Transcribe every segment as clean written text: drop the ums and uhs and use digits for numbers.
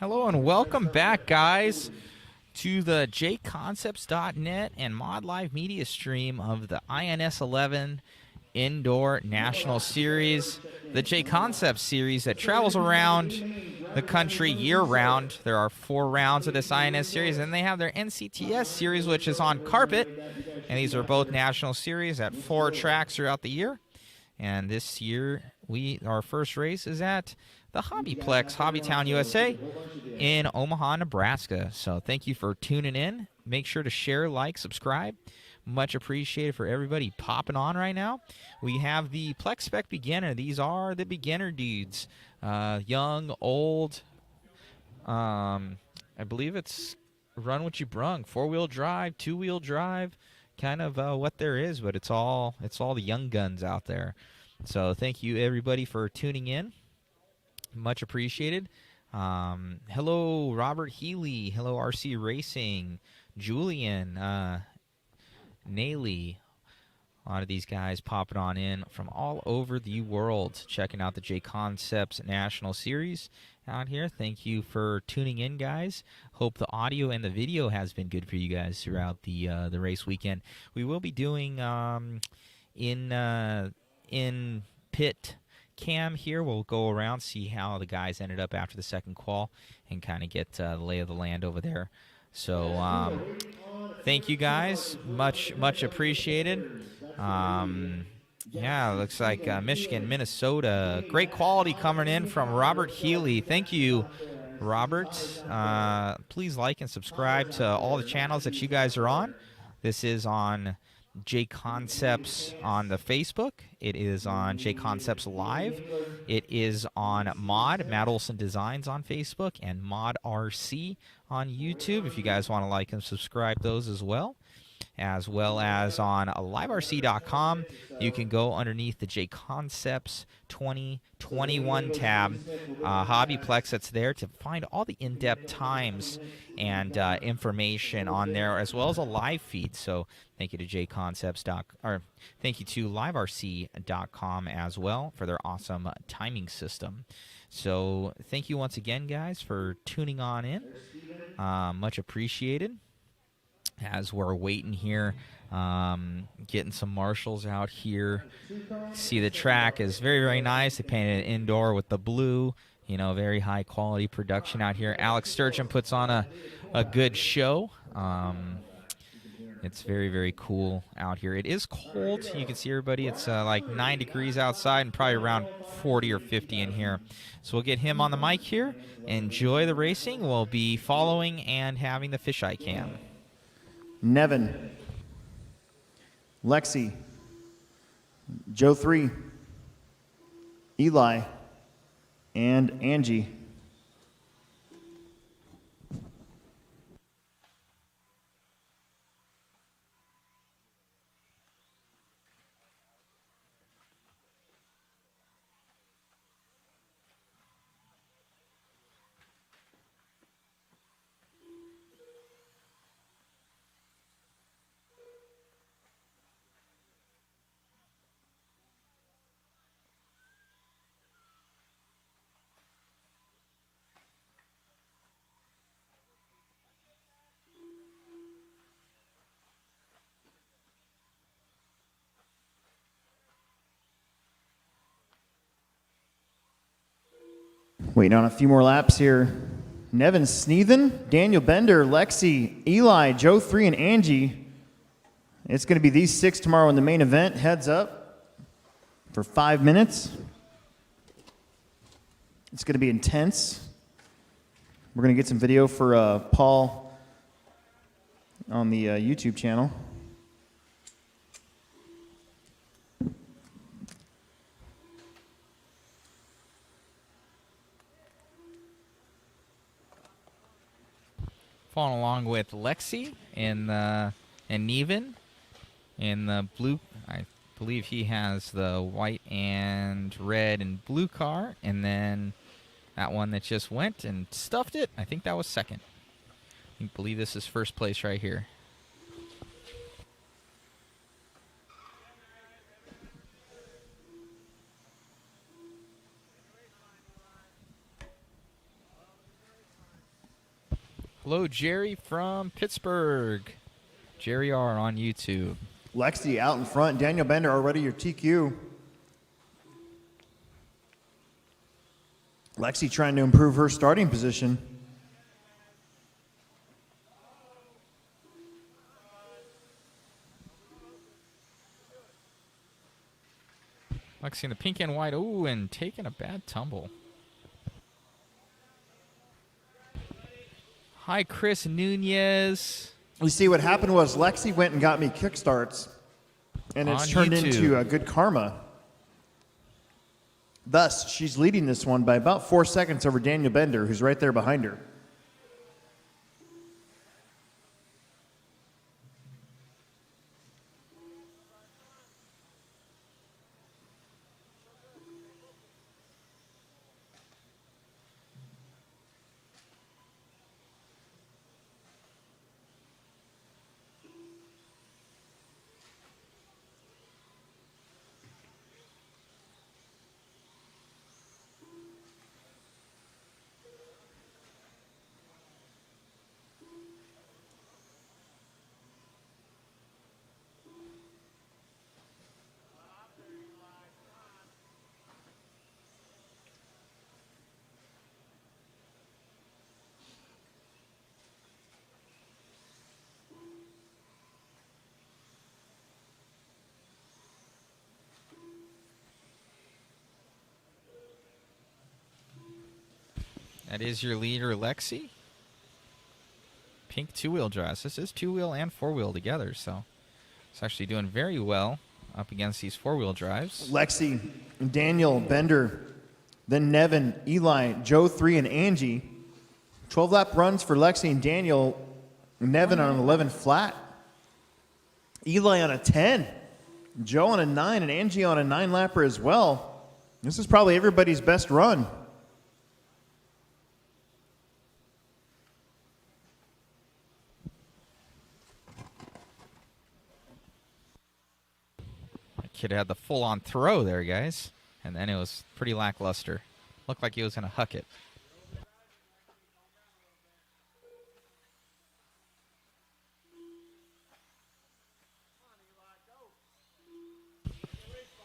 Hello and welcome back, guys, to the JConcepts.net and Mod Live media stream of the INS11 Indoor National Series, the JConcepts series that travels around the country year-round. There are 4 rounds of this INS series, and they have their NCTS series, which is on carpet, and these are both national series at 4 tracks throughout the year. And this year, our first race is at the HobbyPlex, Hobbytown, USA, in Omaha, Nebraska. So thank you for tuning in. Make sure to share, like, subscribe. Much appreciated for everybody popping on right now. We have the Plex Spec Beginner. These are the beginner dudes. Young, old. I believe it's run what you brung. 4-wheel drive, 2-wheel drive. Kind of what there is, but it's all the young guns out there. So thank you everybody for tuning in. Much appreciated. Hello Robert Healy. Hello RC Racing. Julian. Naley. A lot of these guys popping on in from all over the world, checking out the JConcepts National Series out here. Thank you for tuning in, guys. Hope the audio and the video has been good for you guys throughout the race weekend. We will be doing in pit cam here. We'll go around, see how the guys ended up after the second qual, and kind of get the lay of the land over there. So thank you guys, much appreciated. Yeah, looks like Michigan, Minnesota. Great quality coming in from Robert Healy. Thank you, Robert. Please like and subscribe to all the channels that you guys are on. This is on JConcepts on the Facebook. It is on JConcepts Live. It is on Matt Olson Designs on Facebook, and Mod RC on YouTube. If you guys want to like and subscribe those as well as on liverc.com. You can go underneath the JConcepts 2021 tab, HobbyPlex, that's there to find all the in-depth times and information on there, as well as a live feed. So thank you to thank you to liverc.com as well for their awesome timing system. So thank you once again, guys, for tuning on in. Much appreciated. As we're waiting here, getting some marshals out here. See, the track is very nice. They painted it indoor with the blue. You know, very high quality production out here. Alex Sturgeon puts on a good show. It's very cool out here. It is cold. You can see everybody. It's like 9 degrees outside and probably around 40 or 50 in here. So we'll get him on the mic here. Enjoy the racing. We'll be following and having the fisheye cam. Nevin, Lexi, Joe 3, Eli, and Angie. Waiting on a few more laps here. Nevin Sneathen, Daniel Bender, Lexi, Eli, Joe 3, and Angie. It's going to be these 6 tomorrow in the main event. Heads up for 5 minutes. It's going to be intense. We're going to get some video for Paul on the YouTube channel. Following along with Lexi and Nevin in the blue. I believe he has the white and red and blue car, and then that one that just went and stuffed it. I think that was second. I believe this is first place right here. Hello, Jerry from Pittsburgh. Jerry R on YouTube. Lexi out in front. Daniel Bender already your TQ. Lexi trying to improve her starting position. Lexi in the pink and white. Ooh, and taking a bad tumble. Hi, Chris Nunez. You see, what happened was Lexi went and got me kickstarts, and it's On turned YouTube. into a good karma. Thus, she's leading this one by about 4 seconds over Daniel Bender, who's right there behind her. That is your leader, Lexi. Pink two-wheel drives. This is two-wheel and four-wheel together, so it's actually doing very well up against these four-wheel drives. Lexi, Daniel Bender, then Nevin, Eli, Joe 3, and Angie. 12-lap runs for Lexi and Daniel. Nevin on an 11 flat. Eli on a 10. Joe on a 9, and Angie on a 9-lapper as well. This is probably everybody's best run. That kid had the full-on throw there, guys, and then it was pretty lackluster. Looked like he was going to huck it.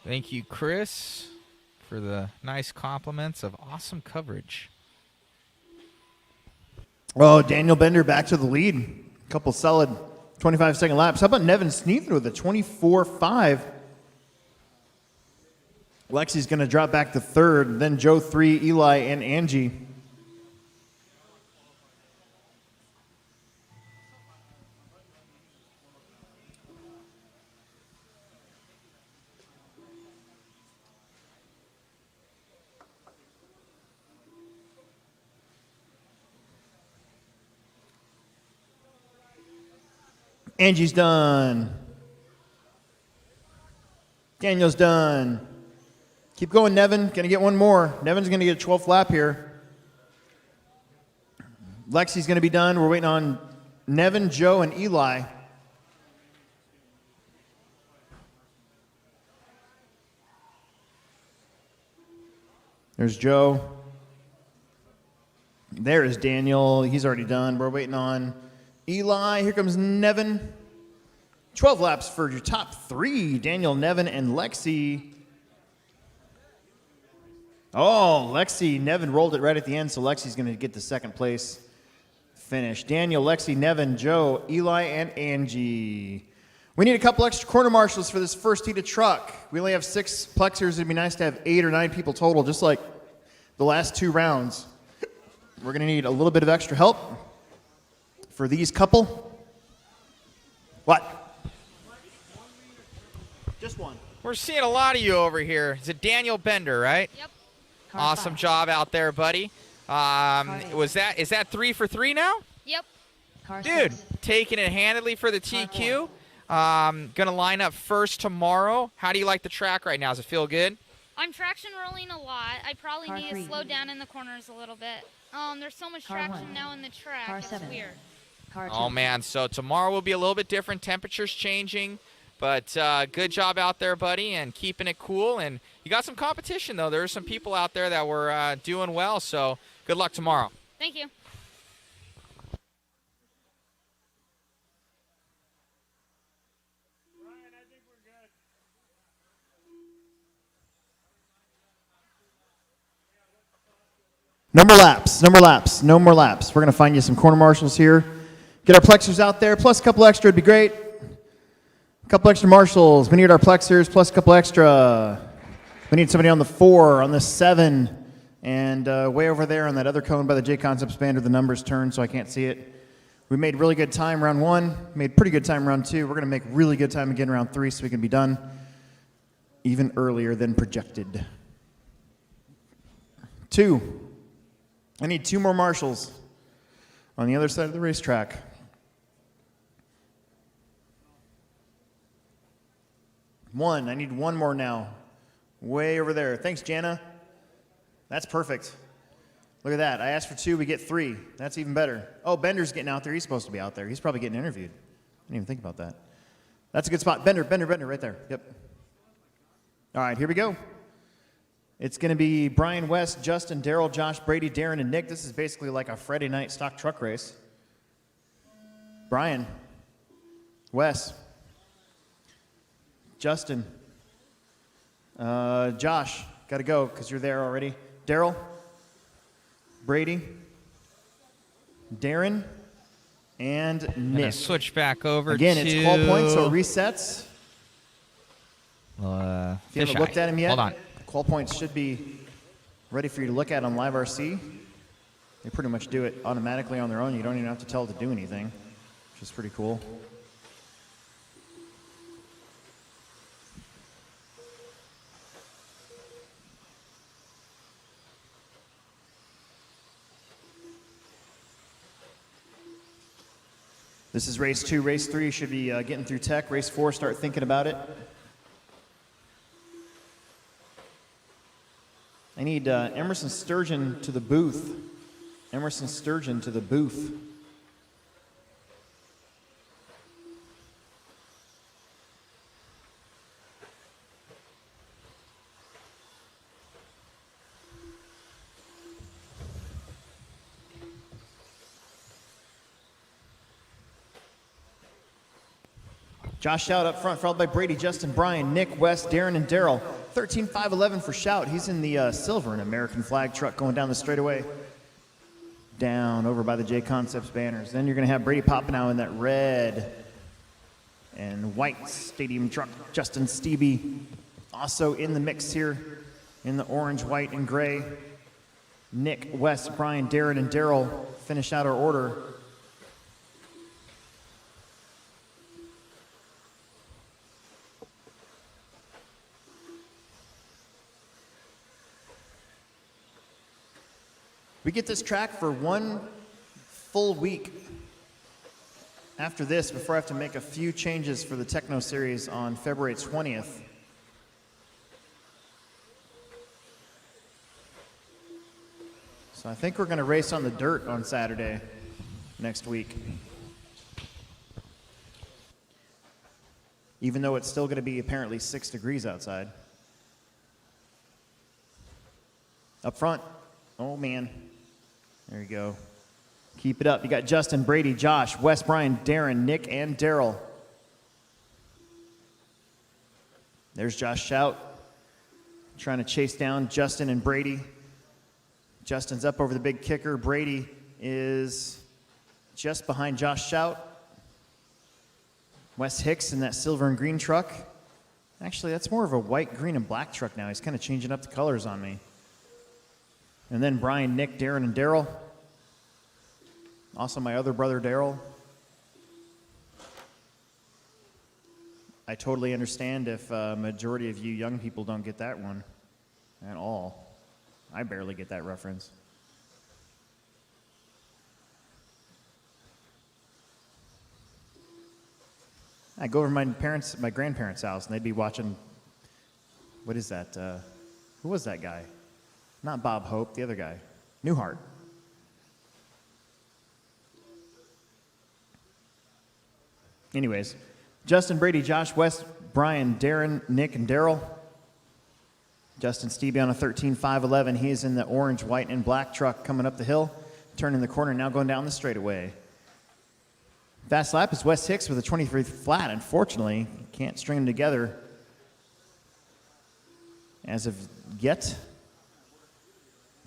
Thank you, Chris, for the nice compliments of awesome coverage. Oh, Daniel Bender back to the lead. A couple solid 25-second laps. How about Nevin Sneather with a 24.5? Lexi's going to drop back to third. Then Joe 3, Eli, and Angie. Angie's done. Daniel's done. Keep going, Nevin. Gonna get one more. Nevin's gonna get a 12th lap here. Lexi's gonna be done. We're waiting on Nevin, Joe, and Eli. There's Joe. There is Daniel. He's already done. We're waiting on Eli. Here comes Nevin. 12 laps for your top three. Daniel, Nevin, and Lexi. Oh, Lexi, Nevin rolled it right at the end, so Lexi's going to get the second place finish. Daniel, Lexi, Nevin, Joe, Eli, and Angie. We need a couple extra corner marshals for this first heat of truck. We only have 6 plexers. It'd be nice to have 8 or 9 people total, just like the last 2 rounds. We're going to need a little bit of extra help for these couple. What? Just one. We're seeing a lot of you over here. Is it Daniel Bender, right? Yep. Awesome job out there, buddy. Is that 3 for 3 now? Yep. Dude, taking it handedly for the TQ. Gonna line up first tomorrow. How do you like the track right now? Does it feel good? I'm traction rolling a lot. I probably need to slow down in the corners a little bit. There's so much traction now in the track. It's weird. Oh, man. So tomorrow will be a little bit different. Temperatures changing. But good job out there, buddy, and keeping it cool. And you got some competition, though. There are some people out there that were doing well. So good luck tomorrow. Thank you. No more laps, no more laps, no more laps. We're going to find you some corner marshals here. Get our plexers out there, plus a couple extra would be great. A couple extra marshals. We need our plexers, plus a couple extra. We need somebody on the 4, on the 7, and way over there on that other cone by the JConcepts banner, the numbers turn so I can't see it. We made really good time round 1, made pretty good time round 2. We're going to make really good time again round 3 so we can be done even earlier than projected. 2. I need 2 more marshals on the other side of the racetrack. 1, I need 1 more now. Way over there. Thanks, Jana. That's perfect. Look at that. I asked for 2, we get 3. That's even better. Oh, Bender's getting out there. He's supposed to be out there. He's probably getting interviewed. I didn't even think about that. That's a good spot. Bender, right there. Yep. All right, here we go. It's going to be Brian, West, Justin, Daryl, Josh, Brady, Darren, and Nick. This is basically like a Friday night stock truck race. Brian, Wes, Justin, Josh, got to go because you're there already. Daryl, Brady, Darren, and Nick. Switch back over Again, to... it's call points, so it resets. If you haven't looked at him yet, Hold on. call points should be ready for you to look at on Live RC. They pretty much do it automatically on their own. You don't even have to tell it to do anything, which is pretty cool. This is race 2. Race 3 should be getting through tech. Race 4, start thinking about it. I need Emerson Sturgeon to the booth. Emerson Sturgeon to the booth. Josh Shout up front, followed by Brady, Justin, Brian, Nick, West, Darren, and Daryl. 13-5-11 for Shout. He's in the silver and American flag truck going down the straightaway. Down over by the JConcepts banners. Then you're going to have Brady popping out in that red and white stadium truck. Justin Stevie also in the mix here in the orange, white, and gray. Nick, West, Brian, Darren, and Daryl finish out our order. We get this track for 1 full week. After this, before I have to make a few changes for the Techno Series on February 20th. So I think we're going to race on the dirt on Saturday next week. Even though it's still going to be apparently 6 degrees outside. Up front. Oh, man. There you go. Keep it up. You got Justin, Brady, Josh, Wes, Brian, Darren, Nick, and Daryl. There's Josh Shout trying to chase down Justin and Brady. Justin's up over the big kicker. Brady is just behind Josh Shout. Wes Hicks in that silver and green truck. Actually, that's more of a white, green, and black truck now. He's kind of changing up the colors on me. And then Brian, Nick, Darren, and Daryl. Also my other brother, Daryl. I totally understand if a majority of you young people don't get that one at all. I barely get that reference. I go over to my grandparents' house, and they'd be watching, what is that? Who was that guy? Not Bob Hope, the other guy. Newhart. Anyways, Justin, Brady, Josh, West, Brian, Darren, Nick, and Daryl. Justin Stevie on a 13-5-11. He is in the orange, white, and black truck coming up the hill, turning the corner, now going down the straightaway. Fast lap is Wes Hicks with a 23 flat. Unfortunately, can't string them together as of yet.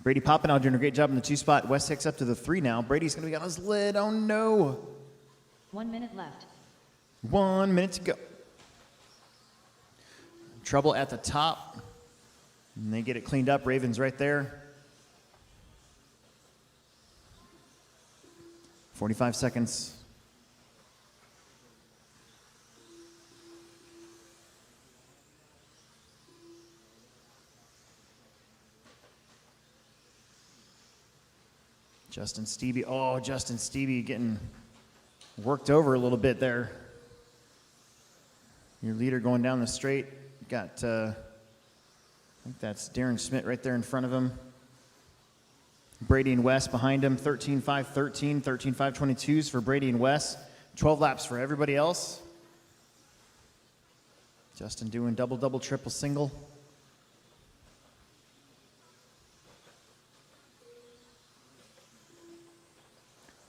Brady Poppenow doing a great job in the 2 spot. West Hicks up to the 3 now. Brady's going to be on his lid. Oh, no. 1 minute left. 1 minute to go. Trouble at the top. And they get it cleaned up. Ravens right there. 45 seconds. Justin Stevie. Oh, Justin Stevie getting worked over a little bit there. Your leader going down the straight. Got, I think that's Darren Schmidt right there in front of him. Brady and West behind him. 13.5.13, 13.5.22s for Brady and West. 12 laps for everybody else. Justin doing double, double, triple, single.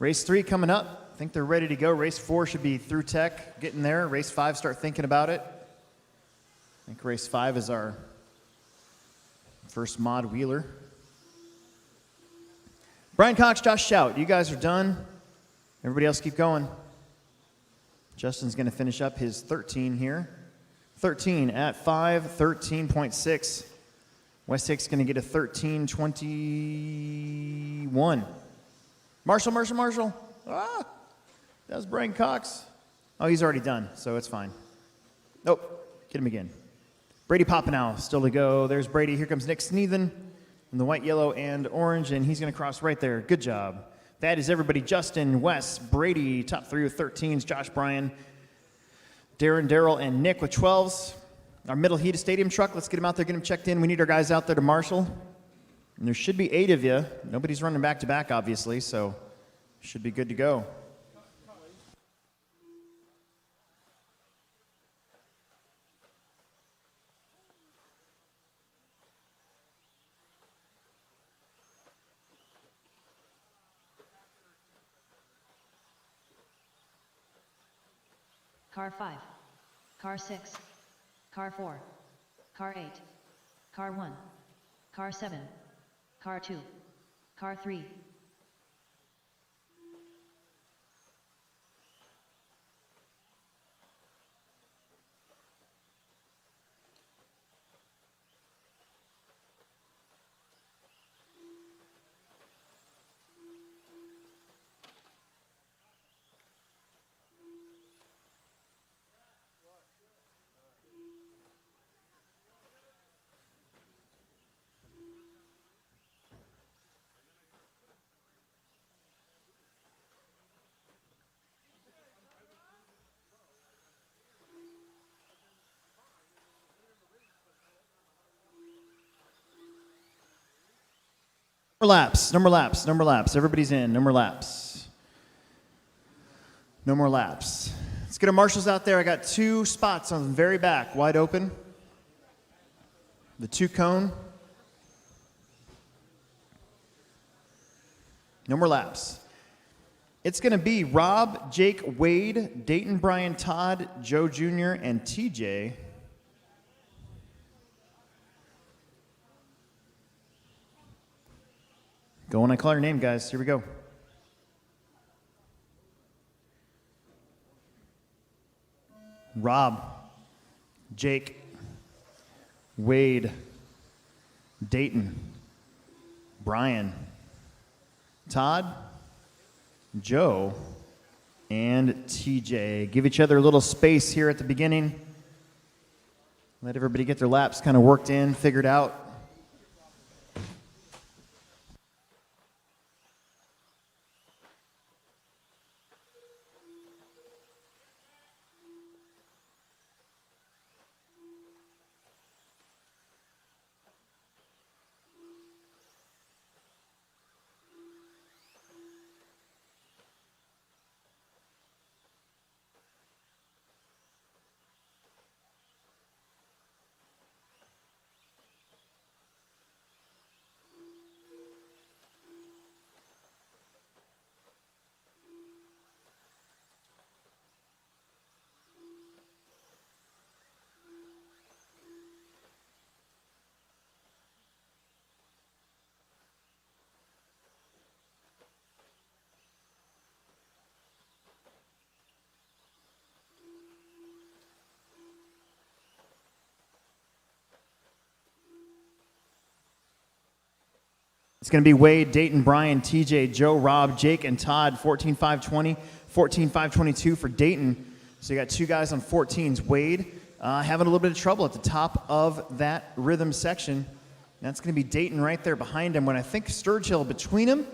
Race 3 coming up. I think they're ready to go. Race 4 should be through tech, getting there. Race 5, start thinking about it. I think race 5 is our first mod wheeler. Brian Cox, Josh Shout, you guys are done. Everybody else keep going. Justin's going to finish up his 13 here. 13 at 5, 13.6. West Hicks going to get a 13.21. Marshall. Ah, that was Brian Cox. Oh, he's already done, so it's fine. Nope, get him again. Brady Poppenow still to go. There's Brady. Here comes Nick Sneathen in the white, yellow, and orange, and he's going to cross right there. Good job. That is everybody. Justin, Wes, Brady, top 3 with 13s. Josh, Brian, Darren, Daryl, and Nick with 12s. Our middle heat of stadium truck. Let's get him out there, get him checked in. We need our guys out there to marshal. And there should be 8 of you. Nobody's running back-to-back, obviously, so should be good to go. Car 5. Car 6. Car 4. Car 8. Car 1. Car 7. Car 2. Car 3. No more laps. Everybody's in. No more laps. Let's get our marshals out there. I got 2 spots on the very back, wide open. The 2 cone. No more laps. It's going to be Rob, Jake, Wade, Dayton, Brian, Todd, Joe Jr., and TJ. Go when I call your name, guys. Here we go. Rob, Jake, Wade, Dayton, Brian, Todd, Joe, and TJ. Give each other a little space here at the beginning. Let everybody get their laps kind of worked in, figured out. It's going to be Wade, Dayton, Brian, TJ, Joe, Rob, Jake, and Todd, 14-5-20, 14-5-22 for Dayton. So you got two guys on 14s. Wade having a little bit of trouble at the top of that rhythm section. That's going to be Dayton right there behind him when I think Sturgill between him.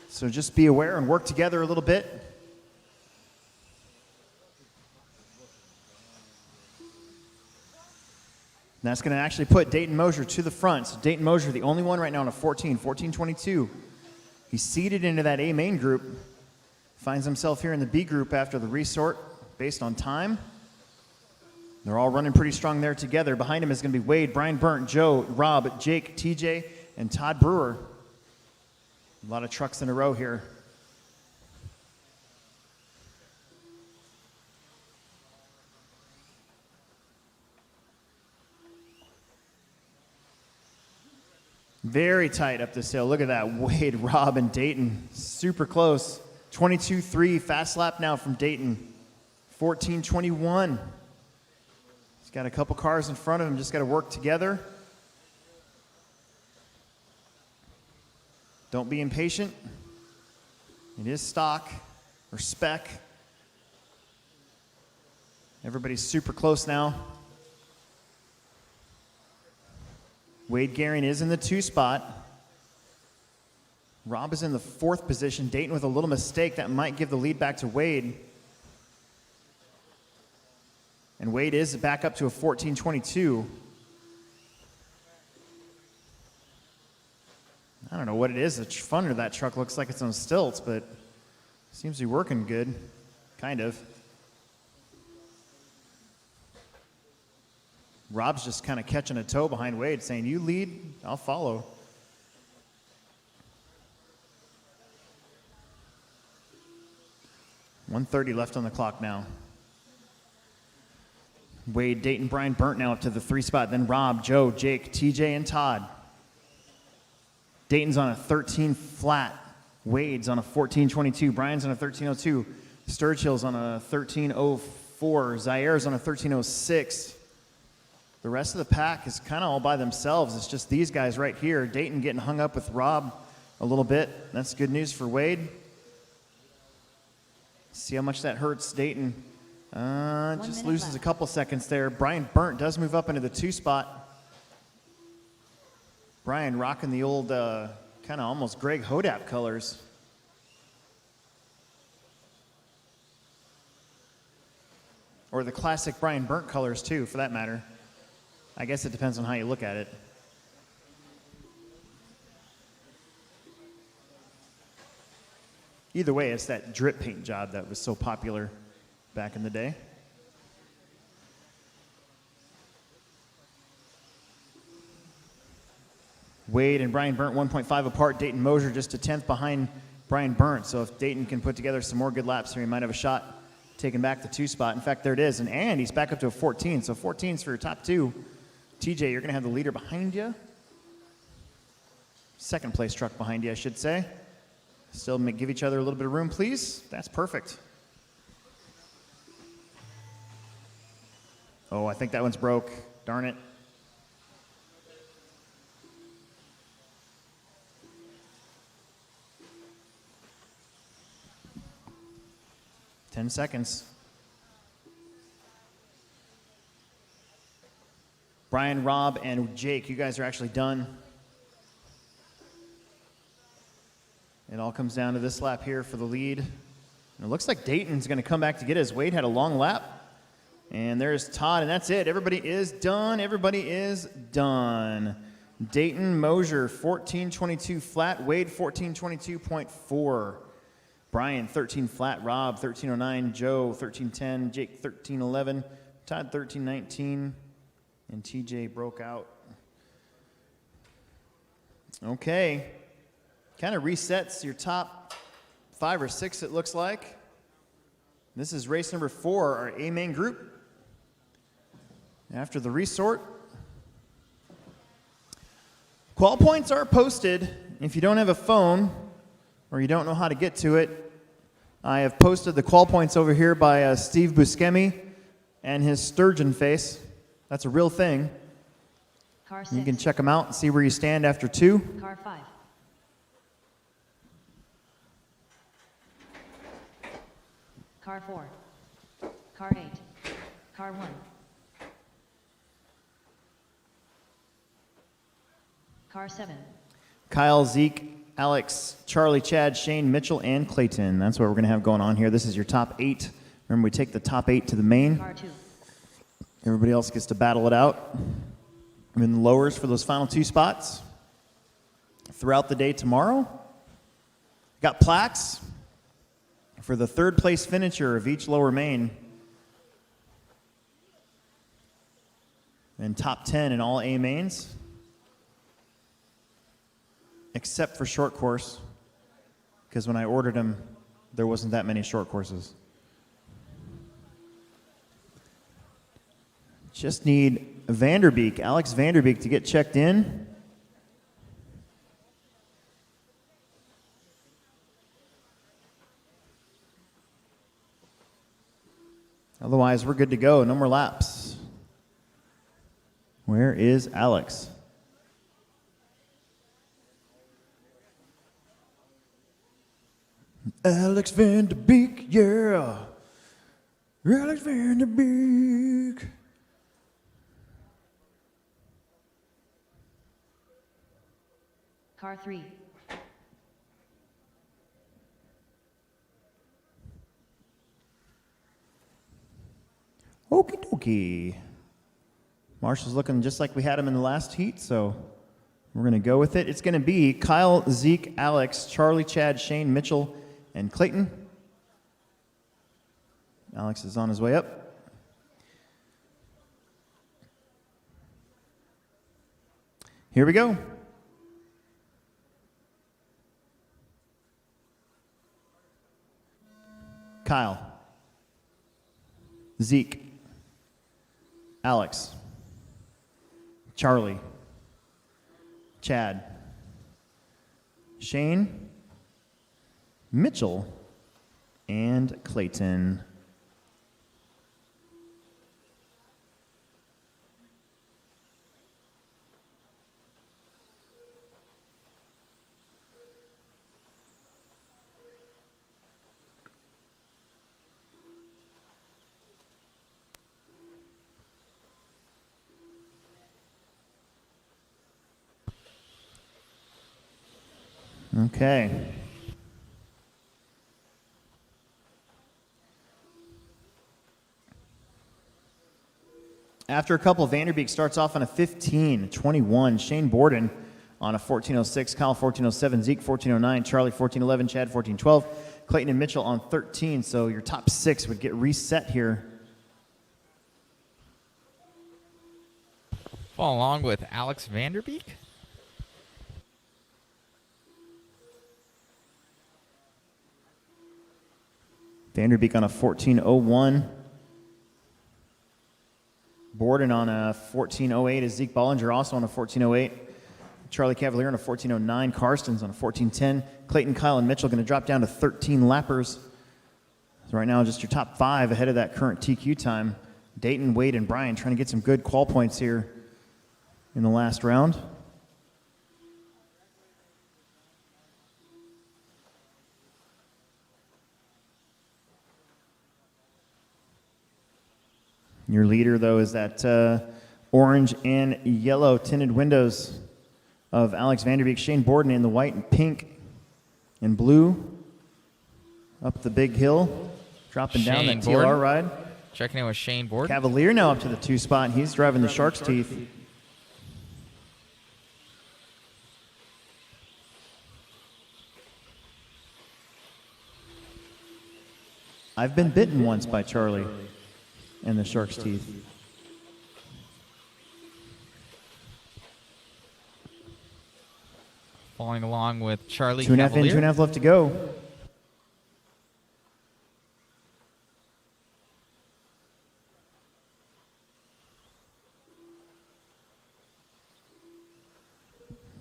So just be aware and work together a little bit. And that's going to actually put Dayton Mosier to the front. So Dayton Mosier, the only one right now on a 14-22. He's seeded into that A main group. Finds himself here in the B group after the resort based on time. They're all running pretty strong there together. Behind him is going to be Wade, Brian Burnt, Joe, Rob, Jake, TJ, and Todd Brewer. A lot of trucks in a row here. Very tight up this hill. Look at that. Wade, Rob, and Dayton. Super close. 22-3. Fast lap now from Dayton. 14-21. He's got a couple cars in front of him. Just got to work together. Don't be impatient. It is stock or spec. Everybody's super close now. Wade Gehring is in the 2 spot. Rob is in the 4th position. Dayton with a little mistake that might give the lead back to Wade. And Wade is back up to a 14-22. I don't know what it is. The front of that truck looks like it's on stilts, but seems to be working good, kind of. Rob's just kind of catching a toe behind Wade, saying, you lead, I'll follow. .130 left on the clock now. Wade, Dayton, Brian Burnt now up to the 3 spot. Then Rob, Joe, Jake, TJ, and Todd. Dayton's on a 13 flat. Wade's on a 14-22. Brian's on a 13-02. Sturgill's on a 13-04. Zaire's on a 13-06. The rest of the pack is kind of all by themselves. It's just these guys right here. Dayton getting hung up with Rob a little bit. That's good news for Wade. See how much that hurts Dayton. Just loses a couple seconds there. Brian Burnt does move up into the 2 spot. Brian rocking the old kind of almost Greg Hodap colors. Or the classic Brian Burnt colors too, for that matter. I guess it depends on how you look at it. Either way, it's that drip paint job that was so popular back in the day. Wade and Brian Burnt 1.5 apart. Dayton Mosier just a 10th behind Brian Burnt. So if Dayton can put together some more good laps here, he might have a shot taking back the 2 spot. In fact, there it is. And he's back up to a 14. So 14's for your top 2. TJ, you're going to have the leader behind you. 2nd place truck behind you, I should say. Still give each other a little bit of room, please. That's perfect. Oh, I think that one's broke. Darn it. Ten seconds. Brian, Rob, and Jake, you guys are actually done. It all comes down to this lap here for the lead. And it looks like Dayton's going to come back to get his. Wade had a long lap. And there's Todd, and that's it. Everybody is done. Everybody is done. Dayton Mosier, 14-22 flat. Wade, 14-22.4. Brian, 13 flat. Rob, 13-09. Joe, 13-10. Jake, 13-11. Todd, 13-19. And TJ broke out. Okay. Kind of resets your top 5 or 6, it looks like. This is race number 4, our A main group. After the resort. Qual points are posted. If you don't have a phone or you don't know how to get to it, I have posted the qual points over here by Steve Buscemi and his sturgeon face. That's a real thing. Car 6. You can check them out and see where you stand after 2. Car 5. Car 4. Car 8. Car 1. Car 7. Kyle, Zeke, Alex, Charlie, Chad, Shane, Mitchell, and Clayton. That's what we're going to have going on here. This is your top 8. Remember, we take the top 8 to the main. Car 2. Everybody else gets to battle it out. I'm in the lowers for those final 2 spots. Throughout the day tomorrow, got plaques for the 3rd place finisher of each lower main. And top 10 in all A mains. Except for short course, because when I ordered them, there wasn't that many short courses. Just need Vanderbeek, Alex Vanderbeek, to get checked in. Otherwise, we're good to go. No more laps. Where is Alex? Alex Vanderbeek, yeah. Alex Vanderbeek. Car 3. Okie dokie. Marshall's looking just like we had him in the last heat, so we're going to go with it. It's going to be Kyle, Zeke, Alex, Charlie, Chad, Shane, Mitchell, and Clayton. Alex is on his way up. Here we go. Kyle, Zeke, Alex, Charlie, Chad, Shane, Mitchell, and Clayton. Okay. After a couple, Vanderbeek starts off on a 15:21. Shane Borden on a 14:06. Kyle 14:07. Zeke 14:09. Charlie 14:11. Chad 14:12. Clayton and Mitchell on 13. So your top 6 would get reset here. Follow along with Alex Vanderbeek. Vanderbeek on a 14:01. Borden on a 14:08 is Zeke Bollinger also on a 14:08. Charlie Cavalier on a 14:09. Karsten's on a 14:10. Clayton, Kyle, and Mitchell going to drop down to 13 lappers. So right now, just your top 5 ahead of that current TQ time. Dayton, Wade, and Brian trying to get some good qual points here in the last round. Your leader, though, is that orange and yellow tinted windows of Alex Vanderbeek, Shane Borden in the white and pink and blue up the big hill, dropping down that TLR Borden. ride. Checking in with Shane Borden. Cavalier now up to the 2 spot, and he's driving the Shark's Teeth. I've been bitten once by Charlie and the Shark's Teeth. Following along with Charlie 2.5 in, Cavalier. 2.5 left to go.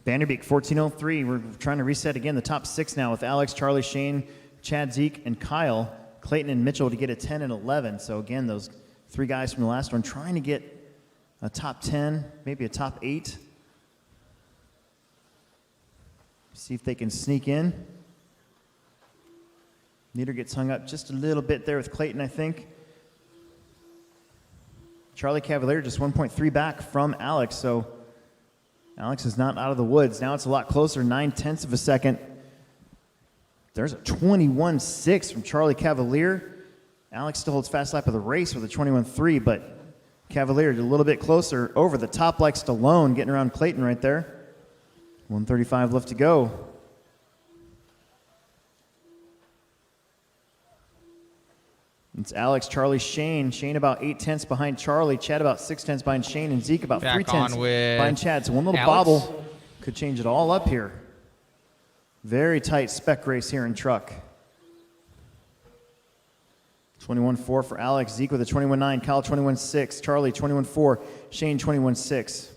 Vanderbeek 14:03. We're trying to reset again the top 6 now with Alex, Charlie, Shane, Chad, Zeke, and Kyle. Clayton and Mitchell to get a 10 and 11. So again, those 3 guys from the last one trying to get a top 10, maybe a top 8. See if they can sneak in. Leader gets hung up just a little bit there with Clayton, I think. Charlie Cavalier just 1.3 back from Alex, so Alex is not out of the woods. Now it's a lot closer, 9/10 of a second. There's a 21.6 from Charlie Cavalier. Alex still holds fast lap of the race with a 21.3, but Cavalier a little bit closer over the top like Stallone, getting around Clayton right there. 1:35 left to go. It's Alex, Charlie, Shane. Shane about 8/10 behind Charlie. Chad about 6/10 behind Shane. And Zeke about Back 3/10 on with behind Chad. So one little Alex. bobble could change it all up here. Very tight spec race here in truck. 21.4 for Alex. Zeke with a 21.9. Kyle 21.6. Charlie 21.4. Shane 21.6.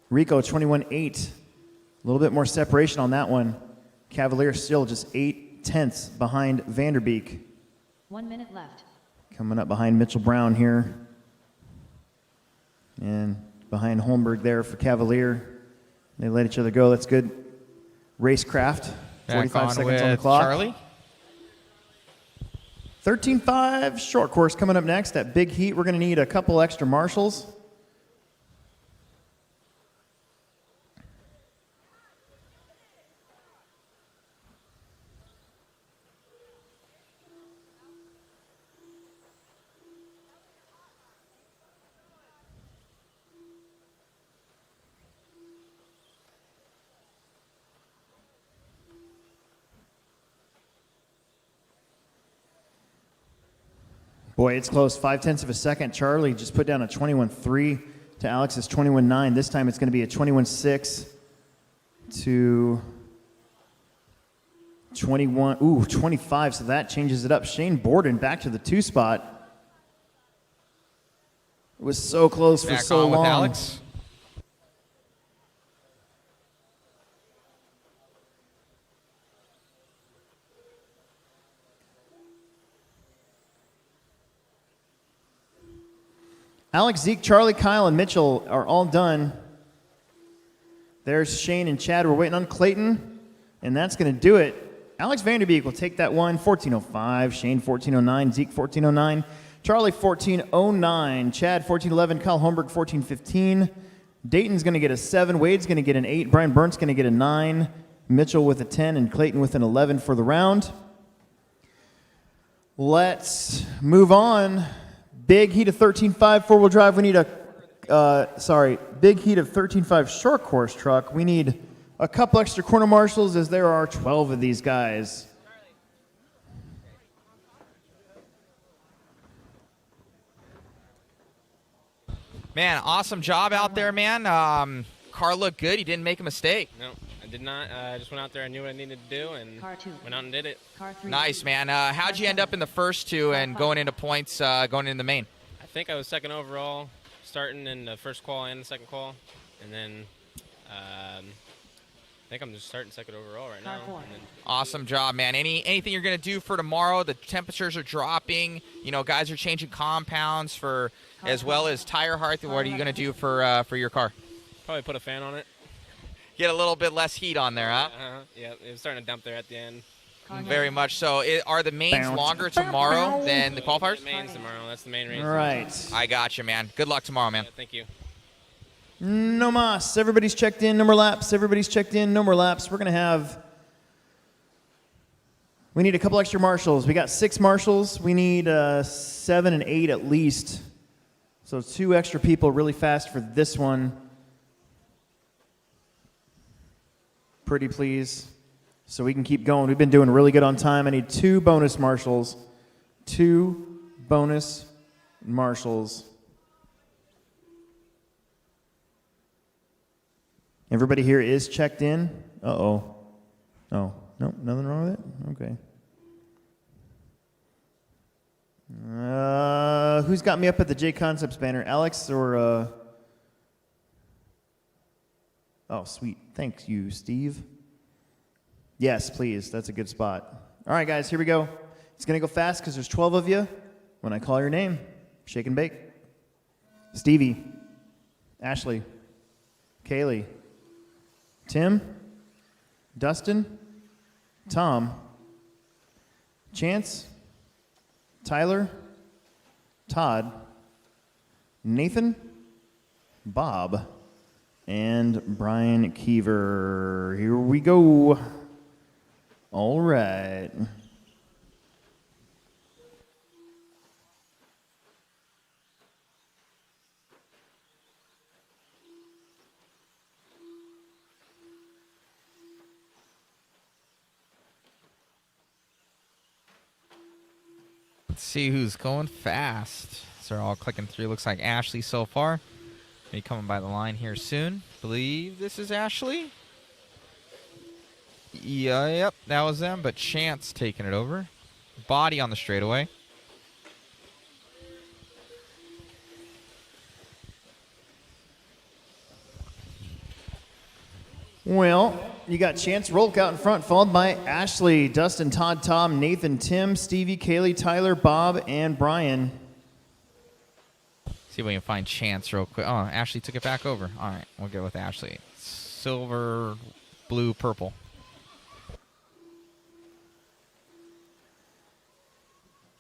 Rico 21.8. A little bit more separation on that one. Cavalier still just 8/10 behind Vanderbeek. 1 minute left. Coming up behind Mitchell Brown here. And behind Holmberg there for Cavalier. They let each other go. That's good racecraft. Back 45 on seconds with on the clock. Charlie. 13.5 short course coming up next. That big heat, we're going to need a couple extra marshals. Boy, it's close. 0.5 of a second. Charlie just put down a 21.3 to Alex's 21.9. This time it's going to be a 21.6 to 25. So that changes it up. Shane Borden back to the 2 spot. It was so close for Back so on long. with Alex. Alex, Zeke, Charlie, Kyle, and Mitchell are all done. There's Shane and Chad. We're waiting on Clayton, and that's going to do it. Alex Vanderbeek will take that one. 14.05. Shane 14.09. Zeke 14.09. Charlie 14.09. Chad 14.11. Kyle Holmberg 14.15. Dayton's going to get a 7. Wade's going to get an 8. Brian Burnt's going to get a 9. Mitchell with a 10, and Clayton with an 11 for the round. Let's move on. Big heat of 13.5 four-wheel drive. We need big heat of 13.5 short course truck. We need a couple extra corner marshals as there are 12 of these guys. Man, awesome job out there, man. Car looked good. He didn't make a mistake. No, I did not. I just went out there. I knew what I needed to do, and Car 2. went out and did it. Car 3. Nice, man. How'd you end up in the first 2 and going into points, going into the main? I think I was second overall, starting in the first qual and the second qual, and then I think I'm just starting second overall right now. Car 4. And then, Awesome job, man. Anything you're going to do for tomorrow? The temperatures are dropping. You know, guys are changing compounds for as well as tire height. What are you going to do for your car? probably put a fan on it. Get a little bit less heat on there, huh? Yeah, it was starting to dump there at the end. Very much so. Are the mains Bounce. longer tomorrow than the qualifiers? The mains tomorrow. That's the main reason. All right. I got you, man. Good luck tomorrow, man. Yeah, thank you. No mas. Everybody's checked in. No more laps. Everybody's checked in. No more laps. We're going to have... We need a couple extra marshals. We got 6 marshals. We need 7 and 8 at least. So 2 extra people really fast for this one. Pretty please. So we can keep going. We've been doing really good on time. I need 2 bonus marshals. 2 bonus marshals. Everybody here is checked in. Uh-oh. Oh, no, nothing wrong with it? Okay. Who's got me up at the JConcepts banner? Alex or... Oh, sweet. Thanks you, Steve. Yes, please. That's a good spot. All right, guys, here we go. It's going to go fast because there's 12 of you. When I call your name, shake and bake. Stevie, Ashley, Kaylee, Tim, Dustin, Tom, Chance, Tyler, Todd, Nathan, Bob, and Brian Keever. Here we go. All right. Let's see who's going fast. So they're all clicking through. Looks like Ashley so far. Be coming by the line here soon. Believe this is Ashley. Yeah, yep, that was them. But Chance taking it over. Body on the straightaway. Well, you got Chance Rolk out in front, followed by Ashley, Dustin, Todd, Tom, Nathan, Tim, Stevie, Kaylee, Tyler, Bob, and Brian. See if we can find Chance real quick. Oh, Ashley took it back over. All right, we'll go with Ashley. Silver, blue, purple.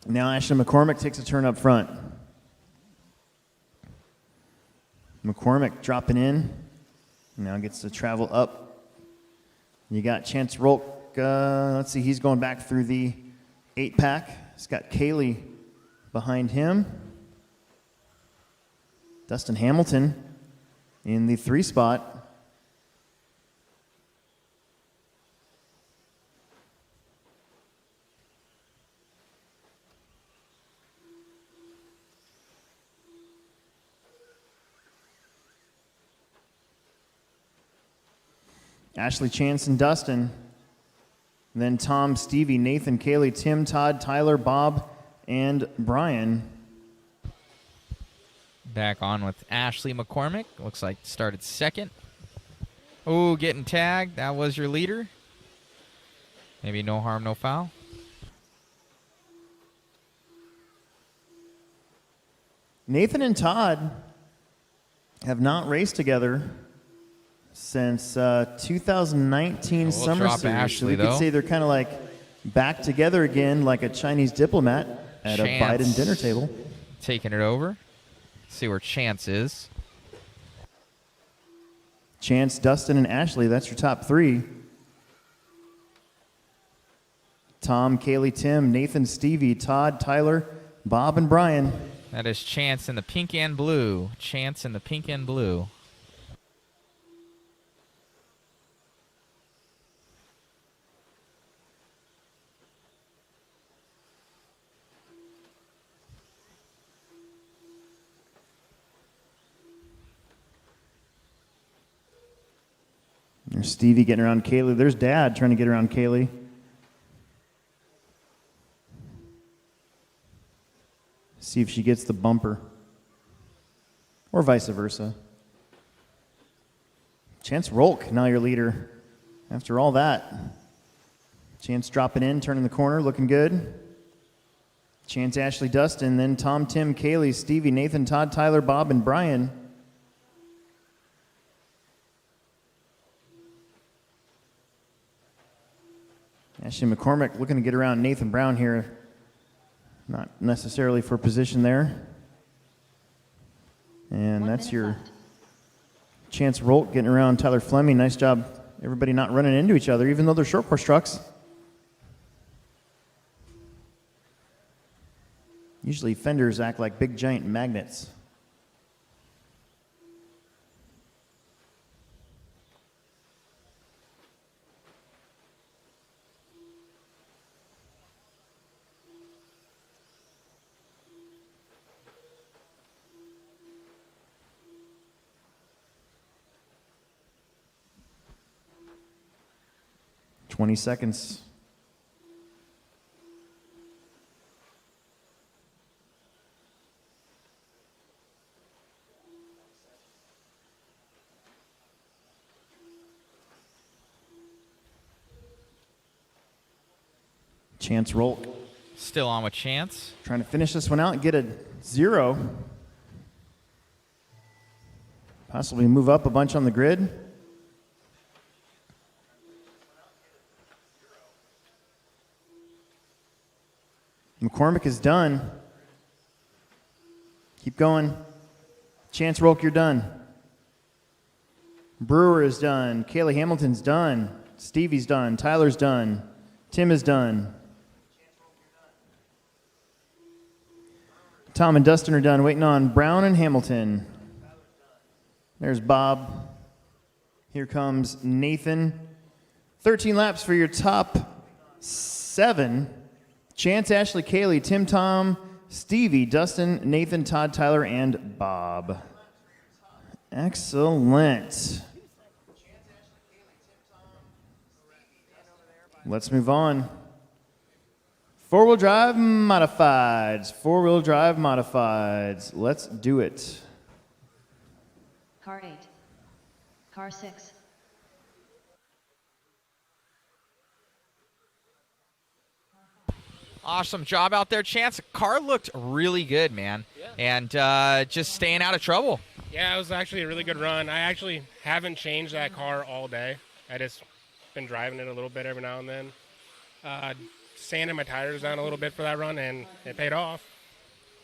Now Ashley McCormick takes a turn up front. McCormick dropping in. Now gets to travel up. You got Chance Rolk. Let's see, he's going back through the 8-pack. He's got Kaylee behind him. Dustin Hamilton in the 3 spot. Ashley, Chance, and Dustin. Then Tom, Stevie, Nathan, Kaylee, Tim, Todd, Tyler, Bob, and Brian. Back on with Ashley McCormick. Looks like started second. Oh, getting tagged. That was your leader. Maybe no harm, no foul. Nathan and Todd have not raced together since 2019 Summer drop Series. Ashley, so we though. could say they're kind of like back together again, like a Chinese diplomat at a Chance Biden dinner table. taking it over. See where Chance is. Chance, Dustin, and Ashley, that's your top 3. Tom, Kaylee, Tim, Nathan, Stevie, Todd, Tyler, Bob, and Brian. That is Chance in the pink and blue. Chance in the pink and blue. There's Stevie getting around Kaylee. There's Dad trying to get around Kaylee. See if she gets the bumper. Or vice versa. Chance Rolk, now your leader. After all that. Chance dropping in, turning the corner, looking good. Chance, Ashley, Dustin, then Tom, Tim, Kaylee, Stevie, Nathan, Todd, Tyler, Bob, and Brian. Ashley McCormick looking to get around Nathan Brown here. Not necessarily for position there. And 1 that's minute your left. Chance Rolk getting around Tyler Fleming. Nice job, everybody not running into each other, even though they're short course trucks. Usually fenders act like big giant magnets. $20 seconds. Chance Rolk Still on with Chance. trying to finish this one out and get a 0. Possibly move up a bunch on the grid. McCormick is done. Keep going. Chance Rolk, you're done. Brewer is done. Kaylee Hamilton's done. Stevie's done. Tyler's done. Tim is done. Tom and Dustin are done. Waiting on Brown and Hamilton. There's Bob. Here comes Nathan. 13 laps for your top 7. Chance, Ashley, Kaylee, Tim, Tom, Stevie, Dustin, Nathan, Todd, Tyler, and Bob. Excellent. Let's move on. Four-wheel drive modifieds. Four-wheel drive modifieds. Let's do it. Car 8. Car 6. Awesome job out there, Chance. The car looked really good, man. Yeah. And just staying out of trouble. Yeah, it was actually a really good run. I actually haven't changed that car all day. I just been driving it a little bit every now and then. Sanding my tires down a little bit for that run, and it paid off.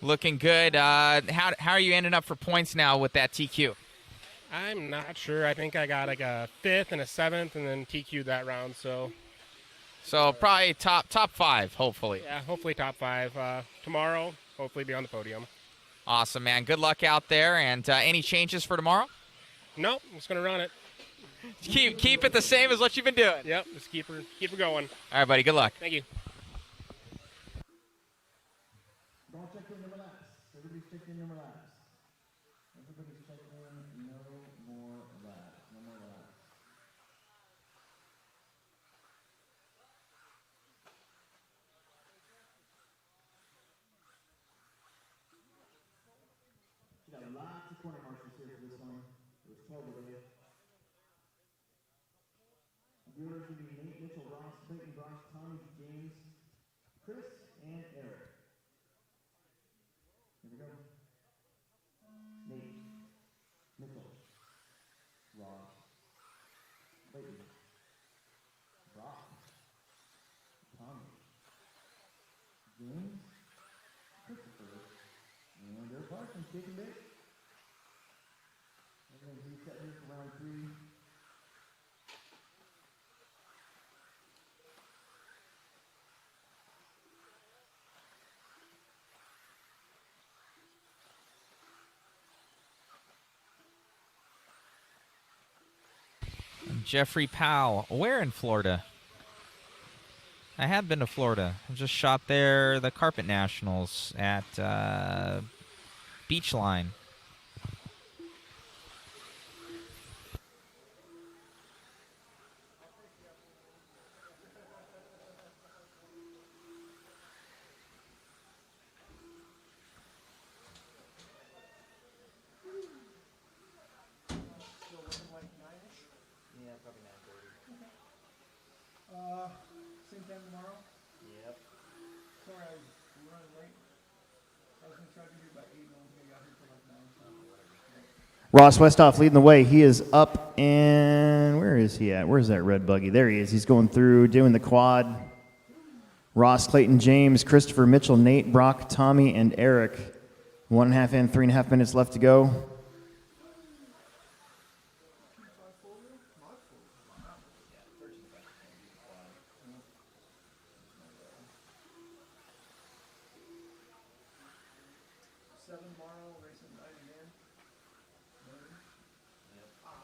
Looking good. How are you ending up for points now with that TQ? I'm not sure. I think I got like a 5th and a 7th, and then TQ'd that round. So probably top 5, hopefully. Yeah, hopefully top 5. Tomorrow, hopefully be on the podium. Awesome, man. Good luck out there. And any changes for tomorrow? Nope, I'm just gonna run it. Keep it the same as what you've been doing. Yep, just keep her going. All right, buddy. Good luck. Thank you. Don't check in number laps. Everybody's checking in number laps. Everybody's checking in. No more laps. No more laps. You got lots of corner marshals here for this one. There's 12 of them. Viewers will be Nate, Mitchell, Ross, Clayton, Brock, Tommy, James, Chris, and Eric. Here we go. Nate, Mitchell, Ross, Clayton, Brock, Tommy, James, Christopher, and Eric Clarkson, kicking bait. Everything's reset here for round 3. Jeffrey Powell. Where in Florida? I have been to Florida. I just shot there the Carpet Nationals at Beachline. Same time tomorrow? Yep. Sorry, I was running late. I was going to try to be here by 8, and I don't think I got here till like 9. Ross Westhoff leading the way. He is up and where is he at? Where's that red buggy? There he is. He's going through, doing the quad. Ross, Clayton, James, Christopher, Mitchell, Nate, Brock, Tommy, and Eric. 1.5 and 3.5 minutes left to go.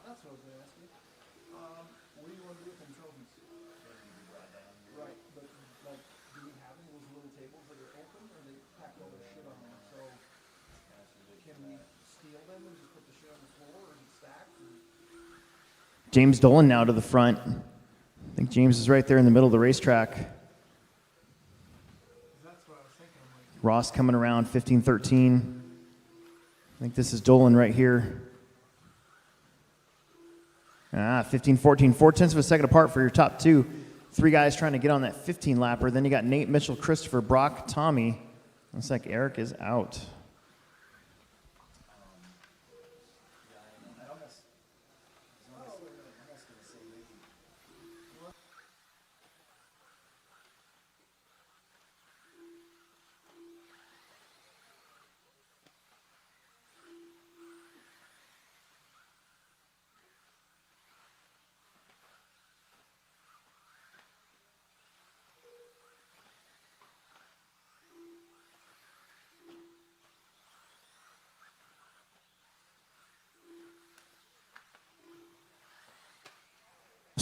That's what I was going to ask you. What do you want to do with them trophies? Right, but like, do we have those little tables that are open, or they pack all their shit on them? So, can we steal them and just put the shit on the floor, or is it stacked? James Dolan now to the front. I think James is right there in the middle of the racetrack. That's what I was thinking. I'm like, Ross coming around 15-13. I think this is Dolan right here. 15-14, 0.4 of a second apart for your top 2. 3 guys trying to get on that 15 lapper. Then you got Nate, Mitchell, Christopher, Brock, Tommy. Looks like Eric is out.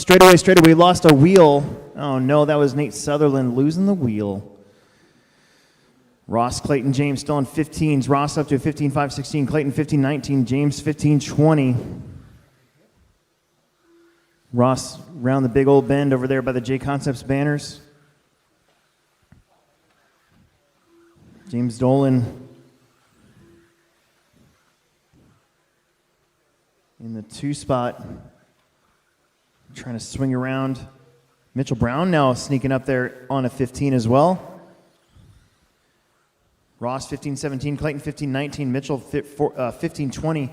Straightaway. Lost a wheel. Oh, no, that was Nate Sutherland losing the wheel. Ross, Clayton, James still on 15s. Ross up to a 15.516. Clayton 15.19. James 15.20. Ross round the big old bend over there by the JConcepts banners. James Dolan in the 2 spot. Trying to swing around. Mitchell Brown now sneaking up there on a 15 as well. Ross 15-17, Clayton 15-19, Mitchell 15-20,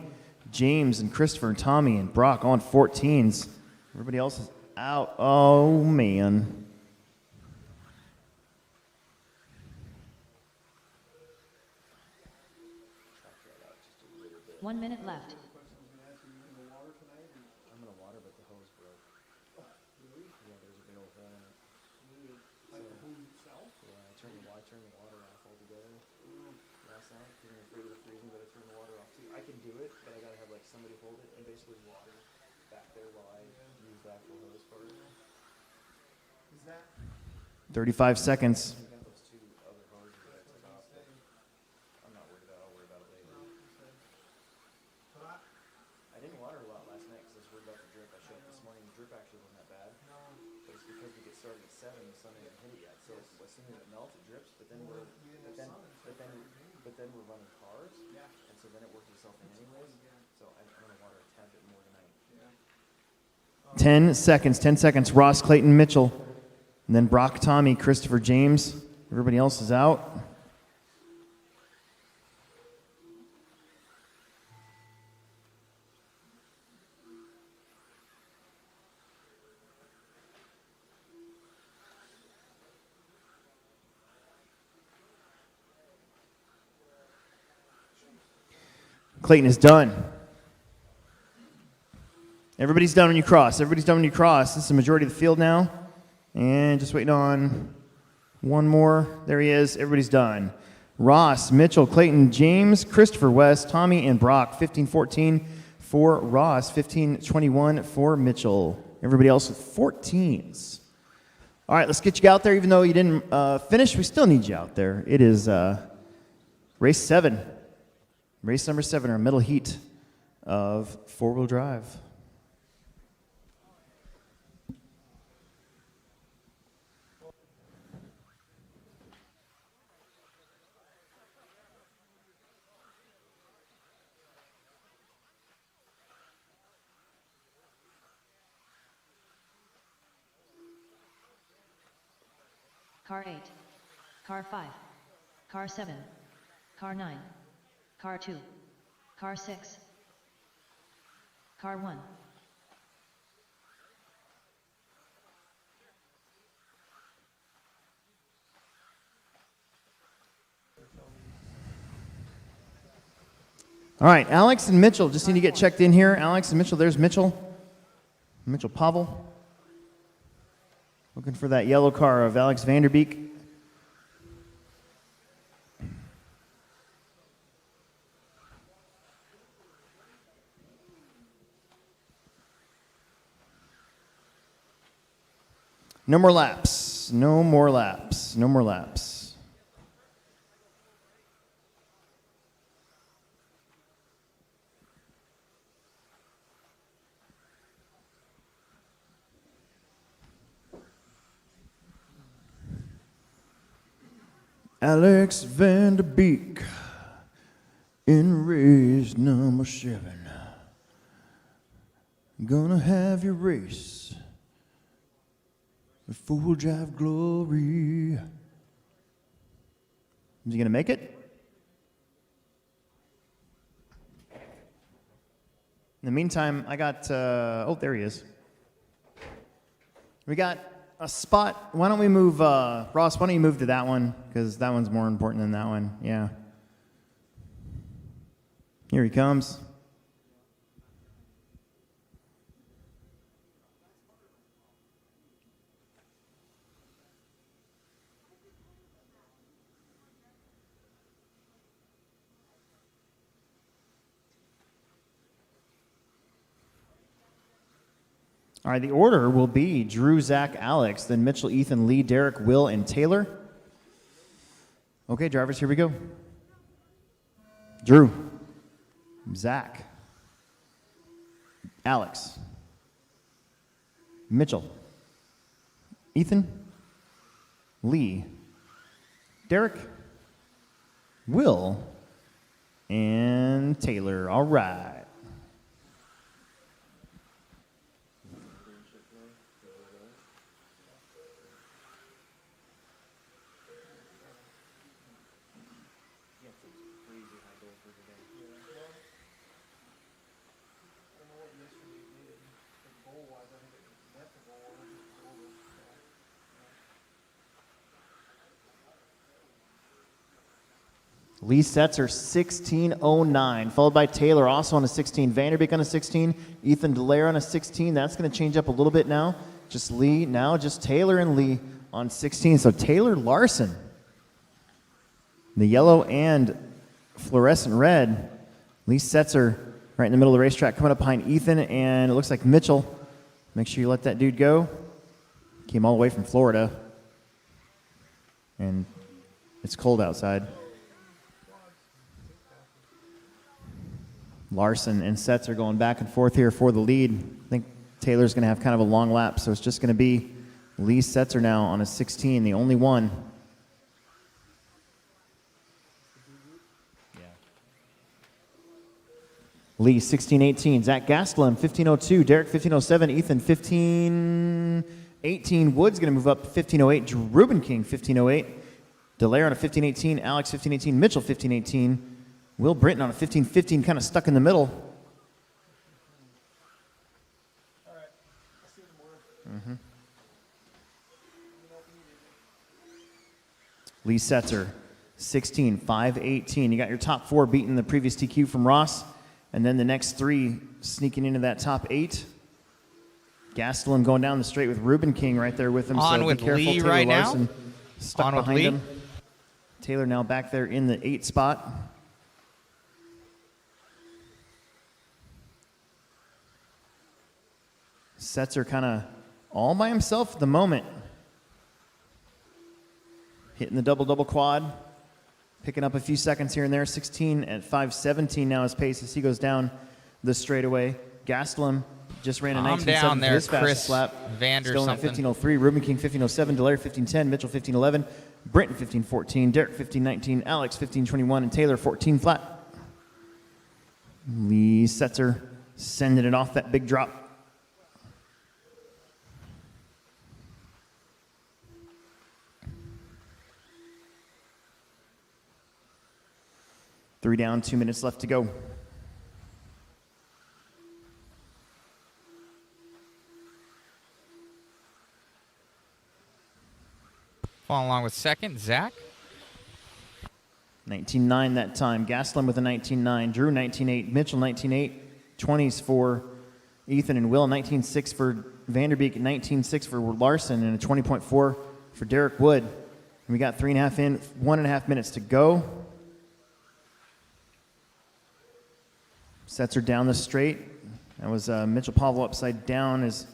James and Christopher and Tommy and Brock on 14s. Everybody else is out. Oh, man. One minute left. I can do it, but I gotta have like somebody hold it and basically water back there while I use the actual hose part. Is that 35 seconds. I'm not worried about it. I'll worry about it later. I didn't water a lot last night because I was worried about the drip. I showed up this morning. The drip actually wasn't that bad. But it's because we get started at 7, the sun hasn't hit it yet. So as soon as it melts, it drips. But then we're running cars. And so then it works itself in anyways. So I'm going to water a tad bit more tonight. 10 seconds. 10 seconds. Ross, Clayton, Mitchell. And then Brock, Tommy, Christopher, James. Everybody else is out. Clayton is done. Everybody's done when you cross. Everybody's done when you cross. This is the majority of the field now. And just waiting on one more. There he is. Everybody's done. Ross, Mitchell, Clayton, James, Christopher, West, Tommy, and Brock. 15-14 for Ross. 15-21 for Mitchell. Everybody else with 14s. All right, let's get you out there. Even though you didn't finish, we still need you out there. It is race 7. Race number 7, our middle heat of 4-wheel drive. Car 8. Car 5. Car 7. Car 9. Car 2. Car 6. Car 1. All right, Alex and Mitchell just need to get checked in here. Alex and Mitchell, there's Mitchell. Mitchell Pavel. Looking for that yellow car of Alex Vanderbeek. No more laps. No more laps. No more laps. Alex Vanderbeek in race number 7. Gonna have your race. The full drive glory. Is he going to make it? In the meantime, I got, oh, there he is. We got a spot. Why don't we move, Ross, why don't you move to that one? Because that one's more important than that one. Yeah. Here he comes. All right, the order will be Drew, Zach, Alex, then Mitchell, Ethan, Lee, Derek, Will, and Taylor. Okay, drivers, here we go. Drew, Zach, Alex, Mitchell, Ethan, Lee, Derek, Will, and Taylor. All right. Lee Setzer, 16:09, followed by Taylor, also on a 16. Vanderbeek on a 16. Ethan Delaire on a 16. That's going to change up a little bit now. Just Lee, now just Taylor and Lee on 16. So Taylor Larson, the yellow and fluorescent red. Lee Setzer right in the middle of the racetrack, coming up behind Ethan, and it looks like Mitchell. Make sure you let that dude go. Came all the way from Florida, and it's cold outside. Larson and Setzer going back and forth here for the lead. I think Taylor's going to have kind of a long lap, so it's just going to be Lee Setzer now on a 16, the only one. Yeah. Lee 16:18, Zach Gastelum 15:02, Derek 15:07, Ethan 15:18. Wood's going to move up 15:08, Ruben King 15:08, Delaire on a 15:18, Alex 15:18, Mitchell 15:18. Will Brinton on a 15:15, kind of stuck in the middle. All right. I see them work. Lee Setzer, 16:5:18. You got your top four beating the previous TQ from Ross, and then the next three sneaking into that top 8. Gastelum going down the straight with Ruben King right there with him. On so with be careful. Lee Taylor right now. Larson stuck On with behind Lee. him. Taylor now back there in the 8 spot. Setzer kind of all by himself at the moment. Hitting the double-double quad. Picking up a few seconds here and there. 16 at 5:17 now his pace as he goes down the straightaway. Gastelum just ran a Calm 19.7 down for there, his fastest Chris lap. Vander Still in something. 15:03. Ruben King 15:07. Delaire 15:10. Mitchell 15:11. Brinton 15:14. Derek 15:19. Alex 15:21. And Taylor 14 flat. Lee Setzer sending it off that big drop. Three down, 2 minutes left to go. Following along with second, Zach. 19.9 that time. Gastelum with a 19.9. Drew 19.8. Mitchell 19.8. 20s for Ethan and Will. 19.6 for Vanderbeek. 19.6 for Larson. And a 20.4 for Derek Wood. And we got 3.5 in. 1.5 minutes to go. Setzer down the straight. That was Mitchell Pavel upside down. Is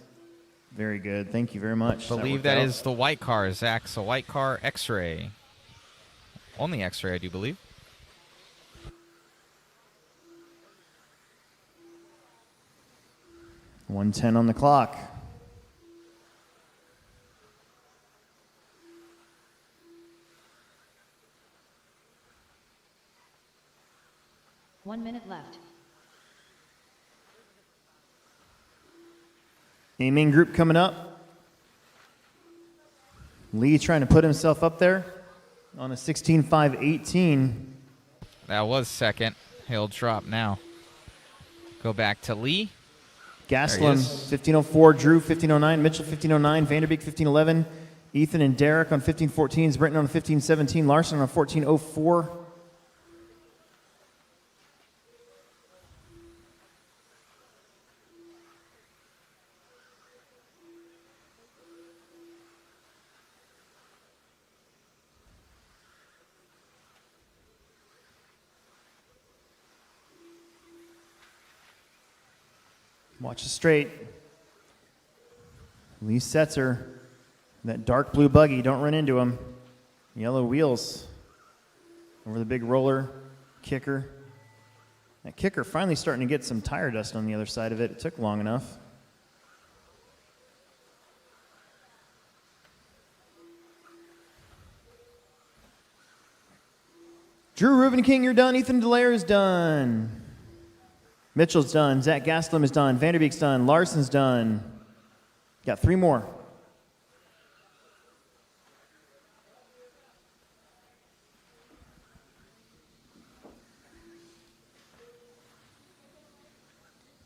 very good. Thank you very much. Believe that is the white car, Zach's a white car X-ray. Only X-ray, I do believe. .110 on the clock. One minute left. A-main group coming up. Lee trying to put himself up there on a 16.5.18. That was second. He'll drop now. Go back to Lee. Gastelum 15.04, Drew 15.09, Mitchell 15.09, Vanderbeek 15.11, Ethan and Derek on 15.14s, Brinton on 15.17, Larson on 14.04. Watch it straight. Lee Setzer, that dark blue buggy, don't run into him. Yellow wheels over the big roller kicker. That kicker finally starting to get some tire dust on the other side of it. It took long enough. Drew Reuben King, you're done. Ethan Delaire is done. Mitchell's done. Zach Gastelum is done. Vanderbeek's done. Larson's done. Got 3 more.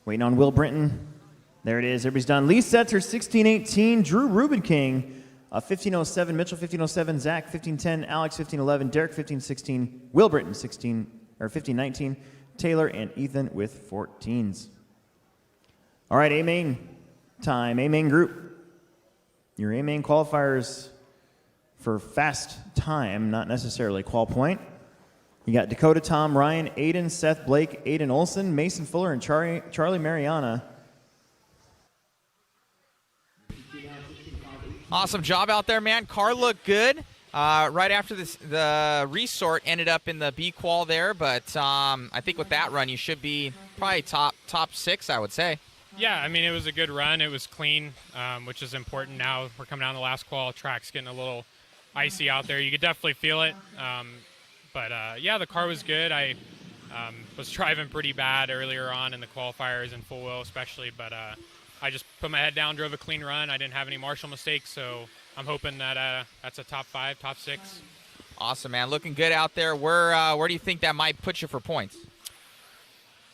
Waiting on Will Brinton. There it is. Everybody's done. Lee Setzer, 1618. Drew Reuben King, 1507. Mitchell, 1507. Zach, 1510. Alex, 1511. Derek, 1516. Will Brinton, 1519. Taylor and Ethan with 14s. All right, A-Main time. A-Main group. Your A-Main qualifiers for fast time, not necessarily qual point. You got Dakota, Tom, Ryan, Aiden, Seth, Blake, Aiden Olson, Mason Fuller, and Charlie Mariana. Awesome job out there, man. Car looked good. Right after this, the resort ended up in the B qual there, but I think with that run, you should be probably top 6, I would say. Yeah, I mean, it was a good run. It was clean, which is important now. We're coming down the last qual. Track's getting a little icy out there. You could definitely feel it. But yeah, the car was good. I was driving pretty bad earlier on in the qualifiers and full wheel especially, but I just put my head down, drove a clean run. I didn't have any Marshall mistakes, so I'm hoping that that's a top 5, top 6. Awesome, man. Looking good out there. Where do you think that might put you for points?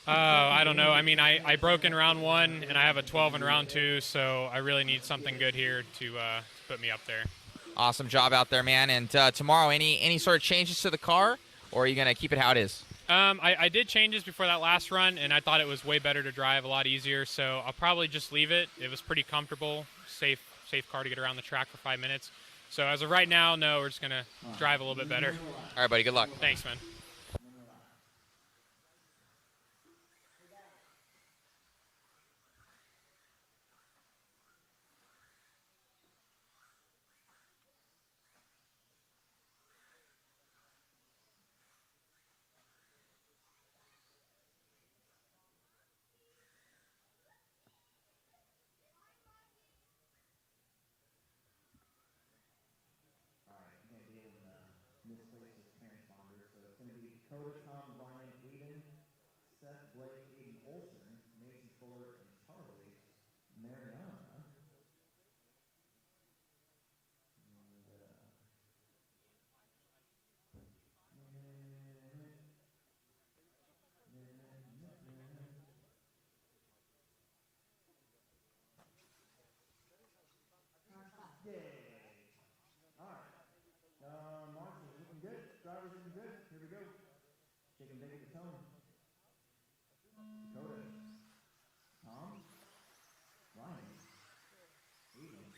I don't know. I mean, I broke in round 1, and I have a 12 in round 2, so I really need something good here to put me up there. Awesome job out there, man. And tomorrow, any sort of changes to the car, or are you going to keep it how it is? I did changes before that last run, and I thought it was way better to drive, a lot easier, so I'll probably just leave it. It was pretty comfortable, safe car to get around the track for 5 minutes. So as of right now, no, we're just going to drive a little bit better. All right, buddy. Good luck. Thanks, man. Dakota, Tom, Ryan, Aiden, Seth, Blake, Aiden Olson, Mason Fuller, and Charlie Mariana. Marshall's looking good. Driver's looking good. Here we go. Shake and bake at the tone. Dakota. Tom. Ryan. Aiden.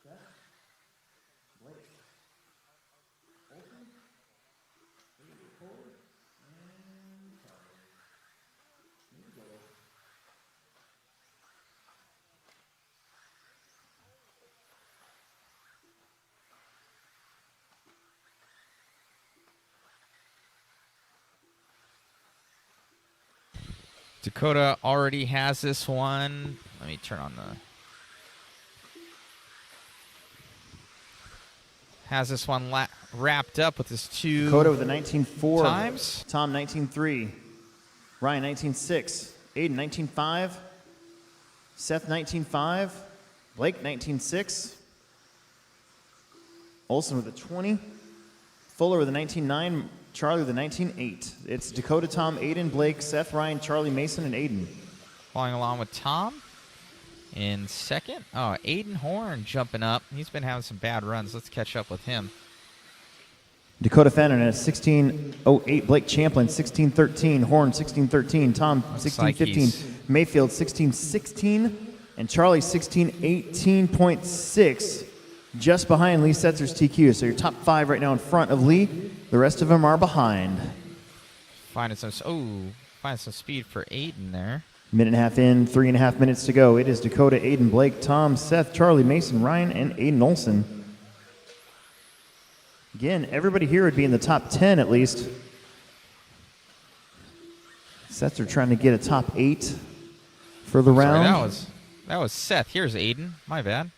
Seth. Blake. Olson. Aiden Fuller. And Charlie. Here we go. Dakota already has this one. Let me turn on the... Has this one wrapped up with his 2 Dakota with a 19.4 times. Tom 19.3. Ryan 19.6. Aiden 19.5. Seth 19.5. Blake 19.6. Olson with a 20. Fuller with a 19.9. Charlie with a 19.8. It's Dakota, Tom, Aiden, Blake, Seth, Ryan, Charlie, Mason, and Aiden. Following along with Tom in second. Oh, Aiden Horn jumping up. He's been having some bad runs. Let's catch up with him. Dakota Fenton at 16.08. Blake Champlin 16.13. Horn 16.13. Tom 16.15. Mayfield 16.16. And Charlie 16.18.6. Just behind Lee Setzer's TQ. So your top 5 right now in front of Lee. The rest of them are behind. Finding some speed for Aiden there. Minute and a half in, 3.5 minutes to go. It is Dakota, Aiden, Blake, Tom, Seth, Charlie, Mason, Ryan, and Aiden Olson. Again, everybody here would be in the top 10 at least. Seths are trying to get a top 8 for the round. Sorry, that was Seth. Here's Aiden. My bad.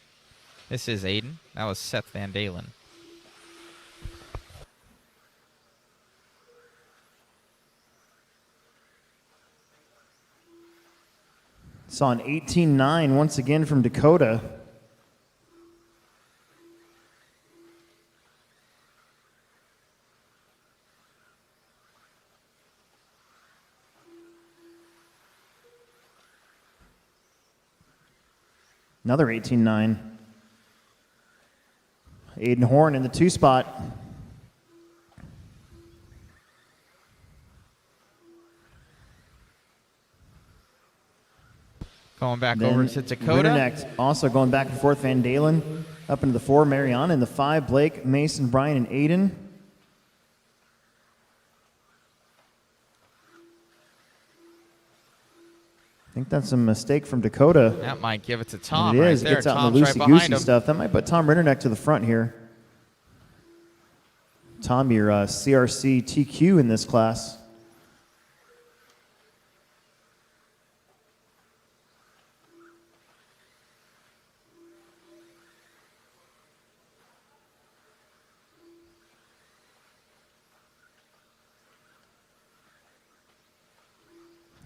This is Aiden. That was Seth Van Dalen. Saw an 18.9 once again from Dakota. Another 18.9. Aiden Horn in the 2 spot. Going back Then over to Dakota. Rinderknecht also going back and forth. Van Dalen up into the 4. Mariana in the 5. Blake, Mason, Brian, and Aiden. I think that's a mistake from Dakota. That might give it to Tom It right is. there. It gets out Tom's in the right behind loosey-goosey him. stuff. That might put Tom Rinderknecht to the front here. Tom, your CRC TQ in this class.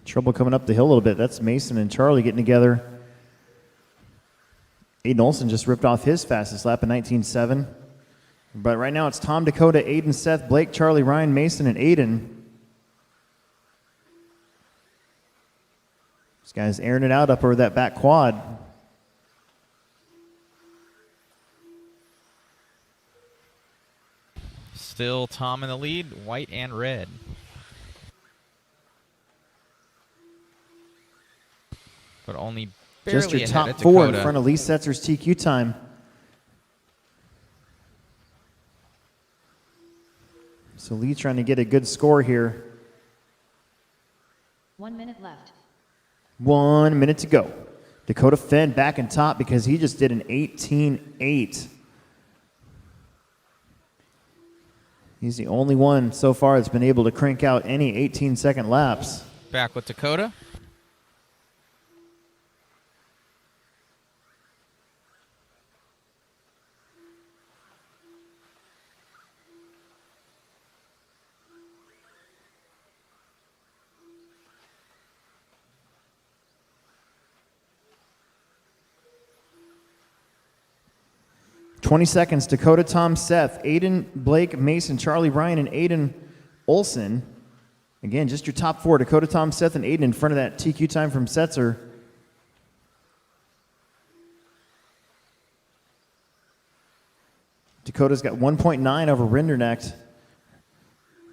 Trouble coming up the hill a little bit. That's Mason and Charlie getting together. Aiden Olson just ripped off his fastest lap in 19.7. But right now it's Tom, Dakota, Aiden, Seth, Blake, Charlie, Ryan, Mason, and Aiden. This guy's airing it out up over that back quad. Still Tom in the lead, white and red. But only barely Just your ahead top of 4 Dakota. in front of Lee Setzer's TQ time. So Lee trying to get a good score here. 1 minute left. 1 minute to go. Dakota Fenn back in top because he just did an 18.8. He's the only one so far that's been able to crank out any 18-second laps. Back with Dakota. $20 seconds. Dakota, Tom, Seth, Aiden, Blake, Mason, Charlie, Ryan, and Aiden Olson. Again, just your top 4. Dakota, Tom, Seth, and Aiden in front of that TQ time from Setzer. Dakota's got 1.9 over Rinderknecht.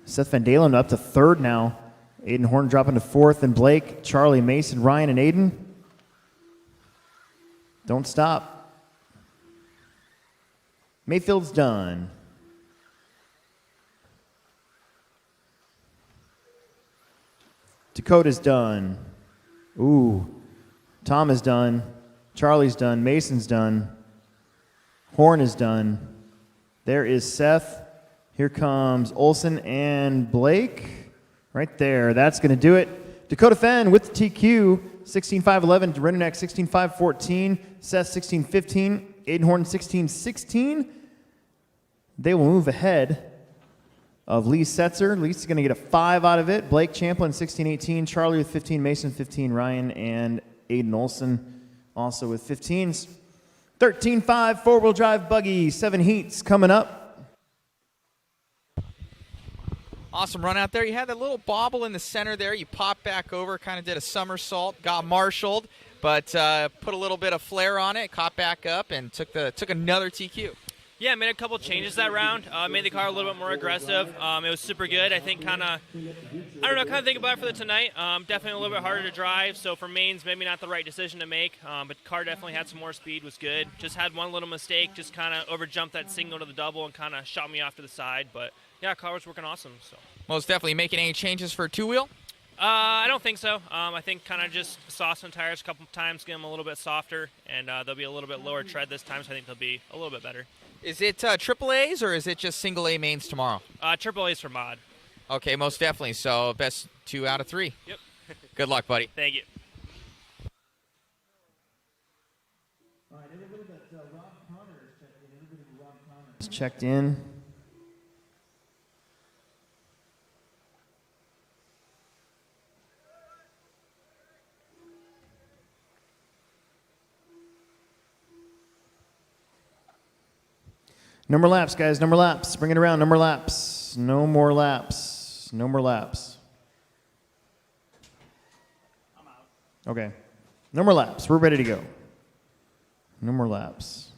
Seth Van Dalen up to 3rd now. Aiden Horn dropping to 4th. And Blake, Charlie, Mason, Ryan, and Aiden. Don't stop. Mayfield's done. Dakota's done. Ooh. Tom is done. Charlie's done. Mason's done. Horn is done. There is Seth. Here comes Olson and Blake. Right there. That's going to do it. Dakota Fenn with the TQ. 16.5.11. Rinderknecht 16.5.14. Seth 16.15. Aiden Horn 16.16. They will move ahead of Lee Setzer. Lee's going to get a 5 out of it. Blake Champlin 16.18. Charlie with 15. Mason 15. Ryan and Aiden Olson also with 15s. 13.5 4-wheel drive buggy. 7 heats coming up. Awesome run out there. You had that little bobble in the center there. You popped back over, kind of did a somersault, got marshaled, but put a little bit of flair on it, caught back up, and took another TQ. Yeah, made a couple changes that round. Made the car a little bit more aggressive. It was super good. I think kind of thinking about it for the tonight. Definitely a little bit harder to drive. So for mains, maybe not the right decision to make. But the car definitely had some more speed. Was good. Just had one little mistake. Just kind of overjumped that single to the double and kind of shot me off to the side. But yeah, car was working awesome. So Most definitely. Making any changes for 2-wheel? I don't think so. I think kind of just soften tires a couple times, get them a little bit softer, and they'll be a little bit lower tread this time, so I think they'll be a little bit better. Is it triple A's or is it just single A mains tomorrow? Triple A's for mod. Okay, most definitely. So best 2 out of 3. Yep. Good luck, buddy. Thank you. All right, everybody that Rob Connor is checked in. Everybody but Rob Connor is checked in. No more laps, guys. No more laps. Bring it around. No more laps. No more laps. No more laps. Okay. No more laps. We're ready to go. No more laps.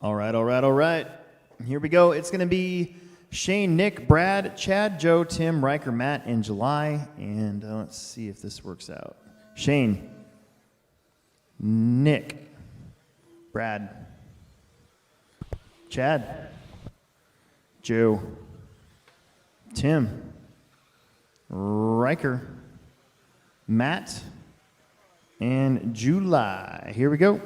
All right, all right, all right. Here we go. It's going to be Shane, Nick, Brad, Chad, Joe, Tim, Riker, Matt in July. And let's see if this works out. Shane, Nick, Brad, Chad, Joe, Tim, Riker, Matt, and July. Here we go.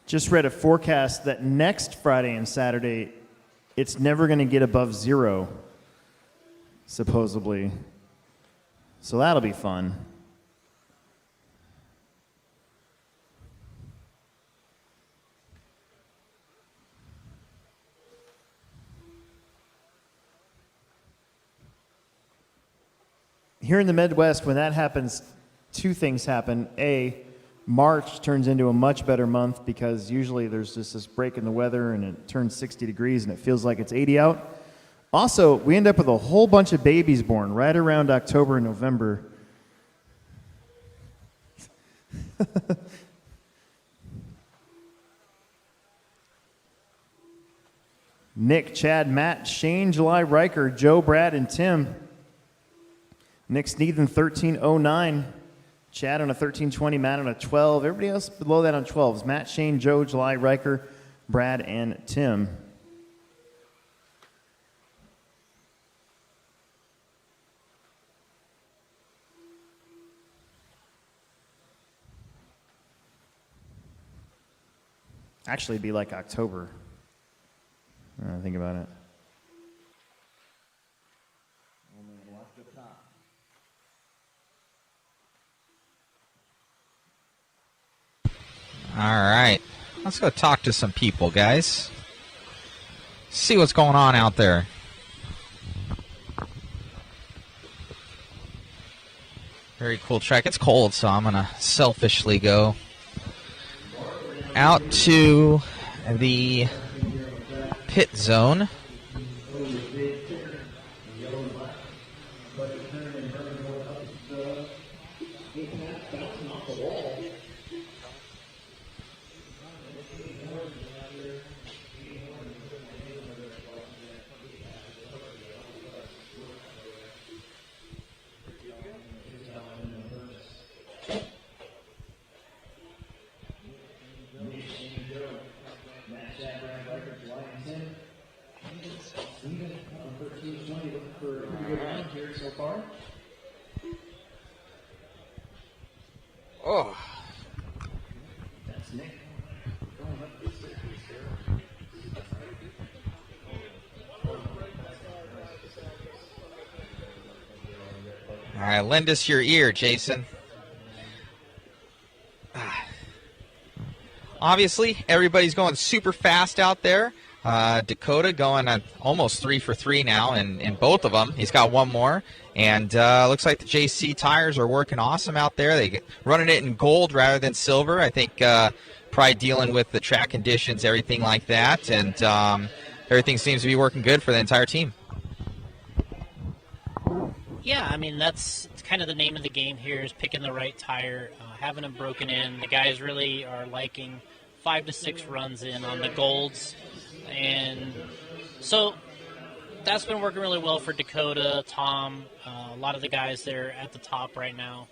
Just read a forecast that next Friday and Saturday, it's never going to get above 0, supposedly. So that'll be fun. Here in the Midwest, when that happens, 2 things happen. A, March turns into a much better month because usually there's just this break in the weather and it turns 60 degrees and it feels like it's 80 out. Also, we end up with a whole bunch of babies born right around October and November. Nick, Chad, Matt, Shane, July, Riker, Joe, Brad, and Tim. Nick Sneathen, 1309. Chad on a 1320, Matt on a 12. Everybody else below that on 12s. Matt, Shane, Joe, July, Riker, Brad, and Tim. Actually, it'd be like October. Think about it. All right. Let's go talk to some people, guys. See what's going on out there. Very cool track. It's cold, so I'm going to selfishly go out to the pit zone. Oh. That's Nick. All right, lend us your ear, Jason. Obviously, everybody's going super fast out there. Dakota going at almost 3 for 3 now in both of them. He's got one more. And looks like the JC tires are working awesome out there. Running it in gold rather than silver. I think probably dealing with the track conditions, everything like that, and everything seems to be working good for the entire team. Yeah, I mean, that's kind of the name of the game here, is picking the right tire, having them broken in. The guys really are liking 5 to 6 runs in on the golds, and so that's been working really well for Dakota, Tom, a lot of the guys there at the top right now.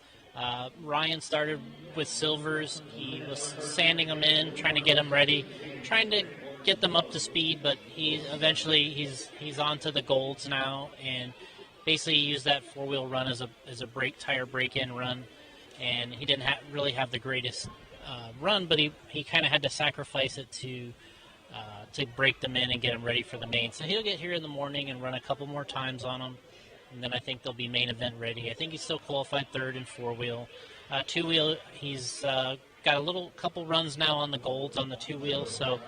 Ryan started with silvers. He was sanding them in, trying to get them ready, trying to get them up to speed, but he's on to the golds now, and basically used that 4-wheel run as a tire break-in run, and he didn't really have the greatest run, but he kind of had to sacrifice it to break them in and get them ready for the main. So he'll get here in the morning and run a couple more times on them, and then I think they'll be main event ready. I think he's still qualified 3rd in 4-wheel. 2-wheel, he's got a couple runs now on the golds on the 2-wheel, so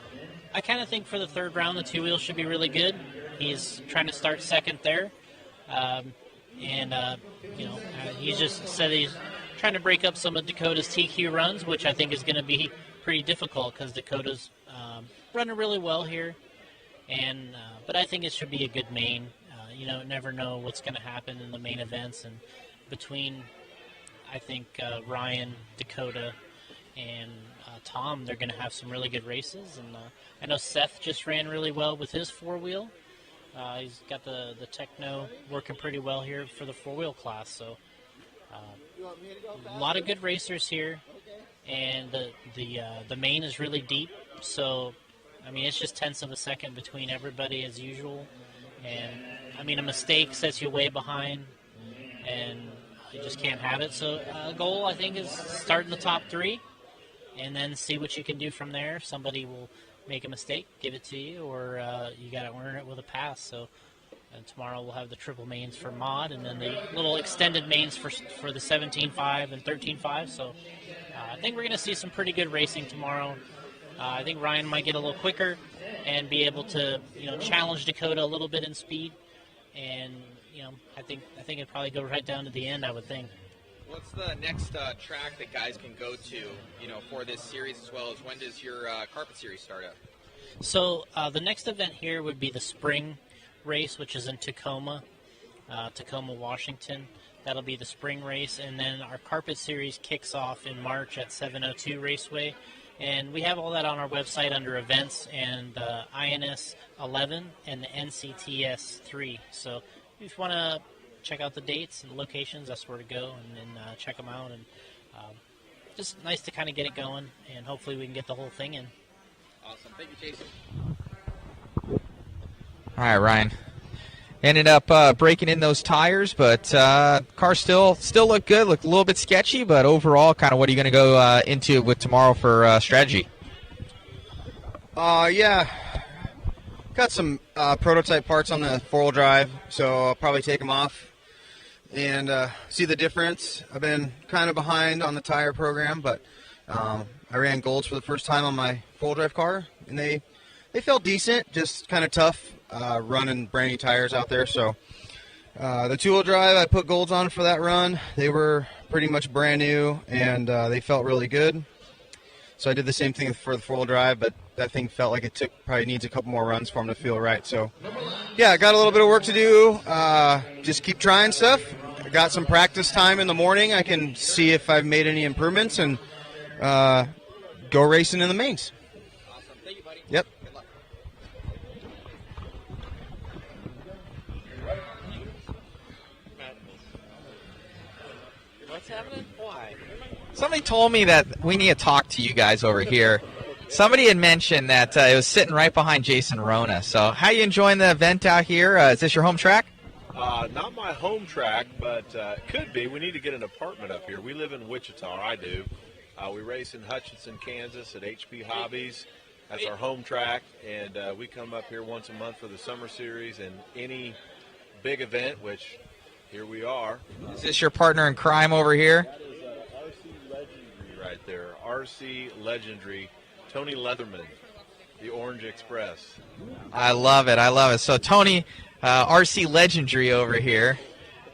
I kind of think for the 3rd round the 2-wheel should be really good. He's trying to start 2nd there. He just said he's trying to break up some of Dakota's TQ runs, which I think is going to be pretty difficult because Dakota's running really well here. But I think it should be a good main. Never know what's going to happen in the main events. And between, I think, Ryan, Dakota, and Tom, they're going to have some really good races. And I know Seth just ran really well with his 4-wheel. He's got the Techno working pretty well here for the 4-wheel class. So a lot of good racers here, and the main is really deep. So I mean, it's just tenths of a second between everybody as usual. And I mean, a mistake sets you way behind, and you just can't have it. So a goal, I think, is start in the top 3, and then see what you can do from there. If somebody will make a mistake, give it to you, or you got to earn it with a pass. So tomorrow we'll have the triple mains for mod, and then the little extended mains for the 17.5 and 13.5. So I think we're going to see some pretty good racing tomorrow. I think Ryan might get a little quicker and be able to challenge Dakota a little bit in speed, and I think it'd probably go right down to the end, I would think. What's the next track that guys can go to, for this series, as well as when does your carpet series start up? So the next event here would be the spring race, which is in Tacoma, Washington. That'll be the spring race, and then our carpet series kicks off in March at 702 Raceway. And we have all that on our website under events, and INS11 and the NCTS 3. So if you want to check out the dates and locations, that's where to go, and then check them out. And just nice to kind of get it going, and hopefully we can get the whole thing in. Awesome. Thank you, Jason. All right, Ryan. Ended up breaking in those tires, but car still looked good. Looked a little bit sketchy, but overall, kind of what are you going to go into with tomorrow for strategy? Yeah. Got some prototype parts on the 4-wheel drive, so I'll probably take them off and see the difference. I've been kind of behind on the tire program, but I ran golds for the first time on my 4-wheel drive car, and they felt decent, just kind of tough. Running brand new tires out there. So the 2-wheel drive, I put golds on for that run. They were pretty much brand new, and they felt really good. So I did the same thing for the 4-wheel drive, but that thing felt like it probably needs a couple more runs for them to feel right. So yeah, I got a little bit of work to do. Just keep trying stuff. I got some practice time in the morning. I can see if I've made any improvements and go racing in the mains. Awesome. Thank you, buddy. Yep. What's happening? Why? Somebody told me that we need to talk to you guys over here. Somebody had mentioned that it was sitting right behind Jason Rona. So how you enjoying the event out here? Is this your home track? Not my home track, but it could be. We need to get an apartment up here. We live in Wichita, or I do. We race in Hutchinson, Kansas at HP Hobbies. That's our home track, and we come up here once a month for the summer series and any big event, which here we are. Is this your partner in crime over here? That is RC Legendary right there. RC Legendary. Tony Leatherman, the Orange Express. I love it. I love it. So, Tony, RC Legendary over here.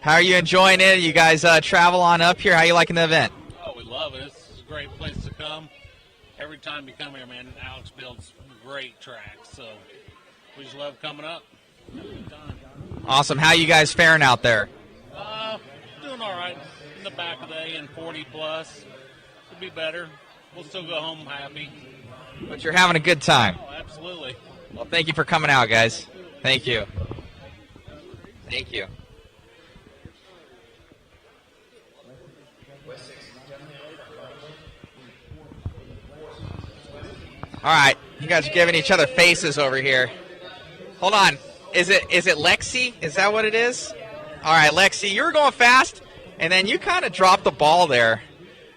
How are you enjoying it? You guys travel on up here. How are you liking the event? Oh, we love it. It's a great place to come. every time you come here, man, Alex builds great tracks. So we just love coming up. Have a good time. Awesome. How you guys faring out there? Doing all right. In the back of the AN40 plus. Could be better. We'll still go home happy. But you're having a good time. Oh, absolutely. Well, thank you for coming out, guys. Thank you. Thank you. All right, you guys are giving each other faces over here. Hold on. Is it Lexi? Is that what it is? All right, Lexi, you were going fast, and then you kind of dropped the ball there.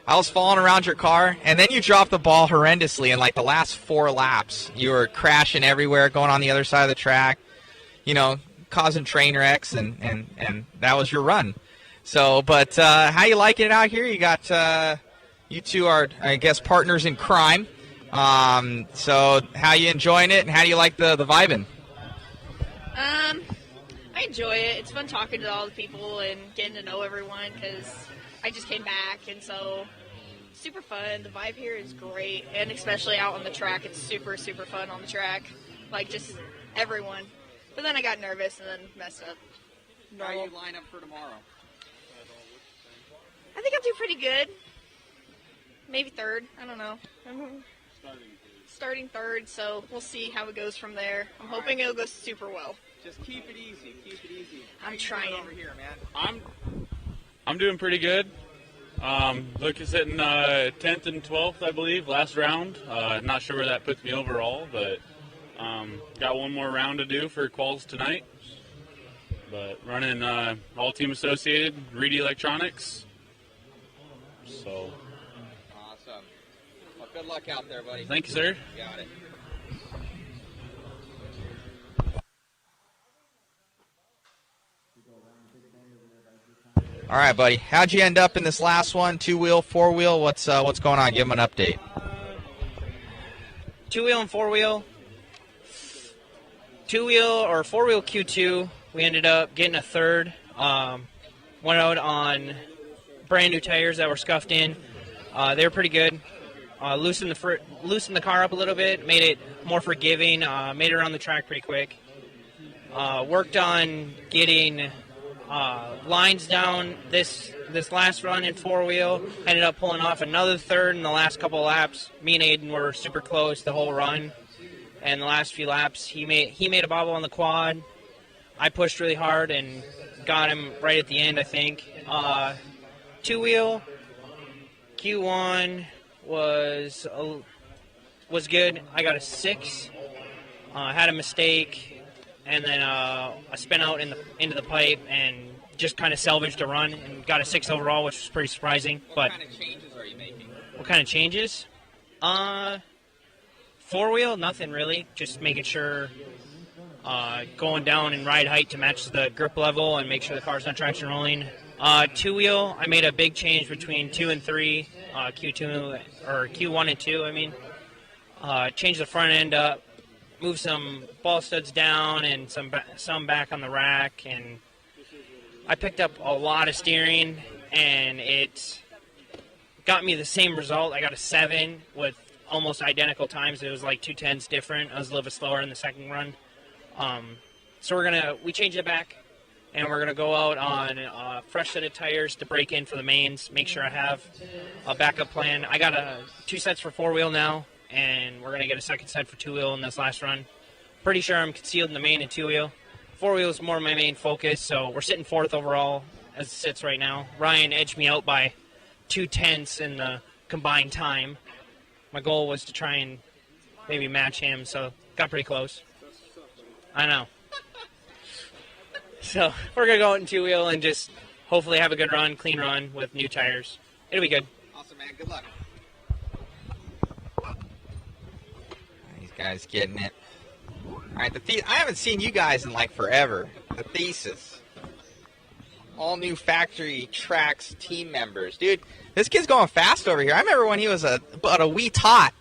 I was falling around your car, and then you dropped the ball horrendously in like the last 4 laps. You were crashing everywhere, going on the other side of the track, you know, causing train wrecks, and that was your run. So, but how you liking it out here? You got you two are, I guess, partners in crime. So how you enjoying it, and how do you like the vibing? I enjoy it. It's fun talking to all the people and getting to know everyone because I just came back, and so super fun. The vibe here is great, and especially out on the track, it's super, super fun on the track. Like, just everyone. But then I got nervous and then messed up. How you line up for tomorrow? I think I'll do pretty good. Maybe third. I don't know. Starting third, so we'll see how it goes from there. I'm hoping it'll go super well. Just keep it easy. Keep it easy. I'm trying. Over here, man. I'm doing pretty good. Luke is hitting 10th and 12th, I believe, last round. Not sure where that puts me overall, but got one more round to do for quals tonight. But running all team associated, Reedy Electronics. So. Awesome. Well, good luck out there, buddy. Thank you, sir. Got it. All right, buddy. How'd you end up in this last one? 2-wheel, 4-wheel? What's going on? Give them an update. 2-wheel and 4-wheel. 2-wheel or 4-wheel Q2. We ended up getting a third. Went out on brand new tires that were scuffed in. They were pretty good. Loosened the car up a little bit, made it more forgiving. Made it around the track pretty quick. Worked on getting lines down this last run in 4-wheel. Ended up pulling off another third in the last couple of laps. Me and Aiden were super close the whole run. And the last few laps, he made a bobble on the quad. I pushed really hard and got him right at the end, I think. 2-wheel Q1 was good. I got a 6. Had a mistake, and then I spin out into the pipe and just kind of salvaged a run and got a 6 overall, which was pretty surprising. What kind of changes are you making? What kind of changes? 4-wheel, nothing really. Just making sure going down in ride height to match the grip level and make sure the car's not traction rolling. 2-wheel, I made a big change between 2 and 3, Q2 or Q1 and 2. I mean, changed the front end up, moved some ball studs down and some back on the rack, and I picked up a lot of steering, and it got me the same result. I got a 7 with almost identical times. It was like 2 tenths different. I was a little bit slower in the second run. So we changed it back, and we're gonna go out on a fresh set of tires to break in for the mains. Make sure I have a backup plan. I got 2 sets for 4-wheel now, and we're gonna get a second set for 2-wheel in this last run. Pretty sure I'm concealed in the main and 2-wheel. 4-wheel is more my main focus, so we're sitting 4th overall as it sits right now. Ryan edged me out by 2 tenths in the combined time. My goal was to try and maybe match him, so got pretty close. I know. So we're going to go out in 2-wheel and just hopefully have a good run, clean run with new tires. It'll be good. Awesome, man. Good luck. These guys getting it. All right, I haven't seen you guys in like forever. The Thesis. All new factory tracks team members. Dude, this kid's going fast over here. I remember when he was about a wee tot.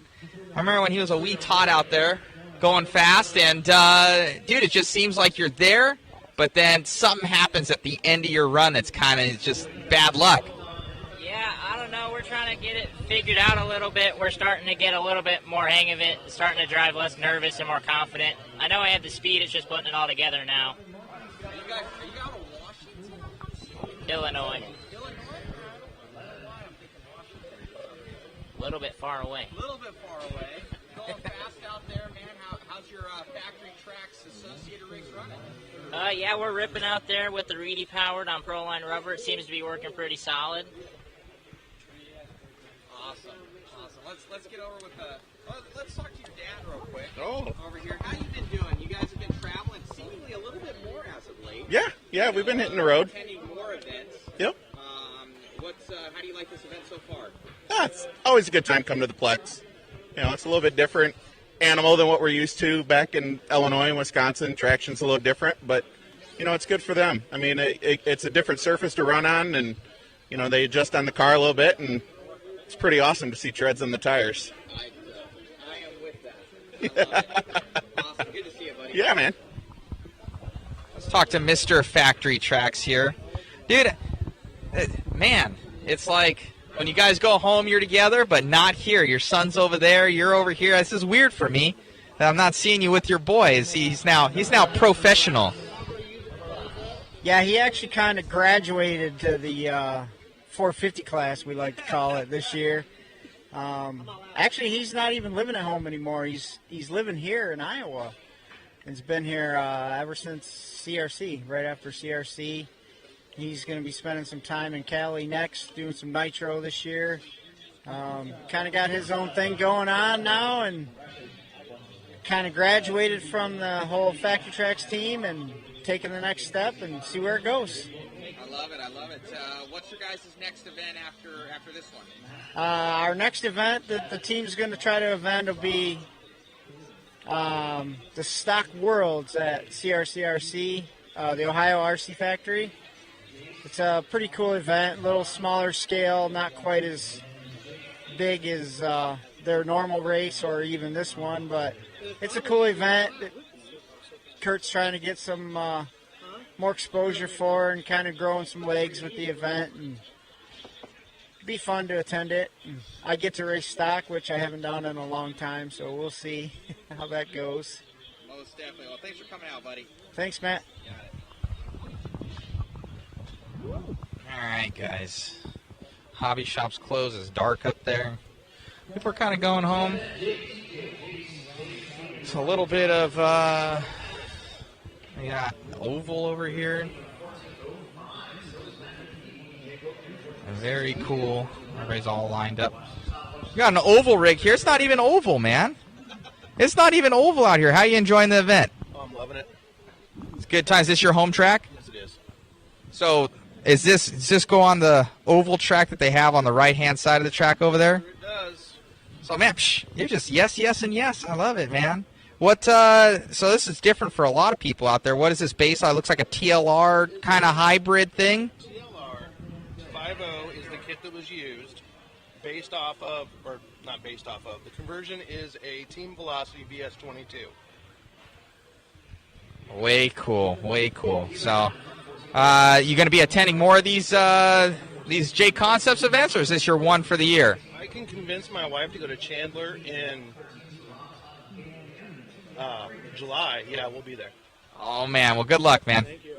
Out there going fast. And, dude, it just seems like you're there, but then something happens at the end of your run that's kind of just bad luck. Yeah, I don't know. we're trying to get it figured out a little bit. We're starting to get a little bit more hang of it, starting to drive less nervous and more confident. I know I have the speed, it's just putting it all together now. Are you out of Washington? Illinois. A little bit far away. A little bit far away. Going fast out there, man. How's your factory tracks associated race running? Yeah, we're ripping out there with the Reedy powered on Proline rubber. It seems to be working pretty solid. Awesome. Let's get over with let's talk to your dad real quick. Oh. Over here. How you been doing? You guys have been traveling seemingly a little bit more as of late. Yeah, we've been hitting the road. Attending more events. Yep. How do you like this event so far? It's always a good time coming to the Plex. You know, it's a little bit different animal than what we're used to back in Illinois and Wisconsin. Traction's a little different, but, you know, it's good for them. I mean, it's a different surface to run on, and, you know, they adjust on the car a little bit, and it's pretty awesome to see treads on the tires. I am with that. Awesome. Good to see you, buddy. Yeah, man. Let's talk to Mr. Factory Tracks here. Dude, man, it's like when you guys go home, you're together, but not here. Your son's over there, you're over here. This is weird for me. I'm not seeing you with your boys. He's now professional. Yeah, he actually kind of graduated to the 450 class, we like to call it, this year. Actually, he's not even living at home anymore. He's living here in Iowa. He's been here ever since CRC, right after CRC. He's going to be spending some time in Cali next, doing some nitro this year. Kind of got his own thing going on now, and kind of graduated from the whole Factory Tracks team and taking the next step and see where it goes. I love it. What's your guys' next event after this one? Our next event that the team's going to try to event will be the Stock Worlds at CRCRC, the Ohio RC Factory. It's a pretty cool event, a little smaller scale, not quite as big as their normal race or even this one, but it's a cool event. Kurt's trying to get some more exposure for and kind of growing some legs with the event, and it'd be fun to attend it. And I get to race stock, which I haven't done in a long time, so we'll see how that goes. Most definitely. Well, thanks for coming out, buddy. Thanks, Matt. All right, guys. Hobby shop's closed. It's dark up there. People are kind of going home. It's a little bit of, we got oval over here. Very cool. Everybody's all lined up. We got an oval rig here. It's not even oval, man. It's not even oval out here. How are you enjoying the event? Oh, I'm loving it. It's a good time. Is this your home track? Yes, it is. So, does this go on the oval track that they have on the right-hand side of the track over there? It does. So, man, you're just yes, and yes. I love it, man. What? So this is different for a lot of people out there. What is this based on? It looks like a TLR kind of hybrid thing. TLR 5.0 is the kit that was used, based off of, or not based off of. The conversion is a Team Velocity VS22. Way cool, way cool. So, you going to be attending more of these JConcepts events, or is this your one for the year? I can convince my wife to go to Chandler in July. Yeah, we'll be there. Oh man, well, good luck, man. Thank you.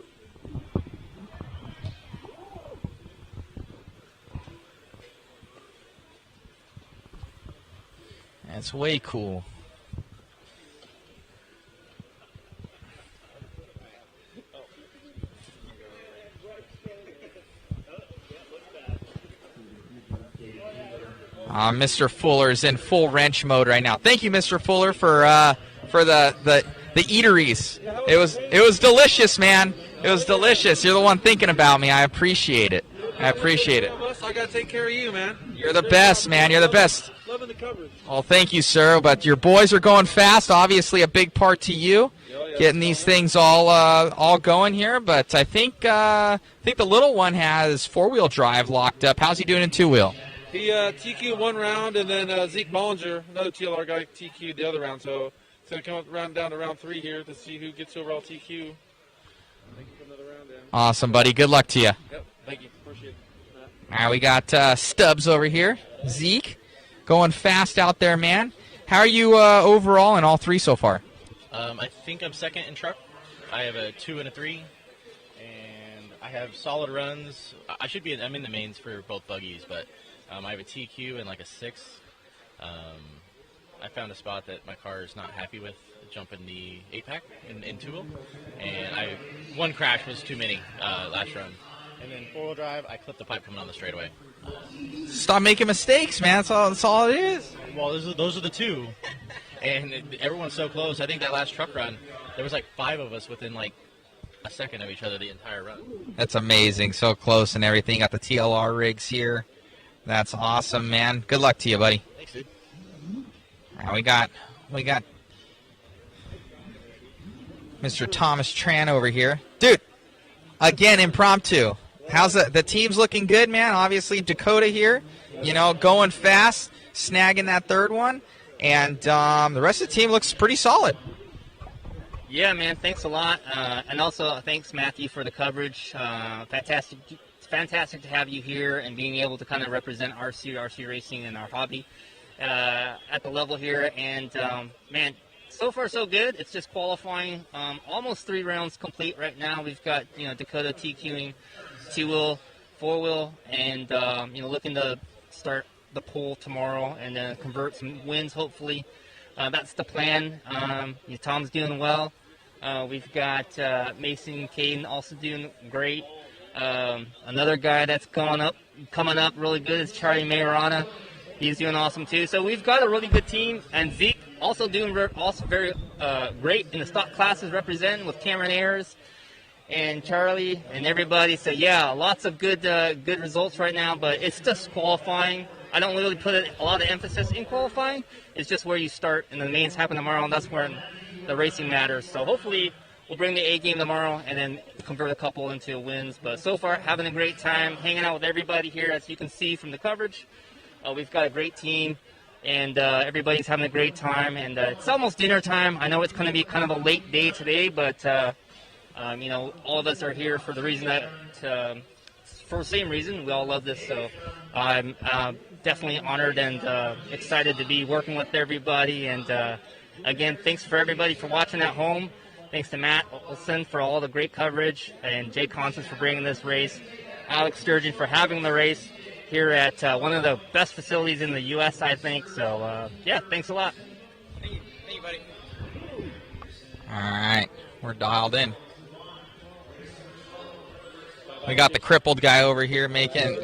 That's way cool. Mr. Fuller is in full wrench mode right now. Thank you, Mr. Fuller, for the eateries. It was delicious, man. It was delicious. You're the one thinking about me. I appreciate it. I appreciate it. I gotta take care of you, man. You're the best, man. You're the best. Loving the coverage. Well, thank you, sir. But your boys are going fast. Obviously, a big part to you, getting these things all going here. But I think the little one has four-wheel drive locked up. How's he doing in two-wheel? He TQ'd one round, and then Zeke Bollinger, another TLR guy, TQ'd the other round. So it's going to come up down to round 3 here to see who gets overall TQ. Thank you for another round, Dan. Awesome, buddy. Good luck to you. Yep, thank you. Appreciate it. All right, we got Stubbs over here. Zeke, going fast out there, man. How are you overall in all three so far? I think I'm second in truck. I have a 2 and a 3, and I have solid runs. I'm in the mains for both buggies, but I have a TQ and like a 6. I found a spot that my car is not happy with, jumping the 8-pack in two-wheel, and one crash was too many last run. And then 4-wheel drive, I clipped the pipe coming on the straightaway. Stop making mistakes, man. That's all it is. Well, those are the two. And everyone's so close. I think that last truck run, there was like 5 of us within like a second of each other the entire run. That's amazing. So close and everything. Got the TLR rigs here. That's awesome, man. Good luck to you, buddy. Thanks, dude. All right, we got Mr. Thomas Tran over here. Dude, again, impromptu. How's the team's looking good, man? Obviously, Dakota here, going fast, snagging that third one. And the rest of the team looks pretty solid. Yeah, man, thanks a lot. And also, thanks, Matthew, for the coverage. Fantastic. It's fantastic to have you here and being able to kind of represent RC racing and our hobby at the level here. And, man, so far so good. It's just qualifying. Almost 3 rounds complete right now. We've got, Dakota TQing 2-wheel, 4-wheel, and, looking to start the pool tomorrow and then convert some wins, hopefully. That's the plan. Tom's doing well. We've got Mason and Caden also doing great. Another guy that's coming up really good is Charlie Mayorana. He's doing awesome too. So we've got a really good team, and Zeke also doing very great in the stock classes, representing with Cameron Ayers and Charlie and everybody. So yeah, lots of good results right now, but it's just qualifying. I don't really put a lot of emphasis in qualifying. It's just where you start, and the mains happen tomorrow, and that's where the racing matters. So hopefully we'll bring the A game tomorrow and then convert a couple into wins. But so far, having a great time, hanging out with everybody here, as you can see from the coverage. We've got a great team, and everybody's having a great time. And it's almost dinner time. I know it's going to be kind of a late day today, but all of us are here for the reason for the same reason. We all love this, so I'm definitely honored and excited to be working with everybody. And again, thanks for everybody for watching at home. Thanks to Matt Olson for all the great coverage, and JConcepts for bringing this race. Alex Sturgeon for having the race here at one of the best facilities in the U.S., I think. So, yeah, thanks a lot. Thank you, buddy. All right, we're dialed in. We got the crippled guy over here making.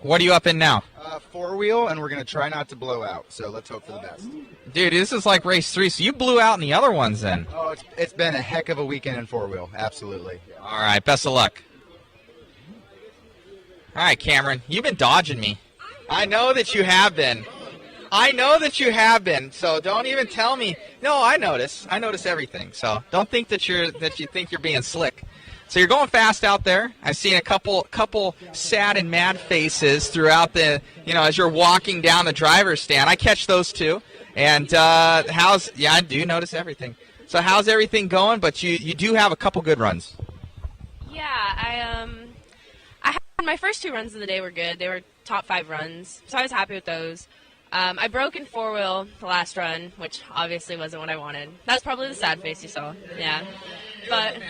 What are you up in now? 4-wheel, and we're going to try not to blow out, so let's hope for the best. Dude, this is like race 3, so you blew out in the other ones then. Oh, it's been a heck of a weekend in 4-wheel, absolutely. All right, best of luck. All right, Cameron, you've been dodging me. I know that you have been. So don't even tell me. No, I notice everything. So don't think that you think you're being slick. So you're going fast out there. I've seen a couple sad and mad faces throughout as you're walking down the driver's stand. I catch those too. And I do notice everything. So how's everything going? But you do have a couple good runs. Yeah, I had my first 2 runs of the day were good. They were top 5 runs, so I was happy with those. I broke in 4-wheel the last run, which obviously wasn't what I wanted. That's probably the sad face you saw. Yeah. But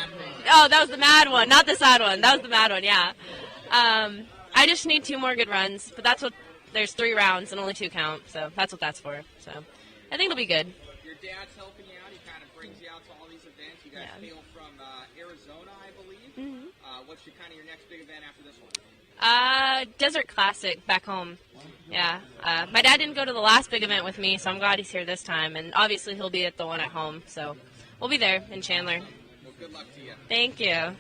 that was the mad one, not the sad one. That was the mad one, yeah. I just need 2 more good runs, but there's 3 rounds and only 2 count, so that's what that's for. So I think it'll be good. Your dad's helping you out. He kind of brings you out to all these events. You guys hail from Arizona, I believe. Mm-hmm. What's your next big event after this one? Desert Classic back home. Yeah. My dad didn't go to the last big event with me, so I'm glad he's here this time. And obviously he'll be at the one at home, so we'll be there in Chandler. Well, good luck to you. Thank you.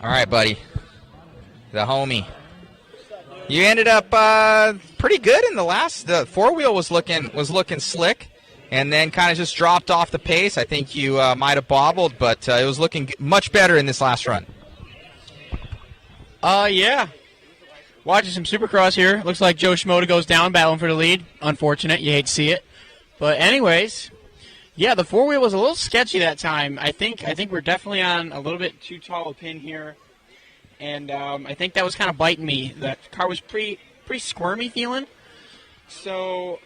All right, buddy. The homie. You ended up pretty good in the 4-wheel was looking slick, and then kind of just dropped off the pace. I think you might have bobbled, but it was looking much better in this last run. Yeah. Watching some Supercross here. Looks like Joe Schmoda goes down battling for the lead. Unfortunate. You hate to see it. But anyways, Yeah, the four wheel was a little sketchy that time. I think we're definitely on a little bit too tall a pin here, and I think that was kind of biting me. The car was pretty squirmy feeling. So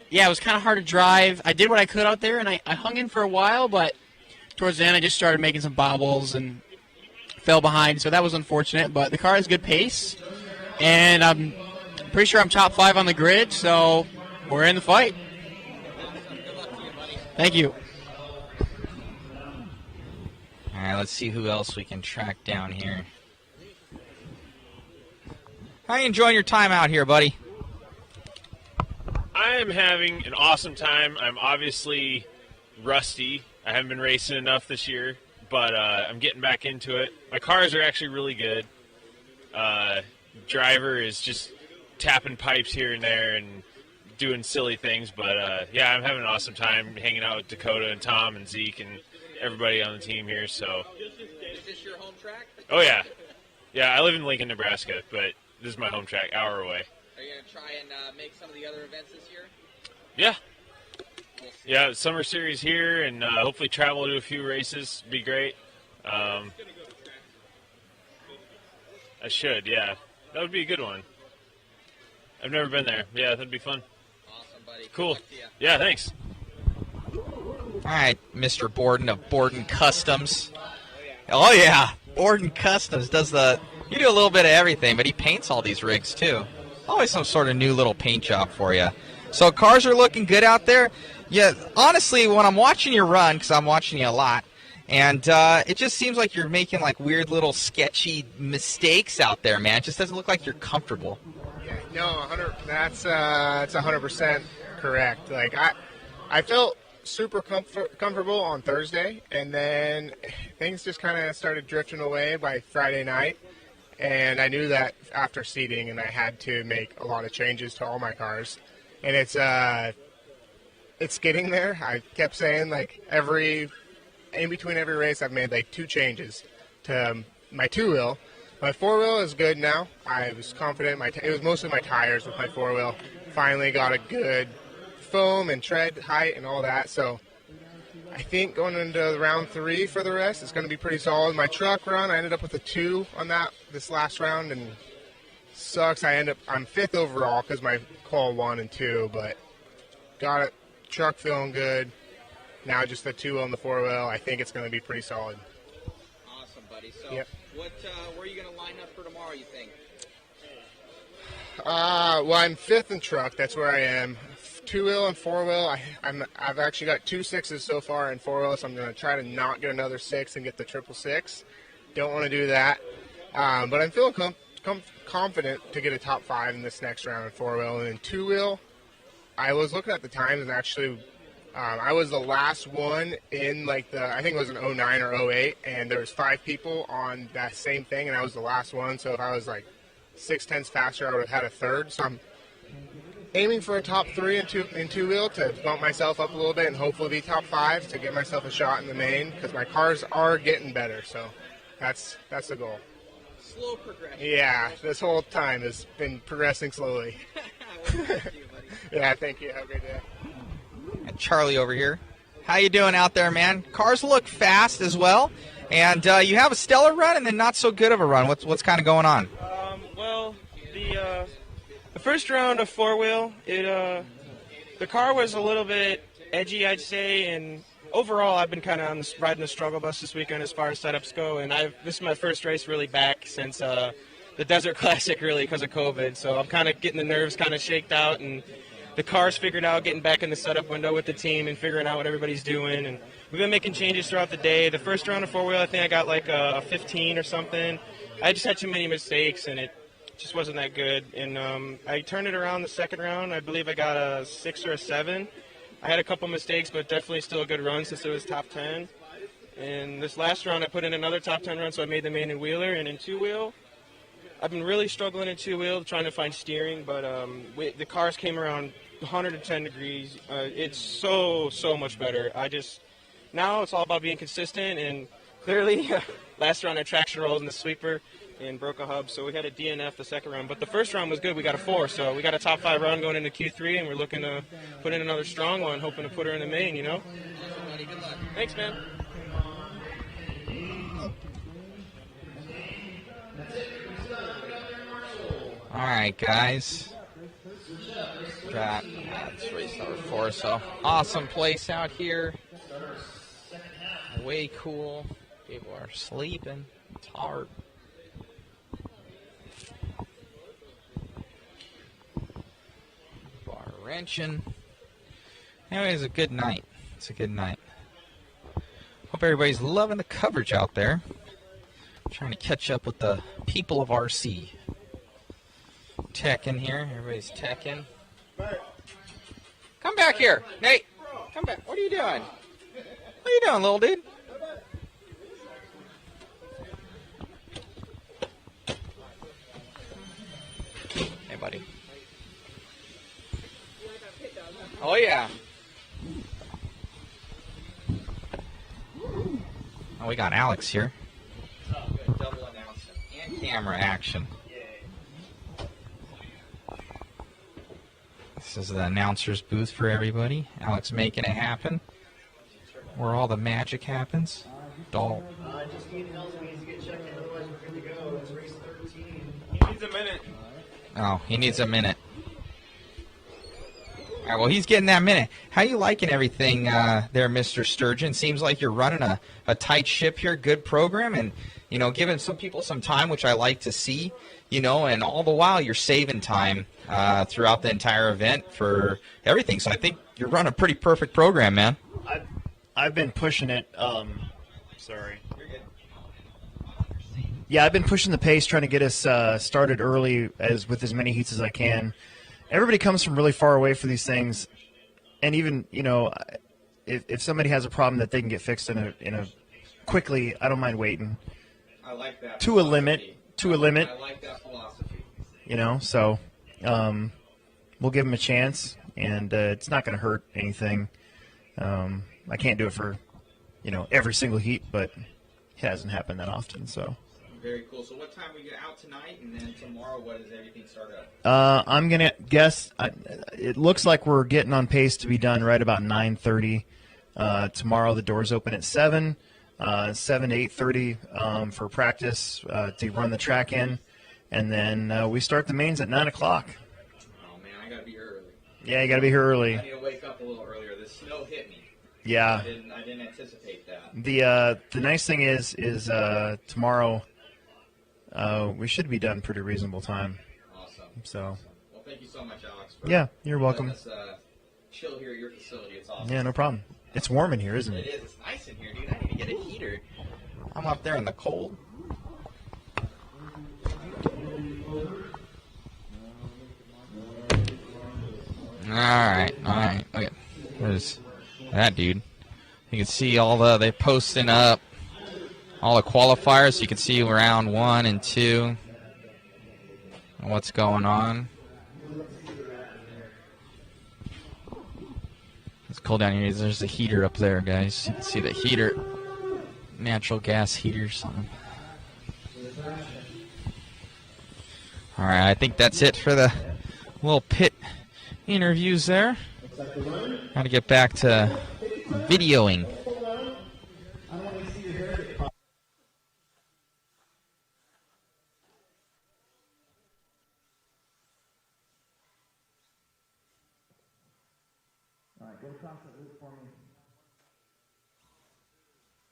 yeah, it was kind of hard to drive. I did what I could out there, and I hung in for a while, but towards the end I just started making some bobbles and fell behind. So that was unfortunate. But the car has good pace, and I'm pretty sure I'm top 5 on the grid. So we're in the fight. Thank you. All right, let's see who else we can track down here. How are you enjoying your time out here, buddy? I am having an awesome time. I'm obviously rusty. I haven't been racing enough this year, but I'm getting back into it. My cars are actually really good. Driver is just tapping pipes here and there and doing silly things, but yeah, I'm having an awesome time hanging out with Dakota and Tom and Zeke and everybody on the team here. So, Is this your home track? oh yeah, I live in Lincoln, Nebraska, but this is my home track, hour away. Are you going to try and make some of the other events this year? Yeah, summer series here, and hopefully travel to a few races. Be great. I should, yeah. That would be a good one. I've never been there. Yeah, that'd be fun. Awesome, buddy. Cool. Good luck to you. Yeah, thanks. All right, Mr. Borden of Borden Customs. Oh yeah, Borden Customs does you do a little bit of everything, but he paints all these rigs too. Always some sort of new little paint job for you. So cars are looking good out there. Yeah, honestly, when I'm watching you run, because I'm watching you a lot, and it just seems like you're making like weird little sketchy mistakes out there, man. It just doesn't look like you're comfortable. No, 100. That's 100% correct. Like I felt super comfortable on Thursday, and then things just kind of started drifting away by Friday night. And I knew that after seating, and I had to make a lot of changes to all my cars. And it's getting there. I kept saying, like, in between every race, I've made like 2 changes to my 2-wheel. My 4-wheel is good now. I was confident. It was mostly my tires with my 4-wheel. Finally got a good foam and tread height and all that. So I think going into round 3 for the rest, it's going to be pretty solid. My truck run, I ended up with a 2 on this last round, and sucks. I'm 5th overall because my Qual 1 and 2, but got it. Truck feeling good. Now just the 2 on the 4-wheel. I think it's going to be pretty solid. Awesome, buddy. So, yep. Where are you going to line up for tomorrow, you think? Well, I'm 5th in truck. That's where I am. 2-wheel and 4-wheel. I've actually got 2 6s so far in 4-wheel, so I'm going to try to not get another 6 and get the 666. Don't want to do that. But I'm feeling confident to get a top 5 in this next round in 4-wheel. And in 2-wheel, I was looking at the times, and actually I was the last one in I think it was an 09 or 08, and there was 5 people on that same thing, and I was the last one. So if I was like 6/10 faster, I would have had a 3rd. So I'm aiming for a top 3 in 2-wheel to bump myself up a little bit and hopefully be top 5 to get myself a shot in the main, because my cars are getting better. So that's the goal. Slow progression. Yeah, this whole time has been progressing slowly. Yeah, thank you. Have a great day. And Charlie over here. How you doing out there, man? Cars look fast as well, and you have a stellar run and then not so good of a run. What's kind of going on? Well, the first round of 4-wheel, the car was a little bit edgy, I'd say, and overall I've been kind of riding the struggle bus this weekend as far as setups go, and this is my first race really back since the Desert Classic, really, because of COVID. So I'm kind of getting the nerves kind of shaked out, and the car's figured out, getting back in the setup window with the team and figuring out what everybody's doing. And we've been making changes throughout the day. The first round of 4-wheel, I think I got like a 15 or something. I just had too many mistakes, and it just wasn't that good. And I turned it around the second round. I believe I got a 6 or a 7. I had a couple mistakes, but definitely still a good run since it was top 10. And this last round, I put in another top 10 run, so I made the main in wheeler. And in 2-wheel, I've been really struggling in 2-wheel, trying to find steering, but the cars came around 110 degrees. It's so much better. Now it's all about being consistent, and clearly last round I traction rolled in the sweeper and broke a hub, so we had a DNF the second round. But the first round was good. We got a 4, so we got a top 5 run going into Q3, and we're looking to put in another strong one, hoping to put her in the main, you know? buddy. Good luck. Thanks, man. All right, guys. Got it's race number 4. So awesome place out here. Way cool. People are sleeping. It's hard. Bar wrenching. Anyway, it's a good night. It's a good night. Hope everybody's loving the coverage out there. Trying to catch up with the people of RC. Teching here. Everybody's teching. Come back here, Nate. Come back. What are you doing? What are you doing, little dude? Hey, buddy. Oh, yeah. Oh, we got Alex here. Double announcement and camera action. This is the announcer's booth for everybody. Alex making it happen. Where all the magic happens. Doll. Just Ian tells me to get checked in, otherwise we're good to go. It's race 13. He needs a minute. Oh, he needs a minute. All right, well, he's getting that minute. How you liking everything there, Mr. Sturgeon? Seems like you're running a tight ship here, good program, and, you know, giving some people some time, which I like to see, you know, and all the while you're saving time throughout the entire event for everything. So I think you're running a pretty perfect program, man. I've been pushing it. Sorry. Yeah, I've been pushing the pace, trying to get us started early with as many heats as I can. Everybody comes from really far away for these things, and even, you know, if somebody has a problem that they can get fixed in a quickly, I don't mind waiting. I like that. To a limit. I like that philosophy. You know, so we'll give them a chance, and it's not going to hurt anything. I can't do it for, you know, every single heat, but it hasn't happened that often, so. Very cool. So what time we get out tonight, and then tomorrow, what does everything start up? I'm going to guess, it looks like we're getting on pace to be done right about 9:30. Tomorrow the doors open at 7 to 8:30 for practice to run the track in. And then we start the mains at 9 o'clock. Oh, man, I got to be here early. Yeah, you got to be here early. I need to wake up a little earlier. The snow hit me. Yeah. I didn't anticipate that. The nice thing is tomorrow we should be done pretty reasonable time. Awesome. So. Well, thank you so much, Alex. For Yeah, you're welcome. letting us, chill here at your facility. It's awesome. Yeah, no problem. It's warm in here, isn't It it? is. It's nice in here, dude. I need to get a heater. I'm up there in the cold. All right. Look at there's that dude. You can see they're posting up all the qualifiers. You can see round 1 and 2 and what's going on. It's cold down here. There's a heater up there, guys. You can see the heater, natural gas heaters. All right, I think that's it for the little pit interviews there. Got to get back to videoing. All right, go across that loop for me.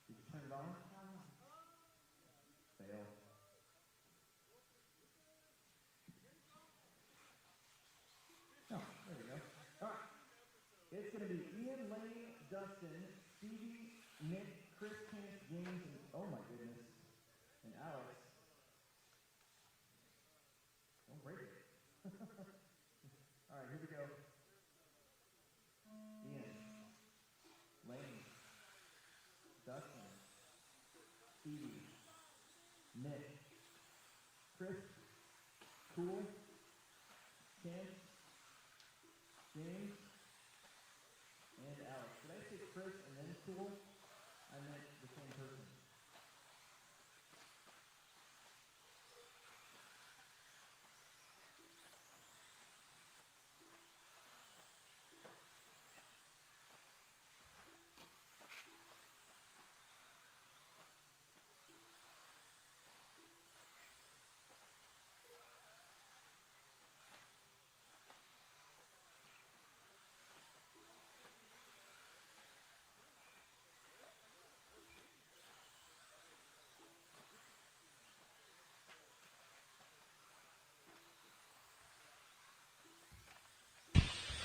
Did you turn it on? Fail. Oh, there we go. All right. It's going to be Ian, Lane, Dustin, Stevie, Nick, Chris, Kent, James, and oh my goodness, and Alex. Don't break it. All right, here we go. Ian, Lane, Dustin, Stevie, Nick, Chris, Cool, Kent, James, and Alex. Did I say Chris and then Cool? I meant the same person.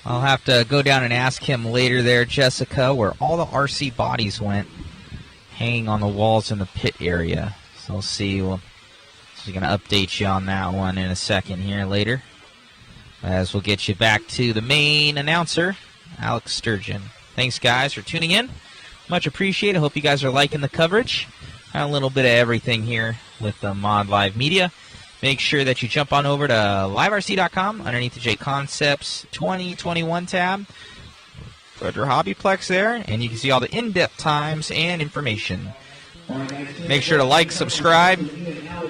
I'll have to go down and ask him later there, Jessica, where all the RC bodies went hanging on the walls in the pit area. So we'll see. She's going to update you on that one in a second here later, as we'll get you back to the main announcer, Alex Sturgeon. Thanks, guys, for tuning in. Much appreciated. Hope you guys are liking the coverage. A little bit of everything here with the Mod Live Media. Make sure that you jump on over to liverc.com underneath the JConcepts 2021 tab. Go to your HobbyPlex there, and you can see all the in-depth times and information. Make sure to like, subscribe,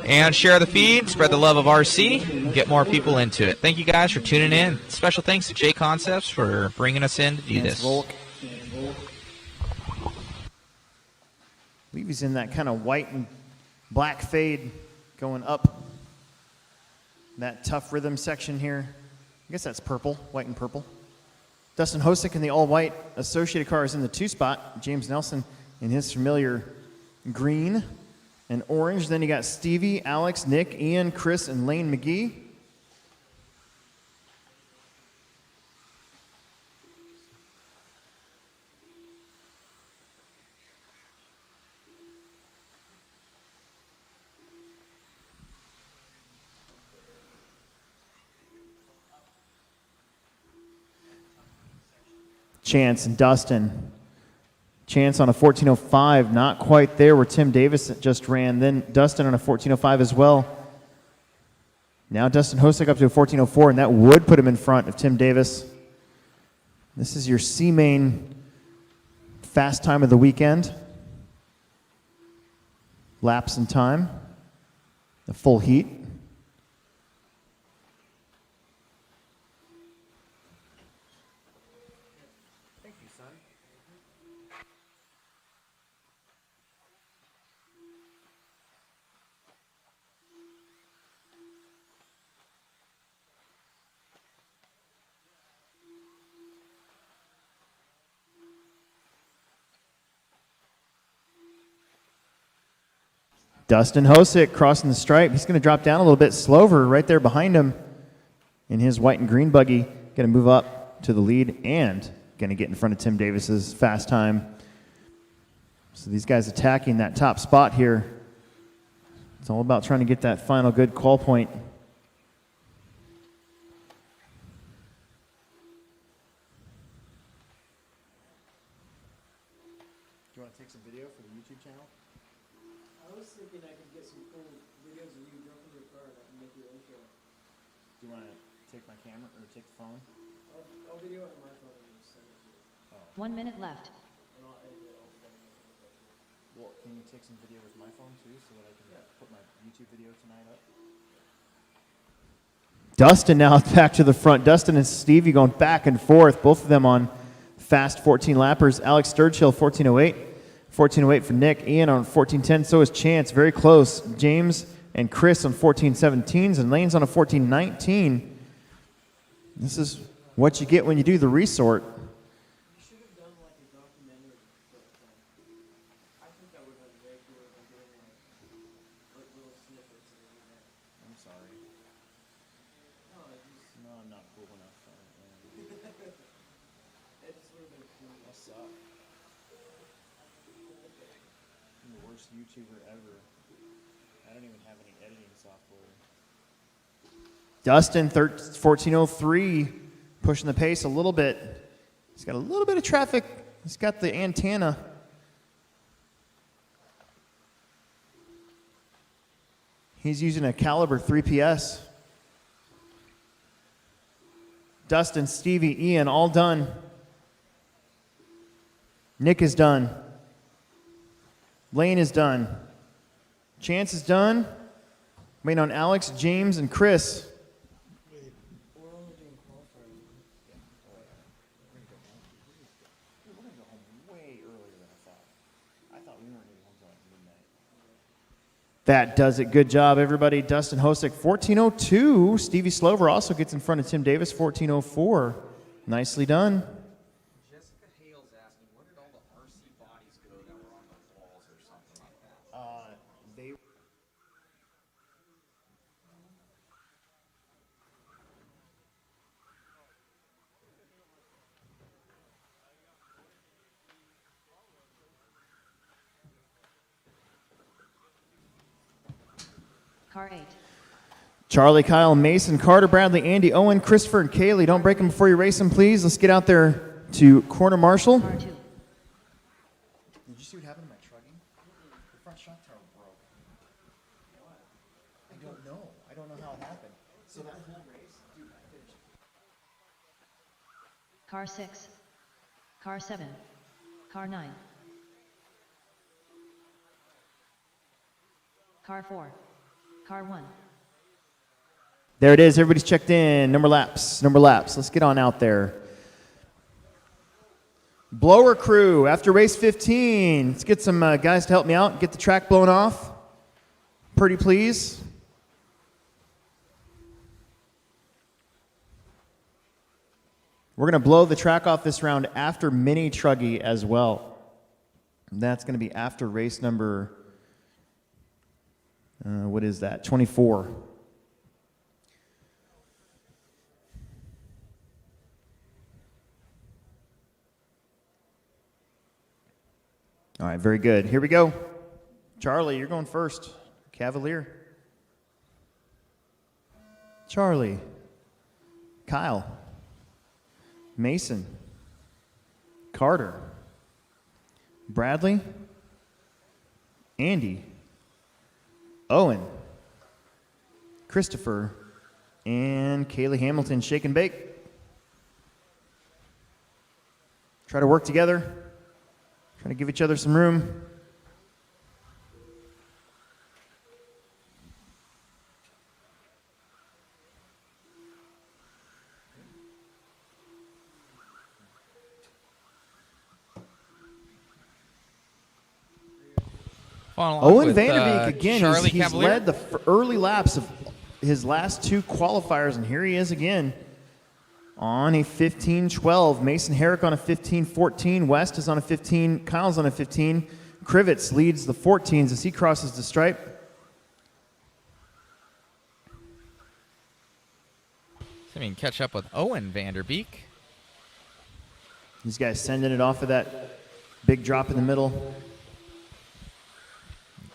and share the feed. Spread the love of RC and get more people into it. Thank you guys for tuning in. Special thanks to JConcepts for bringing us in to do this. I believe he's in that kind of white and black fade going up. That tough rhythm section here. I guess that's purple, white and purple. Dustin Hosick in the all-white Associated car is in the 2 spot. James Nelson in his familiar green and orange. Then you got Stevie, Alex, Nick, Ian, Chris, and Lane McGee. Chance and Dustin. Chance on a 14.05, not quite there where Tim Davis just ran. Then Dustin on a 14.05 as well. Now Dustin Hosick up to a 14.04, and that would put him in front of Tim Davis. This is your C-Main fast time of the weekend. Laps in time. The full heat. Dustin Hosick crossing the stripe. He's going to drop down a little bit. Slover right there behind him in his white and green buggy. Going to move up to the lead and going to get in front of Tim Davis's fast time. So these guys attacking that top spot here. It's all about trying to get that final good call point. Do you want to take some video for the YouTube channel? I was thinking I could get some cool videos of you jumping in your car and I can make your intro. Do you want to take my camera or take the phone? I'll video it on my phone and just send it to you. Oh. 1 minute left. And I'll edit it all together. Well, can you take some video with my phone too so that I can put my YouTube video tonight up? Dustin now back to the front. Dustin and Stevie going back and forth. Both of them on fast 14 lappers. Alex Sturgill 14.08. 14.08 for Nick. Ian on 14.10. So is Chance. Very close. James and Chris on 14.17s. And Lane's on a 14.19. This is what you get when you do the resort. I'm sorry. No, I'm not cool enough. I suck. I'm the worst YouTuber ever. I don't even have any editing software. Dustin, 14.03, pushing the pace a little bit. He's got a little bit of traffic. He's got the antenna. He's using a caliber 3PS. Dustin, Stevie, Ian, all done. Nick is done. Lane is done. Chance is done. Waiting on Alex, James, and Chris. We're only doing qualifying. We're going to go home way earlier than I thought. I thought we weren't getting home until like midnight. That does it. Good job, everybody. Dustin Hosick, 14.02. Stevie Slover also gets in front of Tim Davis, 14.04. Nicely done. Jessica Hale's asking, where did all the RC bodies go that were on the walls or something like that? They Car 8. Charlie, Kyle, Mason, Carter, Bradley, Andy, Owen, Christopher, and Kaylee. Don't break them before you race them, please. Let's get out there to corner marshal. Car 2. Did you see what happened to my truggy? The front shock tower broke. I don't know. I don't know how it happened. So that whole race, dude, I finished. Car 6. Car 7. Car 9. Car 4. Car 1. There it is. Everybody's checked in. Number laps. Number laps. Let's get on out there. Blower crew after race 15. Let's get some guys to help me out. Get the track blown off. Pretty please. We're going to blow the track off this round after mini truggy as well. That's going to be after race number, what is that? 24. All right, very good. Here we go. Charlie, you're going first. Cavalier. Charlie. Kyle. Mason. Carter. Bradley. Andy. Owen. Christopher. And Kaylee Hamilton. Shake and bake. Try to work together. Try to give each other some room. Owen Vanderbeek again. He's led the early laps of his last two qualifiers, and here he is again on a 15-12. Mason Herrick on a 15-14. West is on a 15. Kyle's on a 15. Krivitz leads the 14s as he crosses the stripe. I mean, catch up with Owen Vanderbeek. These guys sending it off of that big drop in the middle.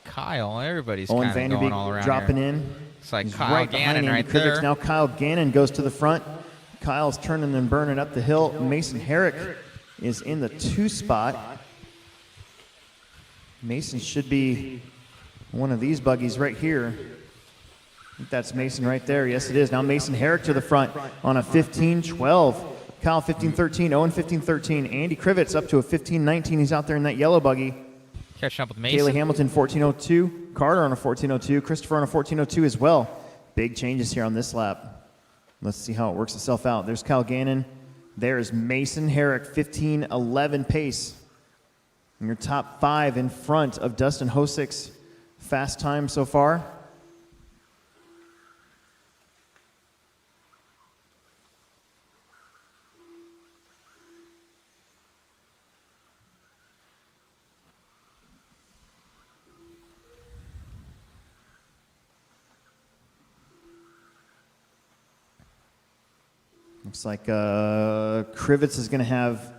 Kyle, everybody's Owen kind of going all Vanderbeek around dropping here. in. It's like He's Kyle right behind Gannon Andy right Krivitz. there. Now Kyle Gannon goes to the front. Kyle's turning and burning up the hill. Mason Herrick is in the 2 spot. Mason should be one of these buggies right here. I think that's Mason right there. Yes, it is. Now Mason Herrick to the front on a 15-12. Kyle 15-13. Owen 15-13. Andy Krivitz up to a 15-19. He's out there in that yellow buggy. Catching up with Mason. Kaylee Hamilton 14.02. Carter on a 14.02. Christopher on a 14.02 as well. Big changes here on this lap. Let's see how it works itself out. There's Kyle Gannon. There's Mason Herrick, 15-11 pace. And your top 5 in front of Dustin Hosick's fast time so far. Looks like Krivitz is going to have,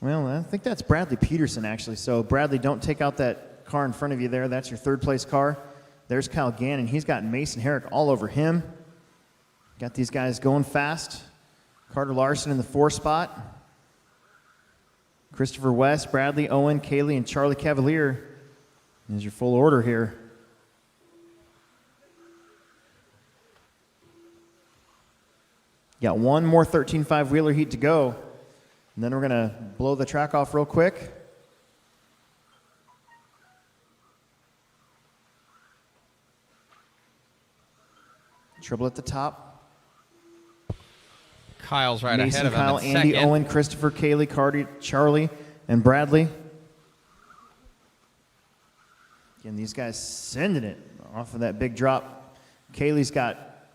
well, I think that's Bradley Peterson, actually. So, Bradley, don't take out that car in front of you there. That's your third-place car. There's Kyle Gannon. He's got Mason Herrick all over him. Got these guys going fast. Carter Larson in the 4 spot. Christopher West, Bradley, Owen, Kaylee, and Charlie Cavalier is your full order here. Got one more 13.5 wheeler heat to go, and then we're going to blow the track off real quick. Triple at the top. Kyle's right Mason, ahead of him. Kyle, in Andy, second. Owen, Christopher, Kaylee, Cardi, Charlie, and Bradley. Again, these guys sending it off of that big drop. Kaylee's got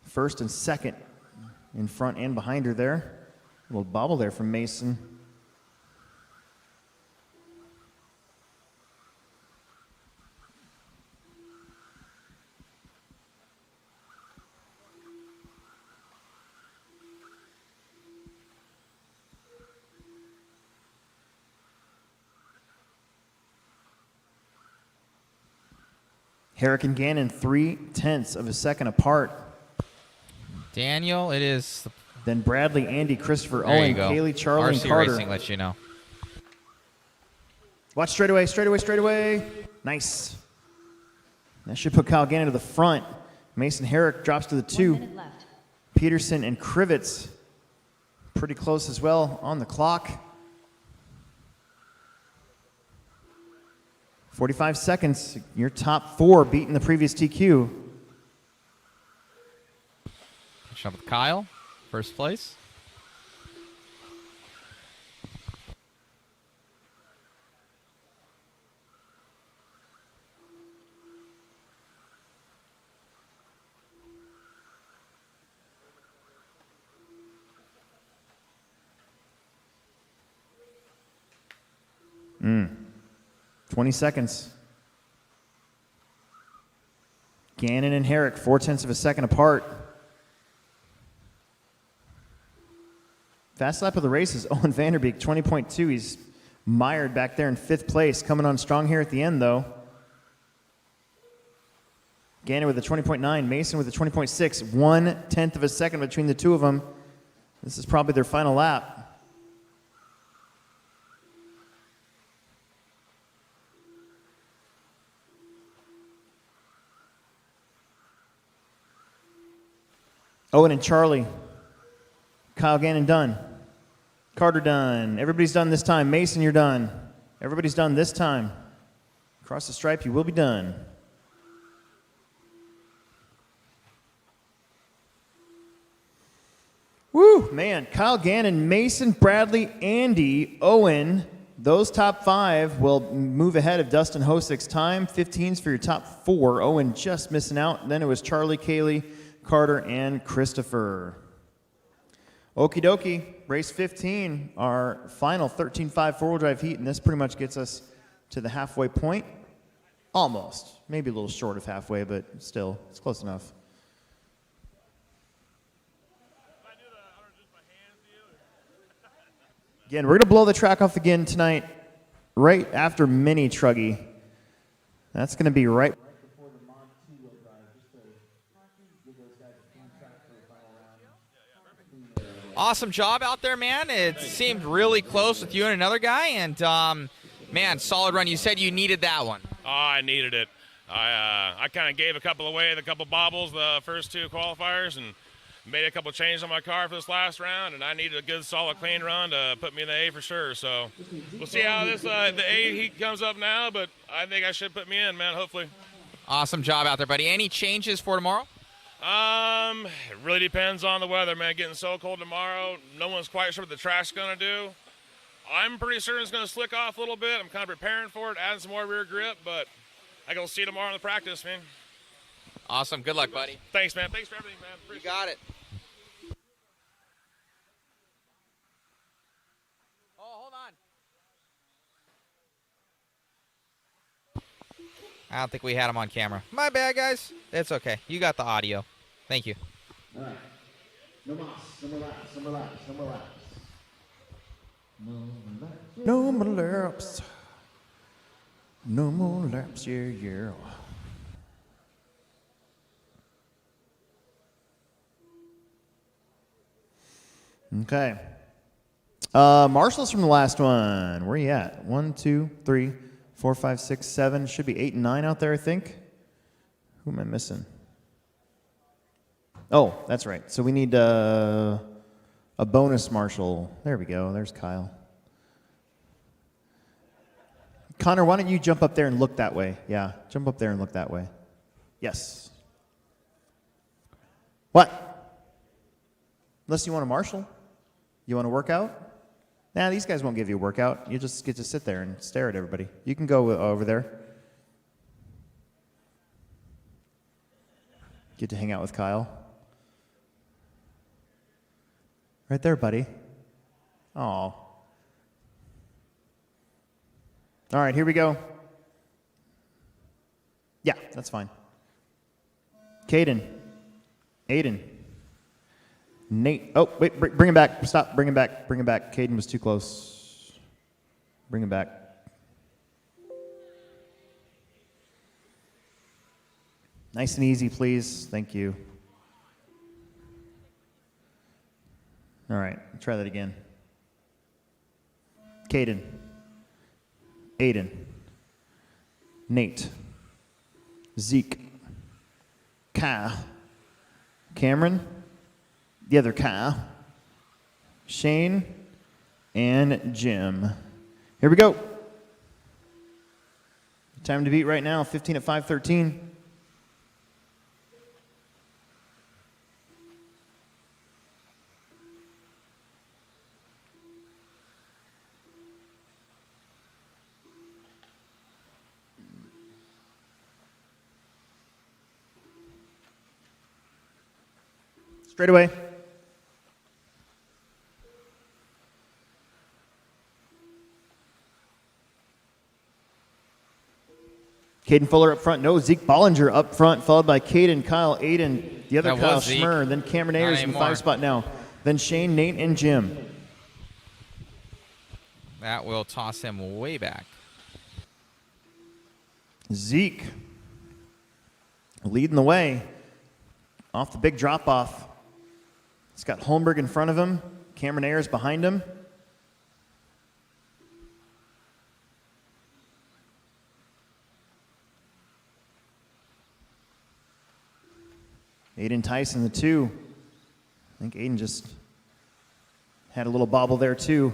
first and second in front and behind her there. A little bobble there from Mason. Herrick and Gannon 0.3 of a second apart. Daniel, it is. Then Bradley, Andy, Christopher, There Owen, you go. Kaylee, Charlie, and RC Carter. Racing lets you know. Watch straightaway, straightaway, straightaway. Nice. That should put Kyle Gannon to the front. Mason Herrick drops to the 2. 1 minute left. Peterson and Krivitz pretty close as well on the clock. 45 seconds. Your top 4 beating the previous TQ. Catch up with Kyle, first place. Mm. 20 seconds. Gannon and Herrick, 0.4 of a second apart. Fast lap of the race is Owen Vanderbeek, 20.2. He's mired back there in 5th place. Coming on strong here at the end, though. Gannon with a 20.9, Mason with a 20.6. 0.1 of a second between the two of them. This is probably their final lap. Owen and Charlie. Kyle Gannon done. Carter done. Everybody's done this time. Mason, you're done. Everybody's done this time. Across the stripe, you will be done. Woo, man. Kyle Gannon, Mason, Bradley, Andy, Owen. Those top 5 will move ahead of Dustin Hosick's time. 15s for your top 4. Owen just missing out. Then it was Charlie, Kaylee, Carter, and Christopher. Okie dokie, race 15, our final 13.5 four-wheel drive heat, and this pretty much gets us to the halfway point. Almost. Maybe a little short of halfway, but still, it's close enough. Again, we're going to blow the track off again tonight, right after Mini Truggy. That's going to be right before the Mod 2-wheel drive, just to give those guys a clean track for the final round. Awesome job out there, man. It seemed really close with you and another guy, and man, solid run. You said you needed that one. Oh, I needed it. I kind of gave a couple away, the couple bobbles the first 2 qualifiers, and made a couple changes on my car for this last round, and I needed a good, solid, clean run to put me in the A for sure. So we'll see how this the A heat comes up now, but I think I should put me in, man, hopefully. Awesome job out there, buddy. Any changes for tomorrow? It really depends on the weather, man. Getting so cold tomorrow, no one's quite sure what the track's going to do. I'm pretty certain it's going to slick off a little bit. I'm kind of preparing for it, adding some more rear grip, but I can see tomorrow in the practice, man. Awesome. Good luck, buddy. Thanks, man. Thanks for everything, man. Appreciate you got it. I don't think we had him on camera. My bad, guys. It's okay. You got the audio. Thank you. All right. No more laps, no more laps, no more laps, no more laps. No more laps. No more laps, yeah, yeah. Okay. Marshall's from the last one. Where are you at? 1, 2, 3, 4, 5, 6, 7. Should be 8 and 9 out there, I think. Who am I missing? Oh, that's right. So we need a bonus Marshall. There we go. There's Kyle. Connor, why don't you jump up there and look that way? Yeah, jump up there and look that way. Yes. What? Unless you want a Marshall? You want to work out? Nah, these guys won't give you a workout. You just get to sit there and stare at everybody. You can go over there. Get to hang out with Kyle. Right there, buddy. Oh. All right, here we go. Yeah, that's fine. Caden. Aiden. Nate. Oh, wait, bring him back. Stop, bring him back. Bring him back. Caden was too close. Bring him back. Nice and easy, please. Thank you. All right, try that again. Caden, Aiden, Nate, Zeke, Kyle, Cameron, the other Kyle, Shane, and Jim. Here we go. Time to beat right now, 15 at 5:13. Straight away. Caden Fuller up front. No, Zeke Bollinger up front, followed by Caden, Kyle, Aiden, the other That Kyle was Zeke. Schmer, then Cameron Ayers in the 5 spot now. Then Shane, Nate, and Jim. That will toss him way back. Zeke leading the way off the big drop off. He's got Holmberg in front of him, Cameron Ayers behind him. Aiden Tyson, the 2. I think Aiden just had a little bobble there too.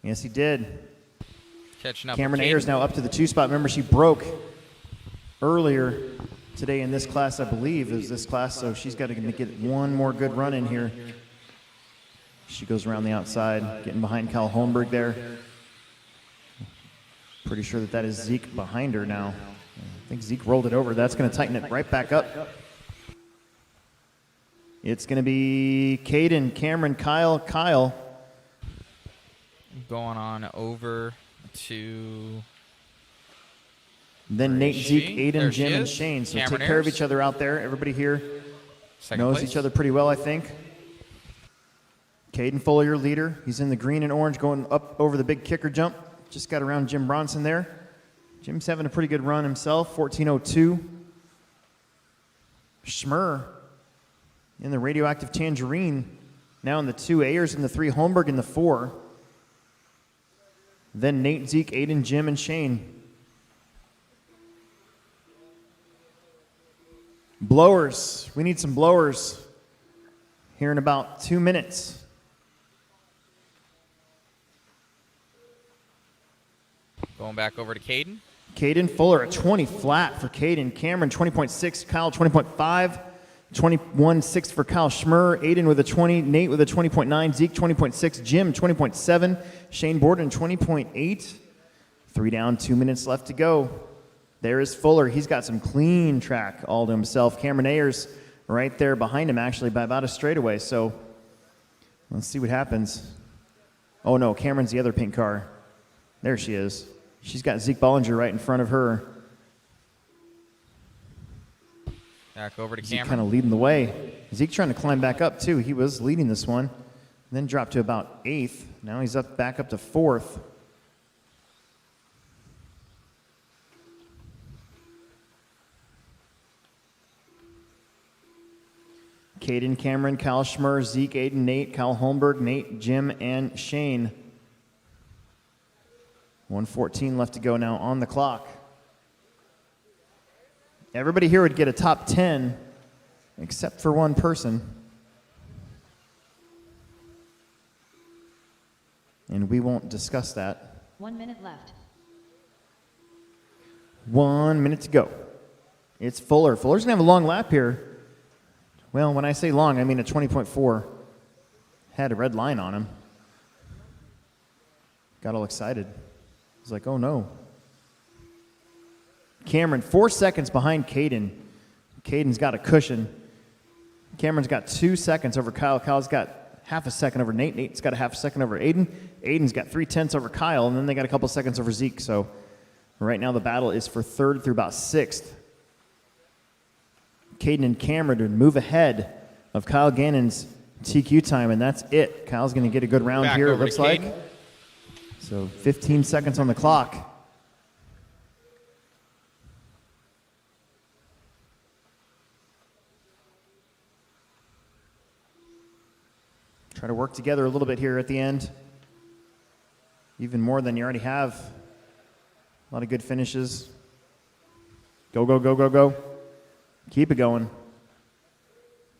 Yes, he did. Catching up. Cameron with Ayers Caden. now up to the 2 spot. Remember, she broke earlier today in this class, I believe, is this class, so she's got to get one more good run in here. She goes around the outside, getting behind Cal Holmberg there. Pretty sure that is Zeke behind her now. I think Zeke rolled it over. That's going to tighten it right back up. It's going to be Caden, Cameron, Kyle. Going on over to... Then Nate, Zeke, Aiden, There she Jim, and is. Shane. So Cameron take care of Ayers. each other out there. Everybody here Second knows place. each other pretty well, I think. Caden Fuller, your leader. He's in the green and orange going up over the big kicker jump. Just got around Jim Bronson there. Jim's having a pretty good run himself, 14:02. Schmer in the radioactive tangerine. Now in the 2, Ayers in the 3, Holmberg in the 4. Then Nate, Zeke, Aiden, Jim, and Shane. Blowers. We need some blowers here in about 2 minutes. Going back over to Caden. Caden Fuller, a 20 flat for Caden. Cameron, 20.6. Kyle, 20.5. 21.6 for Kyle Schmer. Aiden with a 20. Nate with a 20.9. Zeke, 20.6. Jim, 20.7. Shane Borden, 20.8. 3 down, 2 minutes left to go. There is Fuller. He's got some clean track all to himself. Cameron Ayers right there behind him, actually, by about a straightaway. So let's see what happens. Oh, no, Cameron's the other pink car. There she is. She's got Zeke Bollinger right in front of her. Back over to Zeke Cameron. kind of leading the way. Zeke trying to climb back up, too. He was leading this one. Then dropped to about 8th. Now he's back up to 4th. Caden, Cameron, Kyle Schmer, Zeke, Aiden, Nate, Kyle Holmberg, Nate, Jim, and Shane. 1:14 left to go now on the clock. Everybody here would get a top 10, except for one person. And we won't discuss that. 1 minute left. 1 minute to go. It's Fuller. Fuller's going to have a long lap here. Well, when I say long, I mean a 20.4. Had a red line on him. Got all excited. He's like, oh no. Cameron, 4 seconds behind Caden. Caden's got a cushion. Cameron's got 2 seconds over Kyle. Kyle's got half a second over Nate. Nate's got a half a second over Aiden. Aiden's got 3/10 over Kyle, and then they got a couple seconds over Zeke. So right now the battle is for 3rd through about 6th. Caden and Cameron to move ahead of Kyle Gannon's TQ time, and that's it. Kyle's going to get a good round Back here, it over looks to like. Caden. So 15 seconds on the clock. Try to work together a little bit here at the end. Even more than you already have. A lot of good finishes. Go, go, go, go, go. Keep it going.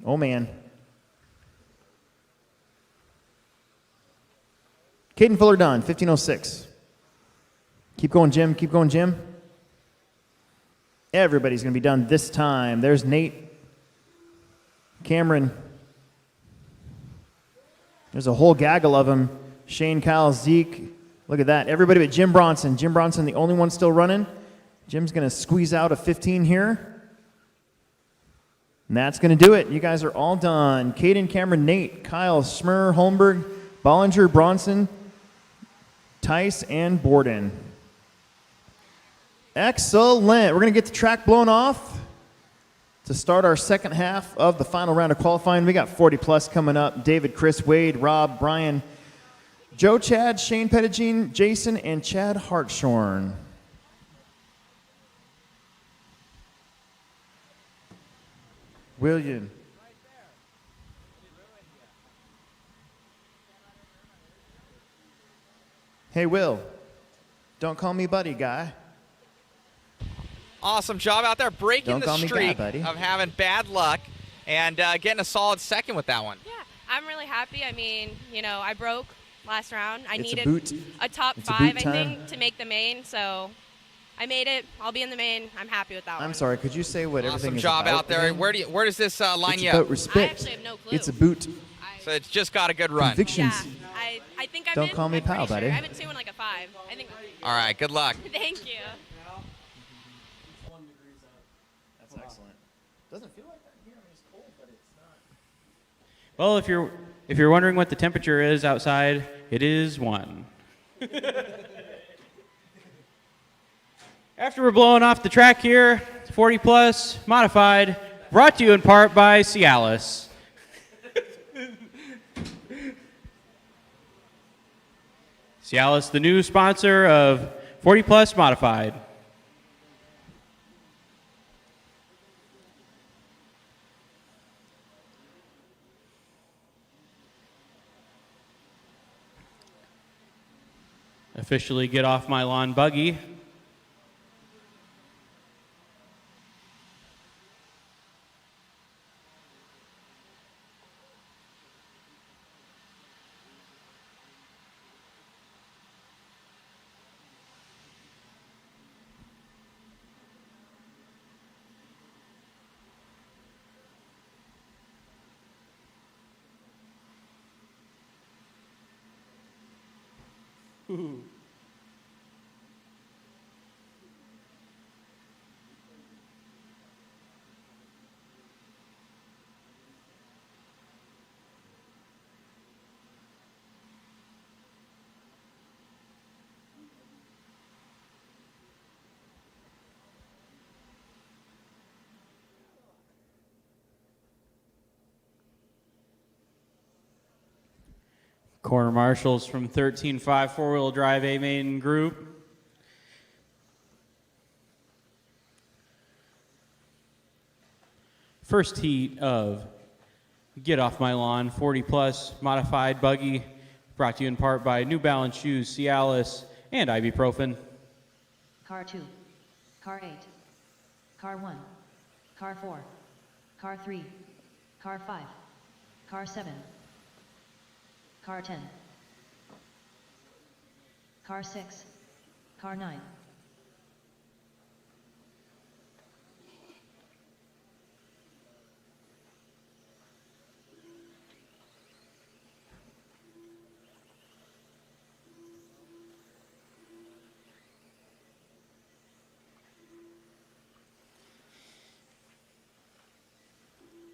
Oh, man. Caden Fuller done, 15:06. Keep going, Jim. Keep going, Jim. Everybody's going to be done this time. There's Nate. Cameron. There's a whole gaggle of them. Shane, Kyle, Zeke. Look at that. Everybody but Jim Bronson. Jim Bronson, the only one still running. Jim's going to squeeze out a 15 here. And that's going to do it. You guys are all done. Caden, Cameron, Nate, Kyle, Smur, Holmberg, Bollinger, Bronson, Tice, and Borden. Excellent. We're going to get the track blown off to start our second half of the final round of qualifying. We got 40 plus coming up. David, Chris, Wade, Rob, Brian, Joe, Chad, Shane Pettigene, Jason, and Chad Hartshorn. William. Hey, Will. Don't call me buddy, guy. Awesome job out there, breaking Don't the call me streak guy, buddy. of having bad luck and getting a solid second with that one. Yeah, I'm really happy. I mean, you know, I broke last round. I It's a needed boot. a top It's a 5, boot I time. think, to make the main. So I made it. I'll be in the main. I'm happy with that one. I'm sorry, could you say what everything Awesome is job about out there. again? Where does this line It's you about up? respect. I actually have no clue. It's a boot. So it's just got a good run. Convictions. I think I'm Don't in. call me I'm pretty pal, sure. buddy. I have a 2 and like a 5. I think. All right, good luck. Thank you. That's excellent. Doesn't feel like that here. I mean, it's cold, but it's not. Well, if you're wondering what the temperature is outside, it is 1. After we're blowing off the track here, 40 plus modified, brought to you in part by Cialis. Cialis, the new sponsor of 40 plus modified. Officially get off my lawn buggy. Ooh. Corner marshals from 13.5 four-wheel drive A main group. First heat of Get Off My Lawn 40 plus modified buggy, brought to you in part by New Balance shoes, Cialis, and ibuprofen. Car 2. Car 8. Car 1. Car 4. Car 3. Car 5. Car 7. Car 10. Car 6. Car 9.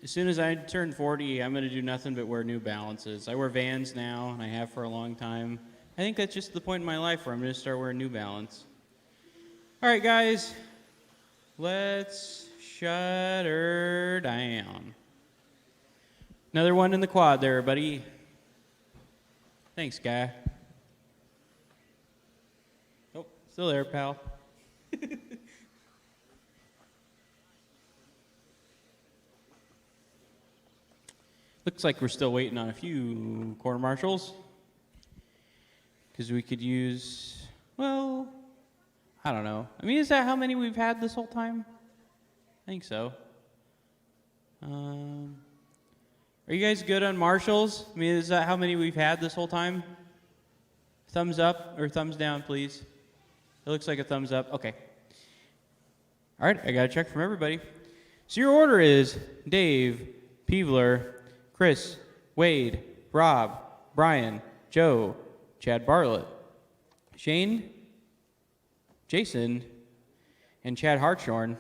As soon as I turn 40, I'm going to do nothing but wear New Balances. I wear Vans now, and I have for a long time. I think that's just the point in my life where I'm going to start wearing New Balance. All right, guys, let's shut her down. Another one in the quad there, buddy. Thanks, guy. Oh, still there, pal. Looks like we're still waiting on a few quarter marshals. Because we could use, well, I don't know. I mean, is that how many we've had this whole time? I think so. Are you guys good on marshals? I mean, is that how many we've had this whole time? Thumbs up or thumbs down, please. It looks like a thumbs up. Okay. All right, I got a check from everybody. So your order is Dave, Peevler, Chris, Wade, Rob, Brian, Joe, Chad Bartlett, Shane, Jason, and Chad Hartshorn.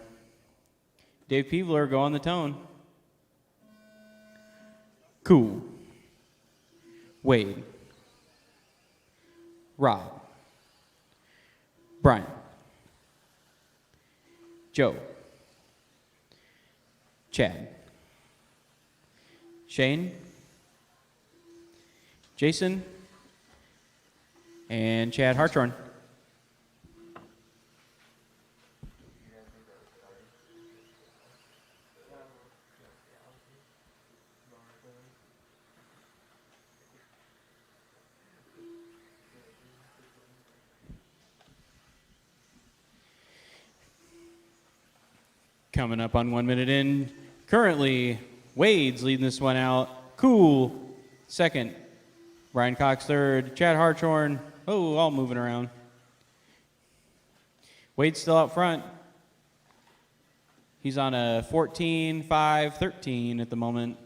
Dave Peevler, go on the tone. Cool. Wade. Rob. Brian. Joe. Chad. Shane. Jason. And Chad Hartshorn. Coming up on 1 minute in. Currently, Wade's leading this one out. Cool, second. Brian Cox, third. Chad Hartshorn, oh, all moving around. Wade's still out front. He's on a 14.5.13 at the moment.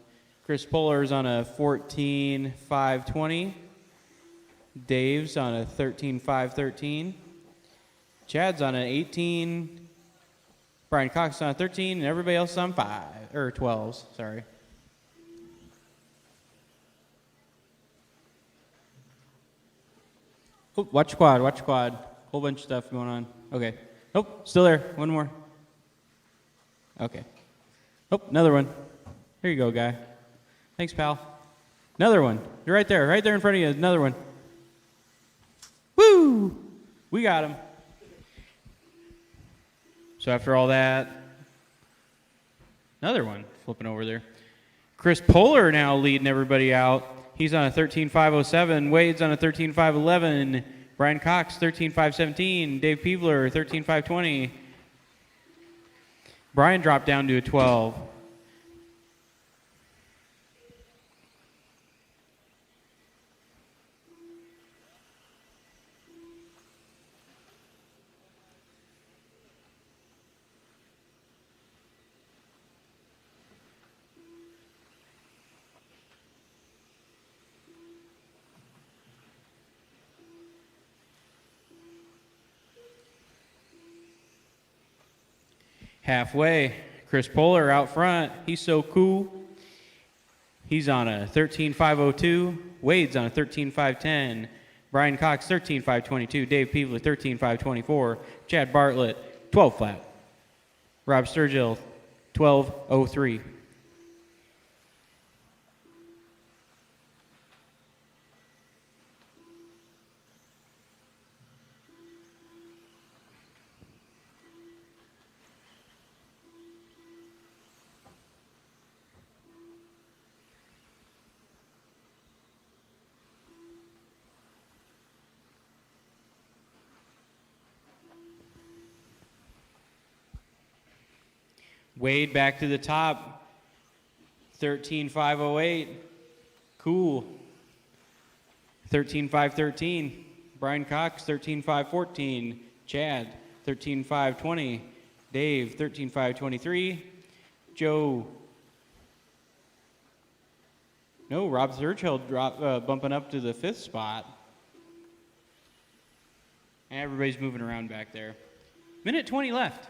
Chris Poller's on a 14.5.20. Dave's on a 13.5.13. Chad's on an 18. Brian Cox is on 13, and everybody else is on 12s, sorry. Oh, watch quad. Whole bunch of stuff going on. Okay. Nope, still there. One more. Okay. Oh, another one. Here you go, guy. Thanks, pal. Another one. You're right there in front of you. Another one. Woo! We got him. So after all that, another one flipping over there. Chris Polar now leading everybody out. He's on a 13.507. Wade's on a 13.511. Brian Cox, 13.517. Dave Peevler, 13.520. Brian dropped down to a 12. Halfway, Chris Polar out front. He's so cool. He's on a 13.502. Wade's on a 13.510. Brian Cox, 13.522. Dave Peevler, 13.524. Chad Bartlett, 12 flat. Rob Sturgill, 12.03. Wade back to the top, 13.508. Cool. 13.513. Brian Cox, 13.514. Chad, 13.520. Dave, 13.523. Joe. No, Rob Thurchill bumping up to the 5th spot. And everybody's moving around back there. Minute 20 left.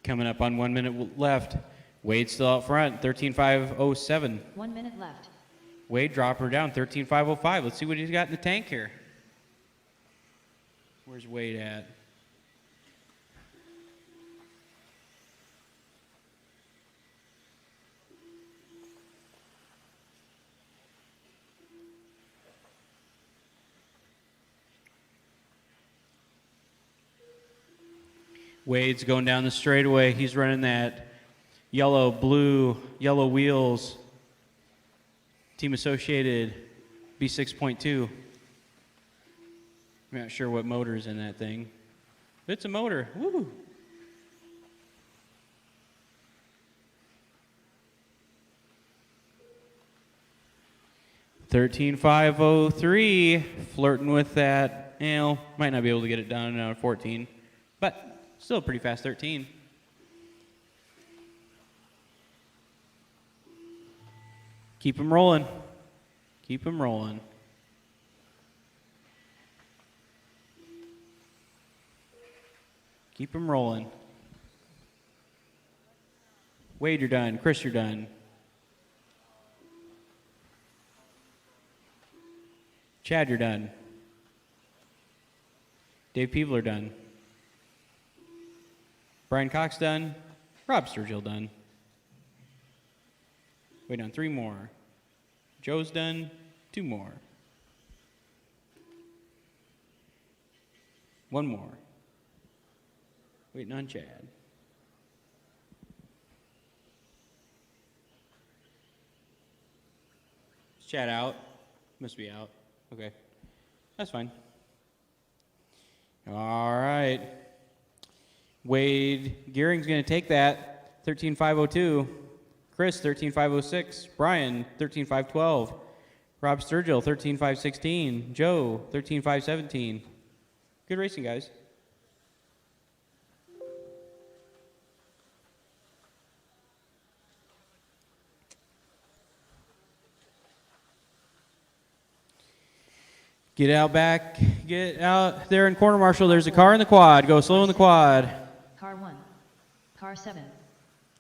Coming up on 1 minute left. Wade still out front, 13.507. 1 minute left. Wade drop her down, 13.505. Let's see what he's got in the tank here. Where's Wade at? Wade's going down the straightaway. He's running that yellow wheels. Team Associated B6.2. I'm not sure what motor's in that thing. But it's a motor. Woo! $13,503, flirting with that. Might not be able to get it done at 14, but still a pretty fast 13. Keep him rolling. Keep him rolling. Keep him rolling. Wade, you're done. Chris, you're done. Chad, you're done. Dave Peevler done. Brian Cox done. Rob Sturgill done. Waiting on 3 more. Joe's done. 2 more. 1 more. Waiting on Chad. Is Chad out? Must be out. Okay. That's fine. All right. Wade Gearing's going to take that. 13,502. Chris, 13,506. Brian, 13,512. Rob Sturgill, 13,516. Joe, 13,517. Good racing, guys. Get out back. Get out there in corner marshal. There's a car in the quad. Go slow in the quad. Car 1. Car 7.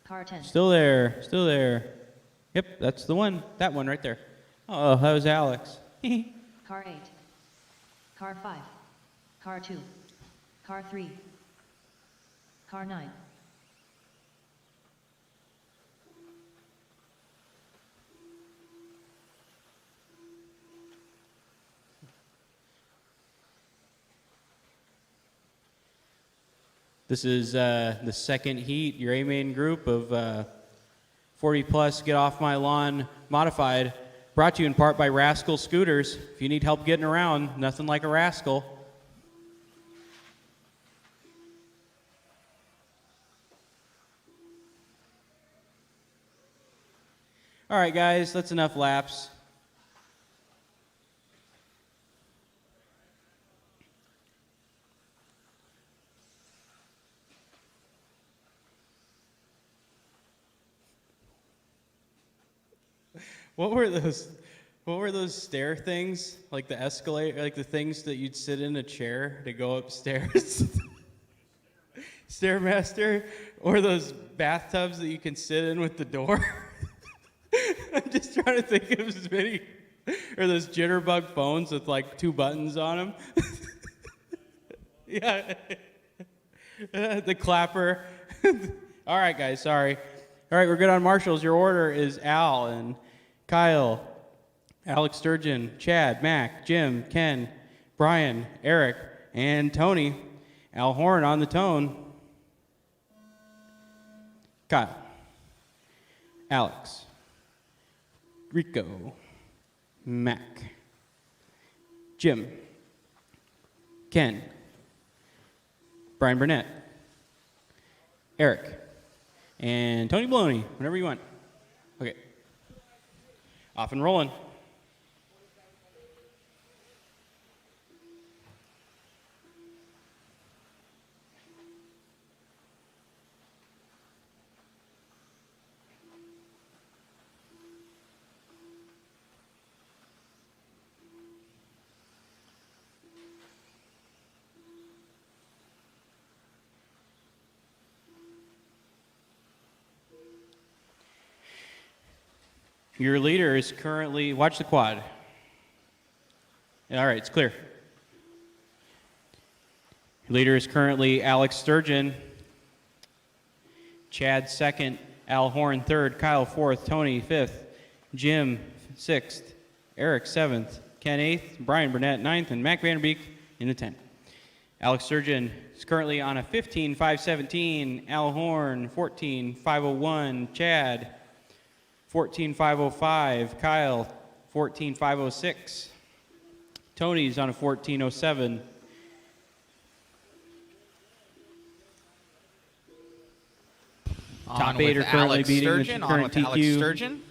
Car 10. Still there. Still there. Yep, that's the one. That one right there. Oh, that was Alex. Car 8. Car 5. Car 2. Car 3. Car 9. This is the second heat, your A-main group of 40 plus Get Off My Lawn Modified, brought to you in part by Rascal Scooters. If you need help getting around, nothing like a Rascal. All right, guys, that's enough laps. What were those stair things? Like the escalator, like the things that you'd sit in a chair to go upstairs? Stairmaster? Or those bathtubs that you can sit in with the door? I'm just trying to think of as many. Or those jitterbug phones with like 2 buttons on them. Yeah. The clapper. All right, guys, sorry. All right, we're good on marshals. Your order is Al and Kyle, Alex Sturgeon, Chad, Mac, Jim, Ken, Brian, Eric, and Tony. Al Horn on the tone. Kyle, Alex, Rico, Mac, Jim, Ken, Brian Burnett, Eric, and Tony Baloney, whenever you want. Okay. Off and rolling. Your leader is currently, watch the quad. All right, it's clear. Your leader is currently Alex Sturgeon. Chad second, Al Horn third, Kyle fourth, Tony fifth, Jim sixth, Eric seventh, Ken eighth, Brian Burnett ninth, and Mac Vanderbeek in the 10th. Alex Sturgeon is currently on a 15.517. Al Horn, 14.501. Chad, 14.505. Kyle, 14.506. Tony's on a 14.07. Top 8 are currently Alex beating Sturgeon. the On current with TQ. Alex Sturgeon.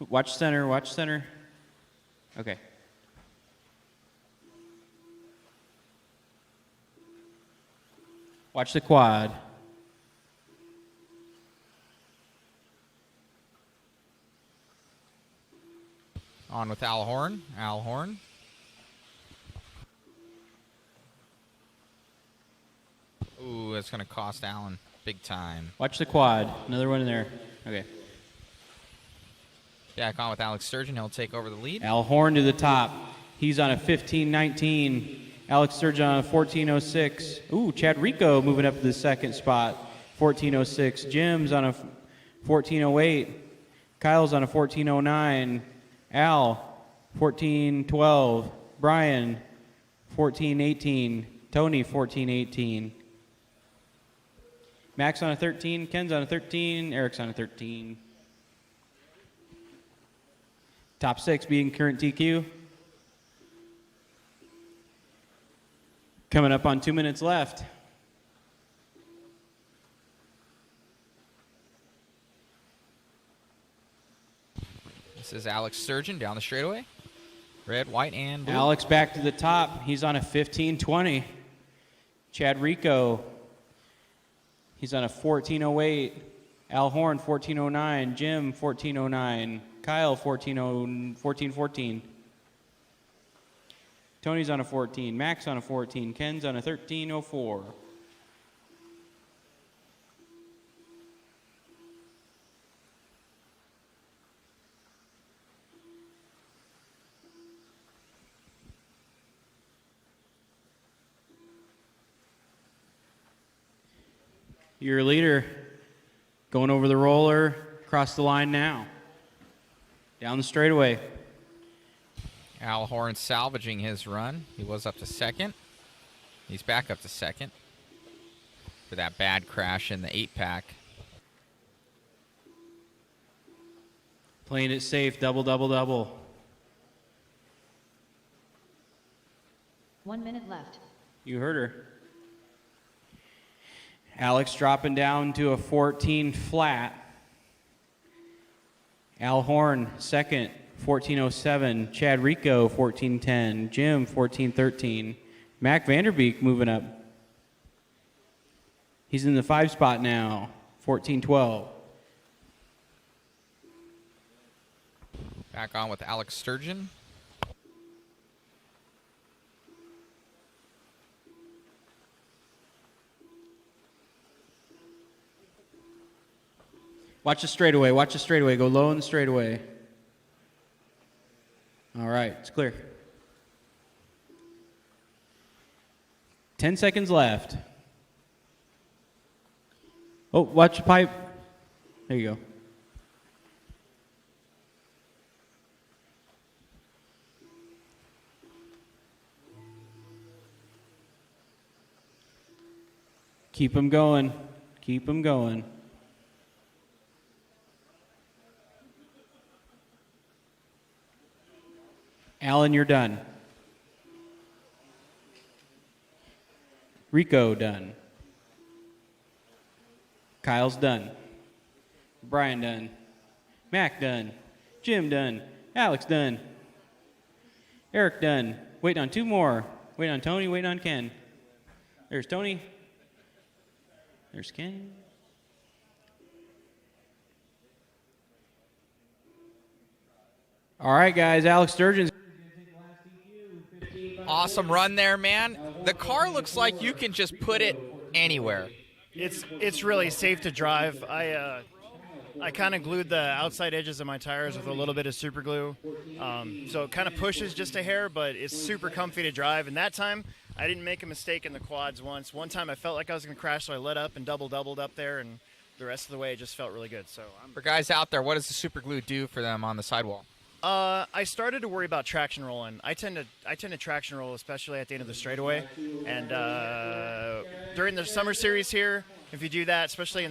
Watch center, watch center. Okay. Watch the quad. On with Al Horn. Al Horn. Ooh, that's going to cost Alan big time. Watch the quad. Another one in there. Okay. Back on with Alex Sturgeon. He'll take over the lead. Al Horn to the top. He's on a 15.19. Alex Sturgeon on a 14.06. Ooh, Chad Rico moving up to the second spot. 14.06. Jim's on a 14.08. Kyle's on a 14.09. Al, 14.12. Brian, 14.18. Tony, 14.18. Max on a 13. Ken's on a 13. Eric's on a 13. Top 6 being current TQ. Coming up on 2 minutes left. This is Alex Sturgeon down the straightaway. Red, white, and blue. Alex back to the top. He's on a 15.20. Chad Rico. He's on a 14.08. Al Horn, 14.09. Jim, 14.09. Kyle, 14.14. Tony's on a 14. Max on a 14. Ken's on a 13.04. Your leader going over the roller, across the line now. Down the straightaway. Al Horn salvaging his run. He was up to second. He's back up to second for that bad crash in the 8-pack. Playing it safe, double, double, double. 1 minute left. You heard her. Alex dropping down to a 14 flat. Al Horn, second, 14.07. Chad Rico, 14.10. Jim, 14.13. Mac Vanderbeek moving up. He's in the 5 spot now, 14.12. Back on with Alex Sturgeon. Watch the straightaway, watch the straightaway. Go low in the straightaway. All right, it's clear. 10 seconds left. Oh, watch the pipe. There you go. Keep them going. Keep them going. Alan, you're done. Rico, done. Kyle's done. Brian, done. Mac, done. Jim, done. Alex, done. Eric, done. Waiting on 2 more. Waiting on Tony, waiting on Ken. There's Tony. There's Ken. All right, guys. Alex Sturgeon's. Awesome run there, man. The car looks like you can just put it anywhere. It's really safe to drive. I kind of glued the outside edges of my tires with a little bit of super glue, so it kind of pushes just a hair, but it's super comfy to drive. And that time, I didn't make a mistake in the quads once. One time, I felt like I was going to crash, so I let up and doubled up there, and the rest of the way, it just felt really good. So for guys out there, what does the super glue do for them on the sidewall? I started to worry about traction rolling. I tend to traction roll, especially at the end of the straightaway. And during the summer series here, if you do that, especially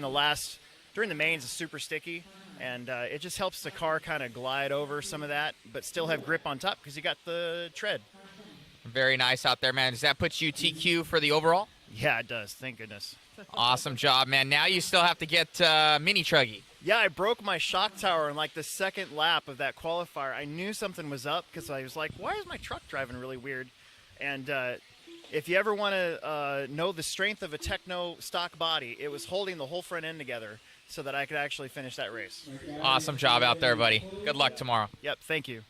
during the mains, it's super sticky, and it just helps the car kind of glide over some of that, but still have grip on top because you got the tread. Very nice out there, man. Does that put you TQ for the overall? Yeah, it does. Thank goodness. Awesome job, man. Now you still have to get mini truggy. Yeah, I broke my shock tower in like the second lap of that qualifier. I knew something was up because I was like, why is my truck driving really weird? And if you ever want to know the strength of a Techno stock body, it was holding the whole front end together so that I could actually finish that race. Awesome job out there, buddy. Good luck tomorrow. Yep, thank you.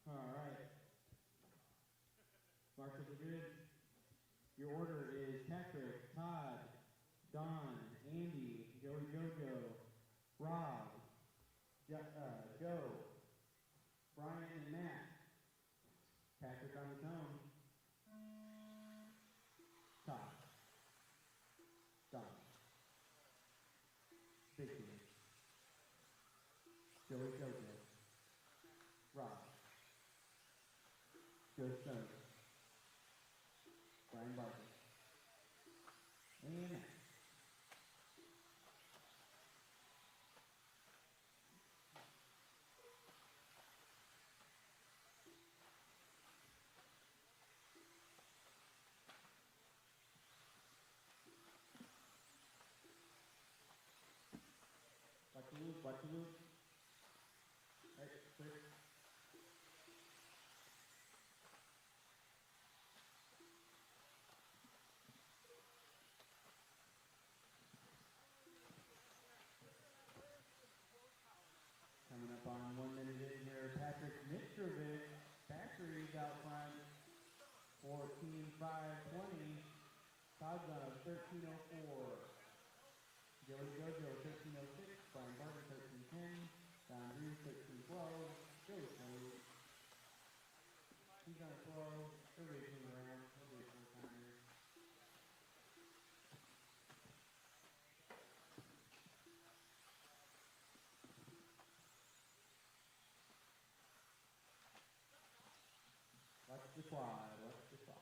All right. Marshals are good. Your order is Patrick, Todd, Don, Andy, Joey Jojo, Rob, Joe, Brian, and Matt. Patrick on his own. Todd, Don, Big Team, Joey Jojo, Rob, Joe Stone, Brian Barker, and Matt. Watch the loop. Right, quick. Coming up on 1 minute in here, Patrick Mitrovic, Factories out front, 14.520. Todd's on a 13.04. Joey Jojo, 13.06. Brian Barton, 13.10. Don Drew, 13.12. Joey Stone. He's on a 12. They're racing around. They're racing timers. Watch the quad. Watch the quad.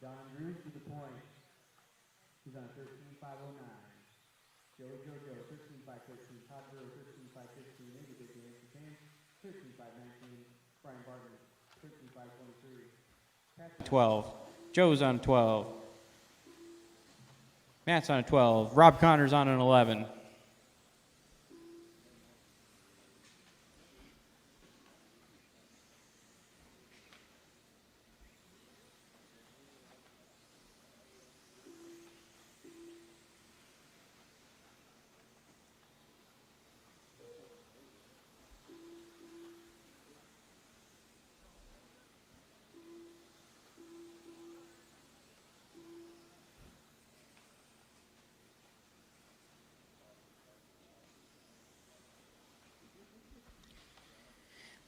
Don Drews to the point. He's on 13.509. Joey Jojo, 13.513. Todd Brewer, 13.515. Andy Big Dan Japan, 13.519. Brian Barton, 13.523. 12. Joe's on 12. Matt's on a 12. Rob Connor's on an 11.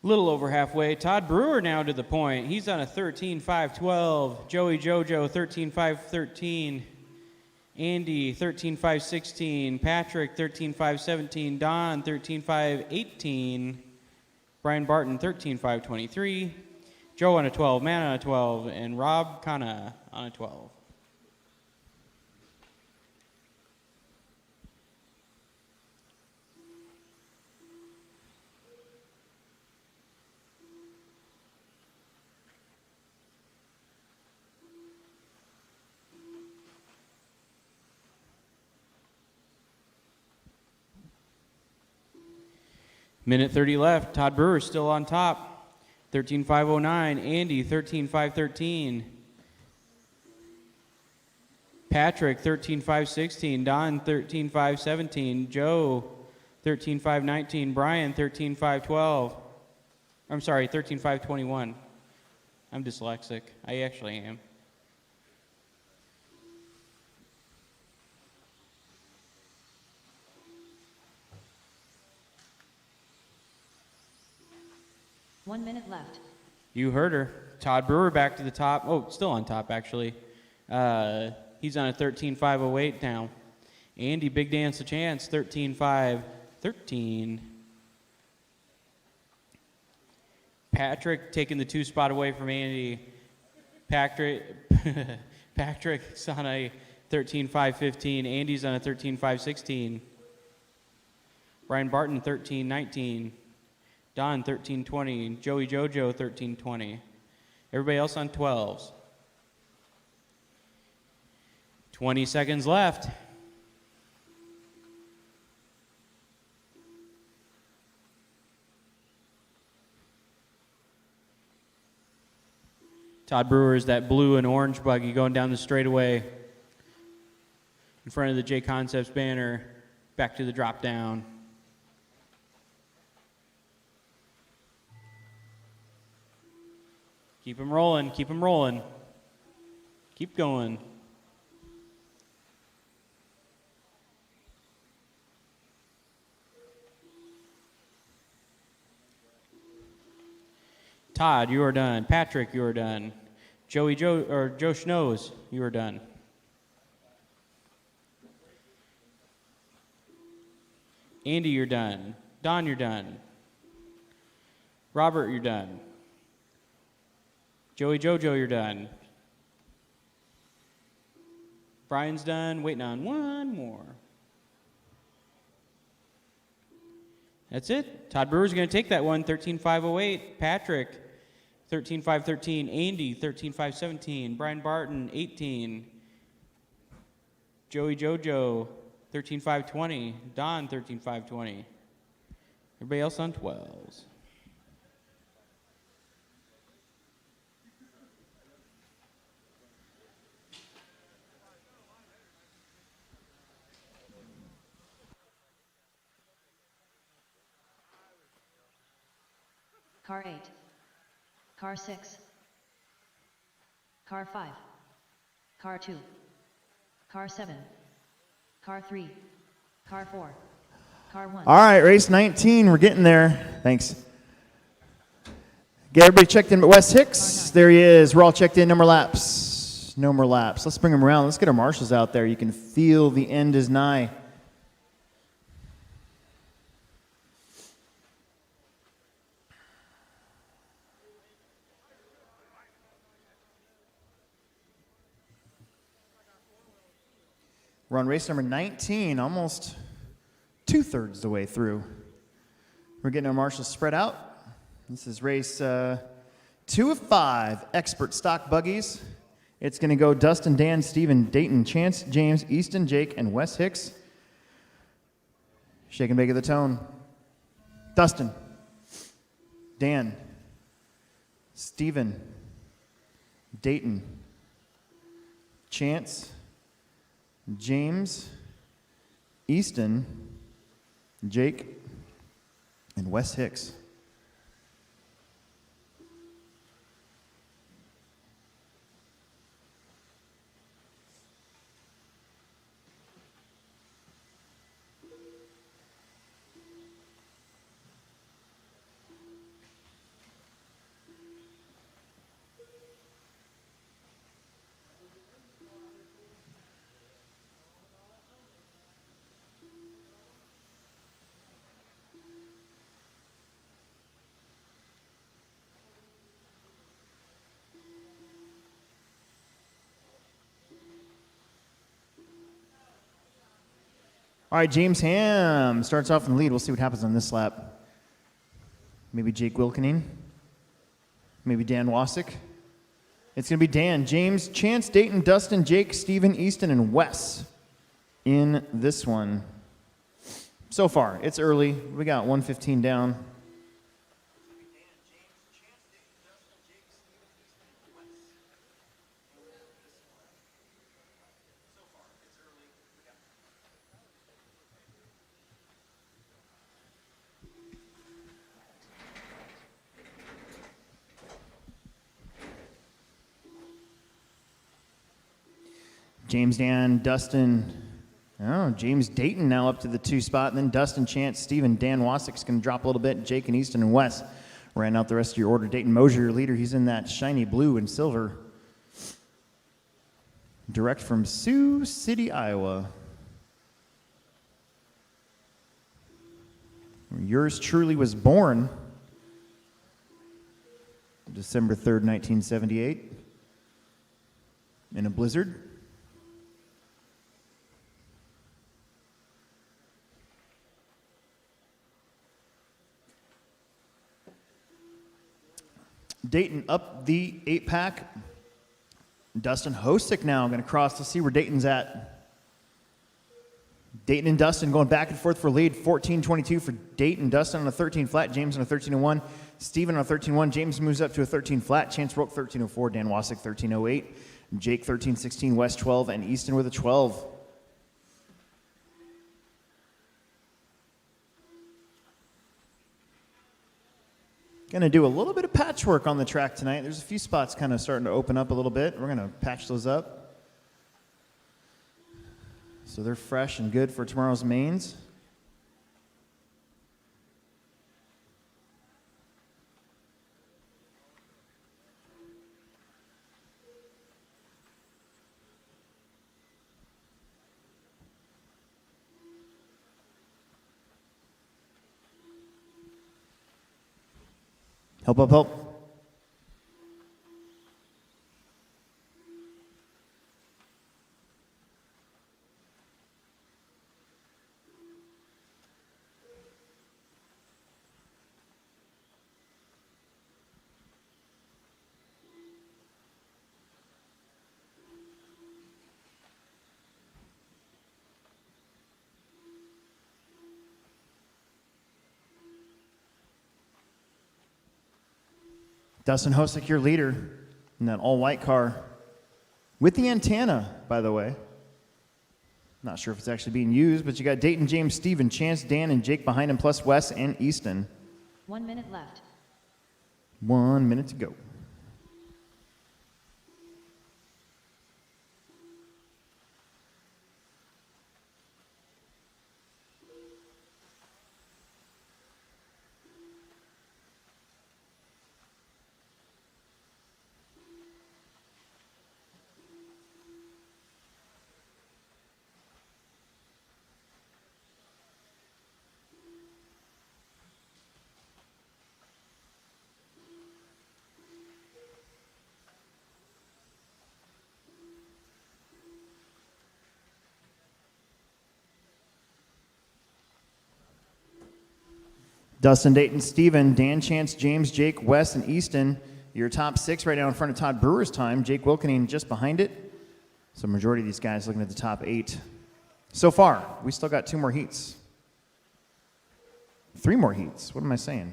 Little over halfway. Todd Brewer now to the point. He's on a 13.512. Joey Jojo, 13.513. Andy, 13.516. Patrick, 13.517. Don, 13.518. Brian Barton, 13.523. Joe on a 12. Matt on a 12. And Rob Kana on a 12. Minute 30 left. Todd Brewer still on top. 13.509. Andy, 13.513. Patrick, 13.516. Don, 13.517. Joe, 13.519. Brian, 13.512. I'm sorry, 13.521. I'm dyslexic. I actually am. One minute left. You heard her. Todd Brewer back to the top. Oh, still on top, actually. He's on a 13.508 now. Andy, Big Dance a chance, 13.513. Patrick taking the 2 spot away from Andy. Patrick's on a 13.515. Andy's on a 13.516. Brian Barton, 13.19. Don, 13.20. Joey Jojo, 13.20. Everybody else on 12s. 20 seconds left. Todd Brewer is that blue and orange buggy going down the straightaway in front of the JConcepts banner, back to the drop down. Keep him rolling, keep him rolling. Keep going. Todd, you are done. Patrick, you are done. Joe Schnoes, you are done. Andy, you're done. Don, you're done. Robert, you're done. Joey Jojo, you're done. Brian's done. Waiting on one more. That's it. Todd Brewer's going to take that one. 13.508. Patrick, 13.513. Andy, 13.517. Brian Barton, 18. Joey Jojo, 13.520. Don, 13.520. Everybody else on 12s. Car 8. Car 6. Car 5. Car 2. Car 7. Car 3. Car 4. Car 1. All right, race 19. We're getting there. Thanks. Get everybody checked in but Wes Hicks. There he is. We're all checked in. No more laps. No more laps. Let's bring him around. Let's get our marshals out there. You can feel the end is nigh. We're on race number 19, almost 2/3 the way through. We're getting our marshals spread out. This is race 2 of 5, expert stock buggies. It's going to go Dustin, Dan, Steven, Dayton, Chance, James, Easton, Jake, and Wes Hicks. Shake and bake of the tone. Dustin, Dan, Steven, Dayton, Chance, James, Easton, Jake, and Wes Hicks. All right, James Ham starts off in the lead. We'll see what happens on this lap. Maybe Jake Wilkening. Maybe Dan Wasick. It's going to be Dan, James, Chance, Dayton, Dustin, Jake, Steven, Easton, and Wes in this one. So far, it's early. We got 115 down. James Dan, Dustin, James Dayton now up to the 2 spot, and then Dustin Chance, Steven, Dan Wasick's going to drop a little bit. Jake and Easton and Wes ran out the rest of your order. Dayton Mosier, your leader, he's in that shiny blue and silver. Direct from Sioux City, Iowa. Yours truly was born December 3rd, 1978, in a blizzard. Dayton up the 8-pack. Dustin Hosick now going to cross to see where Dayton's at. Dayton and Dustin going back and forth for lead. 14-22 for Dayton. Dustin on a 13 flat. James on a 13-01. Steven on a 13-1. James moves up to a 13 flat. Chance Roke 13-04. Dan Wasick 13-08. Jake 13-16. West 12. And Easton with a 12. Going to do a little bit of patchwork on the track tonight. There's a few spots kind of starting to open up a little bit. We're going to patch those up so they're fresh and good for tomorrow's mains. Help, help, help. Dustin Hosick, your leader in that all-white car with the antenna, by the way. Not sure if it's actually being used, but you got Dayton, James, Steven, Chance, Dan, and Jake behind him, plus Wes and Easton. 1 minute left. 1 minute to go. Dustin, Dayton, Steven, Dan, Chance, James, Jake, Wes, and Easton. Your top 6 right now in front of Todd Brewer's time. Jake Wilkening just behind it. So majority of these guys looking at the top 8. So far, we still got 2 more heats. 3 more heats. What am I saying?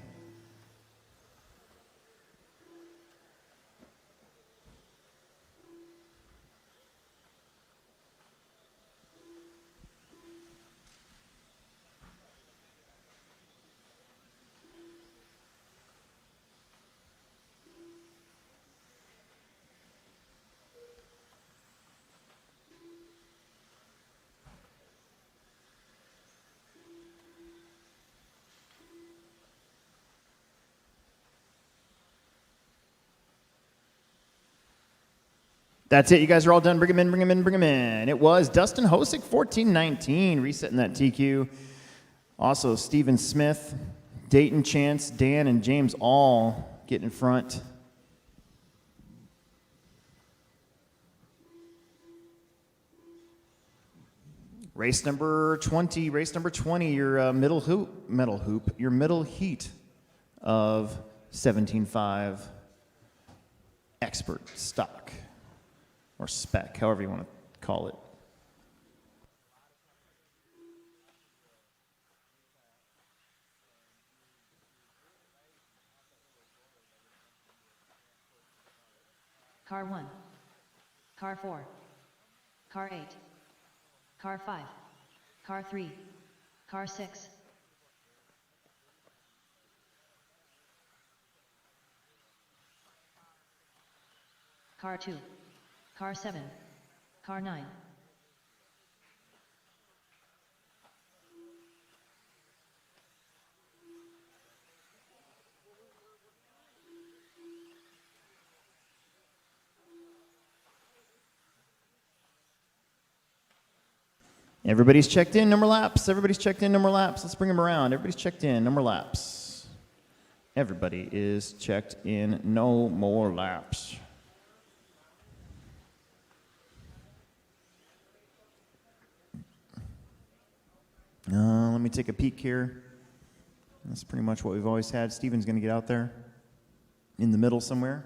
That's it. You guys are all done. Bring him in, bring him in, bring him in. It was Dustin Hosick, 14-19, resetting that TQ. Also, Steven Smith, Dayton, Chance, Dan, and James all getting in front. Race number 20, your middle heat of 17.5 expert stock. Or spec, however you want to call it. Car 1. Car 4. Car 8. Car 5. Car 3. Car 6. Car 2. Car 7. Car 9. Everybody's checked in, no more laps. Everybody's checked in, no more laps. Let's bring them around. Everybody's checked in, no more laps. Everybody is checked in, no more laps. Let me take a peek here. That's pretty much what we've always had. Steven's going to get out there in the middle somewhere.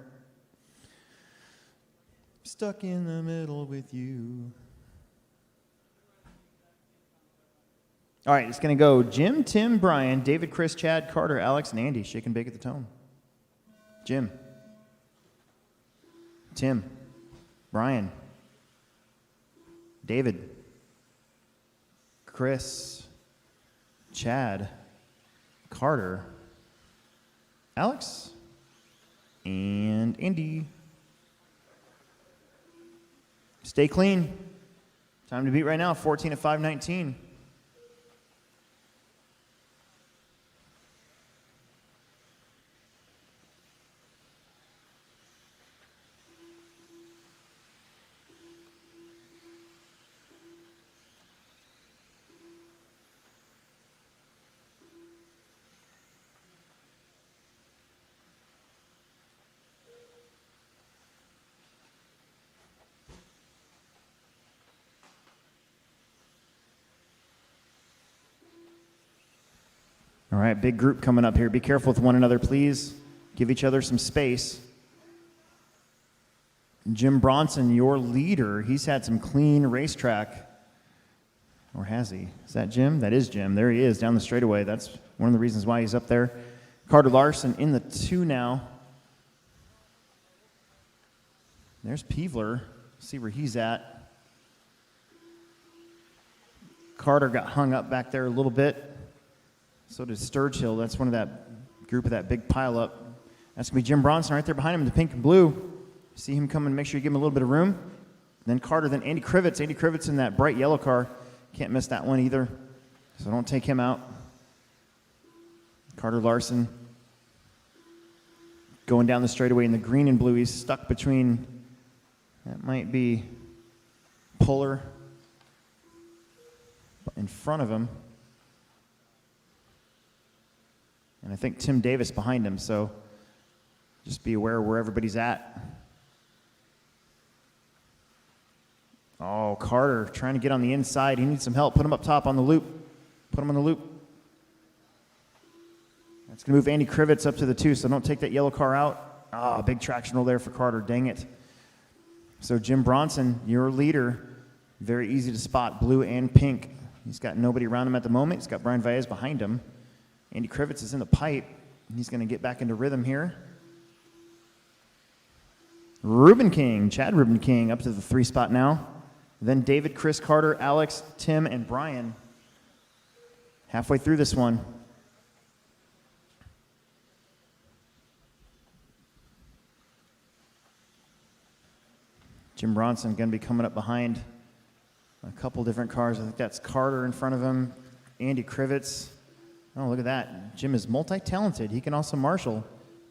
Stuck in the middle with you. All right, it's going to go Jim, Tim, Brian, David, Chris, Chad, Carter, Alex, and Andy. Shake and bake at the tone. Jim. Tim. Brian. David. Chris. Chad. Carter. Alex. And Andy. Stay clean. Time to beat right now, 14 at 5:19. All right, big group coming up here. Be careful with one another, please. Give each other some space. Jim Bronson, your leader, he's had some clean racetrack. Or has he? Is that Jim? That is Jim. There he is, down the straightaway. That's one of the reasons why he's up there. Carter Larson in the 2 now. There's Peevler. See where he's at. Carter got hung up back there a little bit. So did Sturgill. That's one of that group of that big pile up. That's going to be Jim Bronson right there behind him in the pink and blue. See him coming, make sure you give him a little bit of room. Then Carter, then Andy Krivitz. Andy Krivitz in that bright yellow car. Can't miss that one either. So don't take him out. Carter Larson going down the straightaway in the green and blue. He's stuck between, that might be Puller in front of him. And I think Tim Davis behind him, so just be aware where everybody's at. Oh, Carter trying to get on the inside. He needs some help. Put him up top on the loop. Put him on the loop. That's going to move Andy Krivitz up to the 2, so don't take that yellow car out. Ah, big traction roll there for Carter. Dang it. So Jim Bronson, your leader, very easy to spot, blue and pink. He's got nobody around him at the moment. He's got Brian Valles behind him. Andy Krivitz is in the pipe. He's going to get back into rhythm here. Ruben King, Chad Ruben King, up to the 3 spot now. Then David, Chris, Carter, Alex, Tim, and Brian. Halfway through this one. Jim Bronson going to be coming up behind a couple different cars. I think that's Carter in front of him. Andy Krivitz. Oh, look at that. Jim is multi-talented. He can also marshal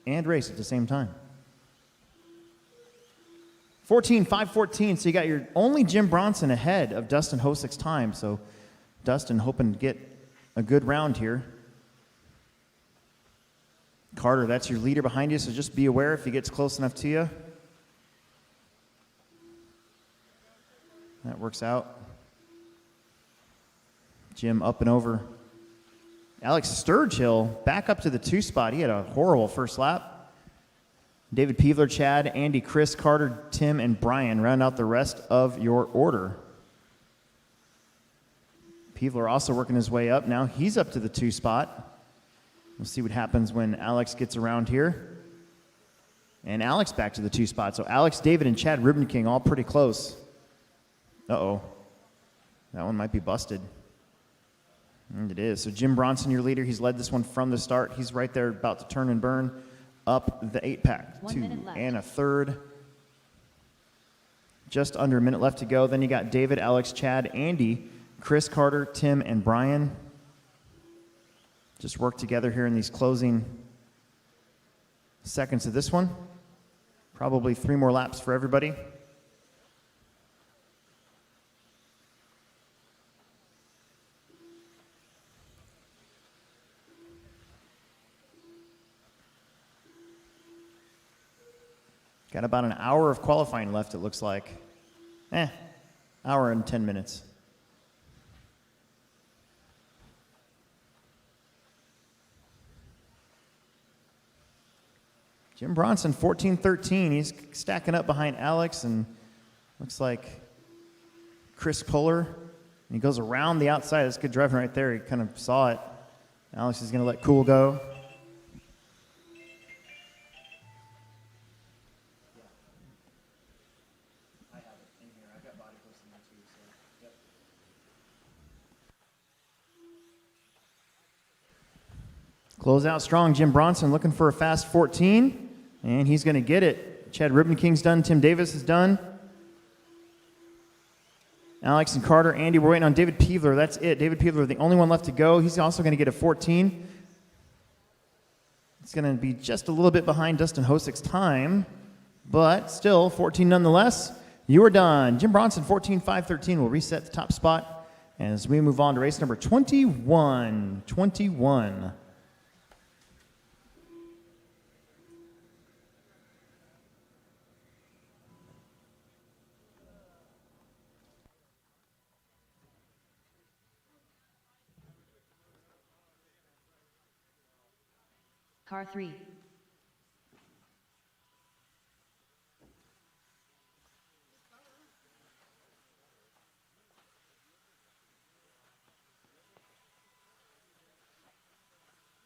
and race at the same time. 5:14, so you got your only Jim Bronson ahead of Dustin Hosick's time. So Dustin hoping to get a good round here. Carter, that's your leader behind you, so just be aware if he gets close enough to you. That works out. Jim up and over. Alex Sturgill back up to the 2 spot. He had a horrible first lap. David Peevler, Chad, Andy, Chris, Carter, Tim, and Brian round out the rest of your order. Peevler also working his way up. Now he's up to the 2 spot. We'll see what happens when Alex gets around here. And Alex back to the 2 spot. So Alex, David, and Chad Ribbon King all pretty close. Uh-oh. That one might be busted. And it is. So Jim Bronson, your leader, he's led this one from the start. He's right there about to turn and burn up the 8-pack. 1 2 minute left. and a third. Just under a minute left to go. Then you got David, Alex, Chad, Andy, Chris, Carter, Tim, and Brian. Just work together here in these closing seconds of this one. Probably 3 more laps for everybody. Got about an hour of qualifying left, it looks like. Hour and 10 minutes. Jim Bronson, 14-13. He's stacking up behind Alex and looks like Chris Puller. And he goes around the outside. That's good driving right there. He kind of saw it. Alex is going to let Cool go. Close out strong. Jim Bronson looking for a fast 14, and he's going to get it. Chad Ribbon King's done. Tim Davis is done. Alex and Carter, Andy, we're waiting on David Peevler. That's it. David Peevler, the only one left to go. He's also going to get a 14. It's going to be just a little bit behind Dustin Hosick's time, but still 14 nonetheless. You are done. Jim Bronson, 14-5-13 will reset the top spot as we move on to race number 21. 21. Car 3.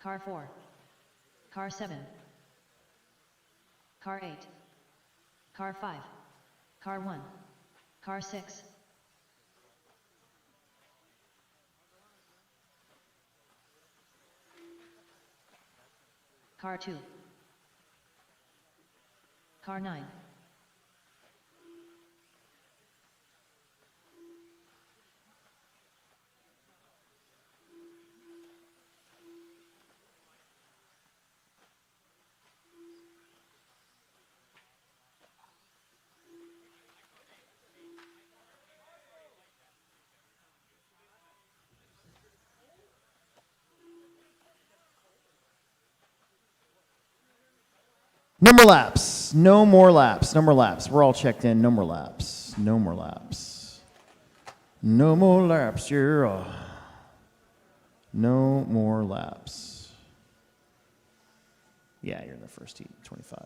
Car 4. Car 7. Car 8. Car 5. Car 1. Car 6. Car 2. Car 9. No more laps. No more laps. No more laps. We're all checked in. No more laps. No more laps. No more laps. Yeah. No more laps. Yeah, you're in the first heat. 25.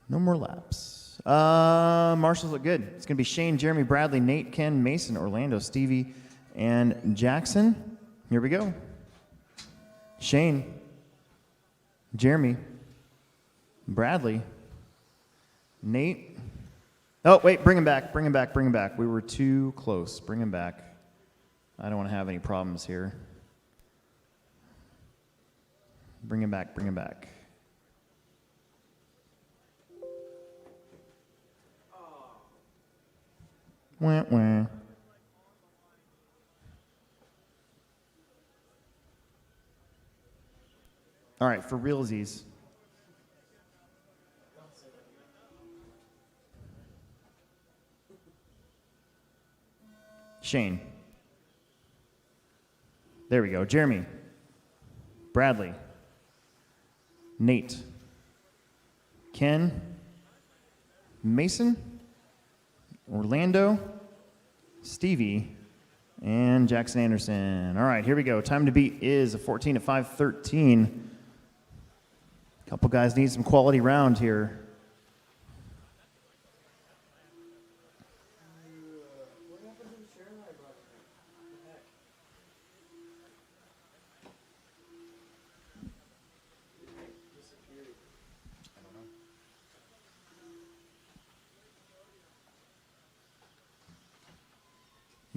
No more laps. Marshals look good. It's going to be Shane, Jeremy, Bradley, Nate, Ken, Mason, Orlando, Stevie, and Jackson. Here we go. Shane, Jeremy, Bradley, Nate. Oh, wait, bring him back, bring him back, bring him back. We were too close. Bring him back. I don't want to have any problems here. Bring him back, bring him back. Wah, wah. All right, for realsies. Shane. There we go. Jeremy. Bradley. Nate. Ken. Mason. Orlando. Stevie. And Jackson Anderson. All right, here we go. Time to beat is a 14 at 5:13. Couple guys need some quality round here.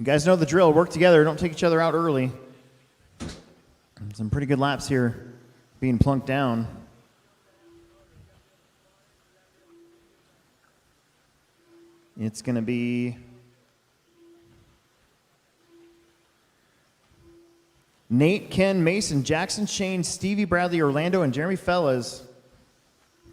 You guys know the drill. Work together. Don't take each other out early. Some pretty good laps here being plunked down. It's going to be Nate, Ken, Mason, Jackson, Shane, Stevie, Bradley, Orlando, and Jeremy Fellas.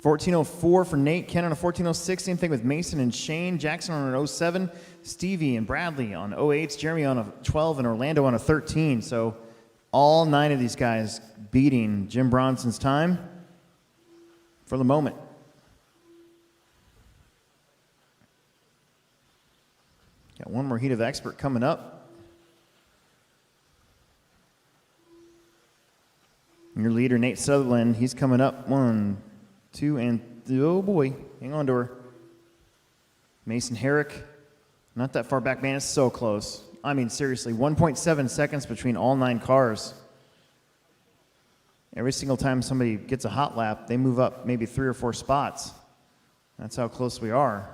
1404 for Nate, Ken on a 1406. Same thing with Mason and Shane. Jackson on an 07. Stevie and Bradley on 08s. Jeremy on a 12 and Orlando on a 13. So all 9 of these guys beating Jim Bronson's time for the moment. Got one more heat of expert coming up. Your leader, Nate Sutherland, he's coming up. 1, 2, and oh boy, hang on to her. Mason Herrick, not that far back, man, it's so close. I mean, seriously, 1.7 seconds between all 9 cars. Every single time somebody gets a hot lap, they move up maybe 3 or 4 spots. That's how close we are.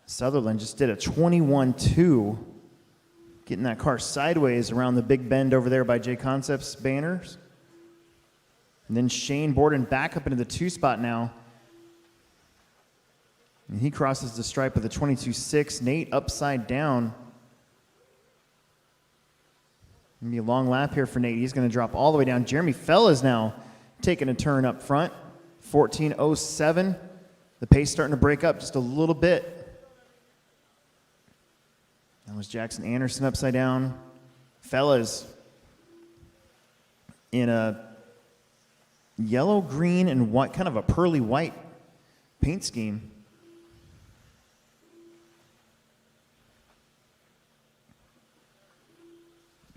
Sutherland just did a 21.2, getting that car sideways around the big bend over there by JConcepts banners. And then Shane Borden back up into the 2 spot now. And he crosses the stripe with a 22.6. Nate upside down. Gonna be a long lap here for Nate. He's going to drop all the way down. Jeremy Fellas now taking a turn up front. 14.07. The pace starting to break up just a little bit. That was Jackson Anderson upside down. Fellas in a yellow, green, and white, kind of a pearly white paint scheme.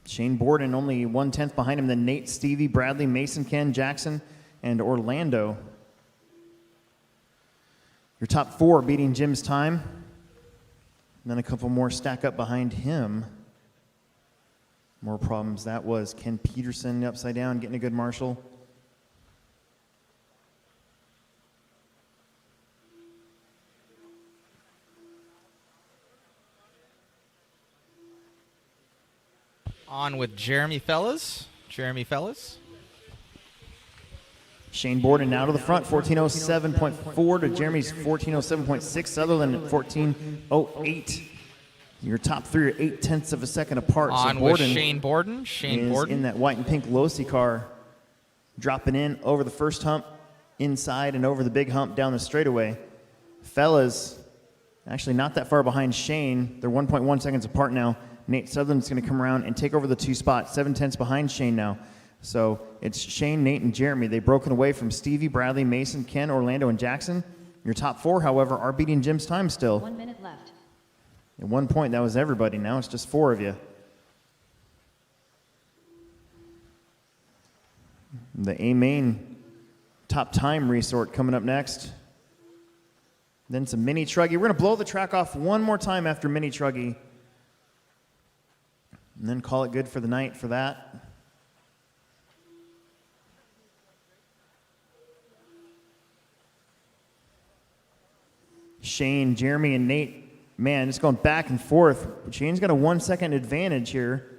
Shane Borden only 1/10 behind him. Then Nate, Stevie, Bradley, Mason, Ken, Jackson, and Orlando. Your top 4 beating Jim's time. And then a couple more stack up behind him. More problems. That was Ken Peterson upside down, getting a good marshal. On with Jeremy Fellas. Jeremy Fellas. Shane Borden now to the front, 14.07.4 to Jeremy's 14.07.6. Sutherland at 14.08. Your top 3 are 0.8 of a second apart. On so with Shane Borden. Shane is Borden in that white and pink Losi car, dropping in over the first hump, inside and over the big hump down the straightaway. Fellas, actually not that far behind Shane. They're 1.1 seconds apart now. Nate Sutherland's going to come around and take over the 2 spots, 0.7 behind Shane now. So it's Shane, Nate, and Jeremy. They've broken away from Stevie, Bradley, Mason, Ken, Orlando, and Jackson. Your top 4, however, are beating Jim's time still. 1 minute left. At one point, that was everybody. Now it's just 4 of you. The A-Main top time resort coming up next. Then some mini truggy. We're going to blow the track off one more time after mini truggy. And then call it good for the night for that. Shane, Jeremy, and Nate, man, it's going back and forth. Shane's got a 1 second advantage here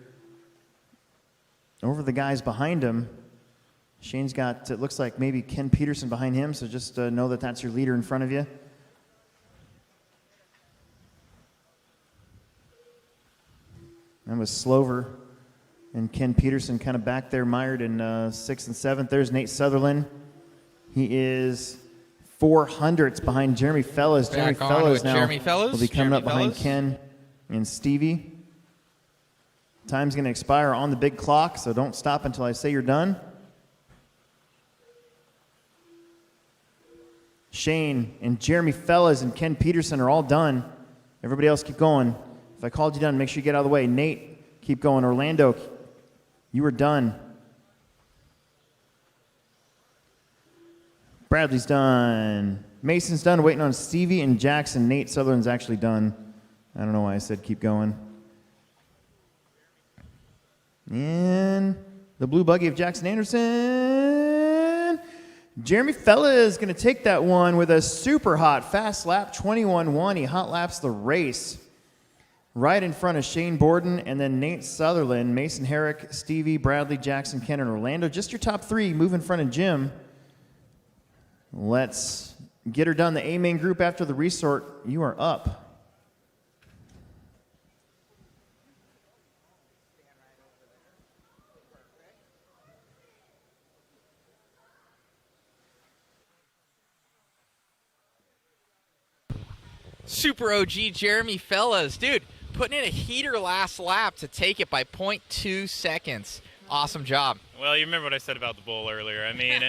over the guys behind him. Shane's got, it looks like maybe Ken Peterson behind him, so just know that that's your leader in front of you. That was Slover and Ken Peterson kind of back there, mired in 6th and 7th. There's Nate Sutherland. He is 400ths behind Jeremy Fellas. Jeremy Fellas now will be coming up behind Ken and Stevie. Time's going to expire on the big clock, so don't stop until I say you're done. Shane and Jeremy Fellas and Ken Peterson are all done. Everybody else keep going. If I called you done, make sure you get out of the way. Nate, keep going. Orlando, you are done. Bradley's done. Mason's done, waiting on Stevie and Jackson. Nate Sutherland's actually done. I don't know why I said keep going. And the blue buggy of Jackson Anderson Jeremy Fella is going to take that one with a super hot fast lap, 21-1. He hot laps the race right in front of Shane Borden and then Nate Sutherland, Mason Herrick, Stevie, Bradley, Jackson, Ken, and Orlando. Just your top three. Move in front of Jim. Let's get her done. The A main group after the resort. You are up. Super OG Jeremy Fellas. Dude, putting in a heater last lap to take it by 0.2 seconds. Awesome job. Well, you remember what I said about the bull earlier. I mean,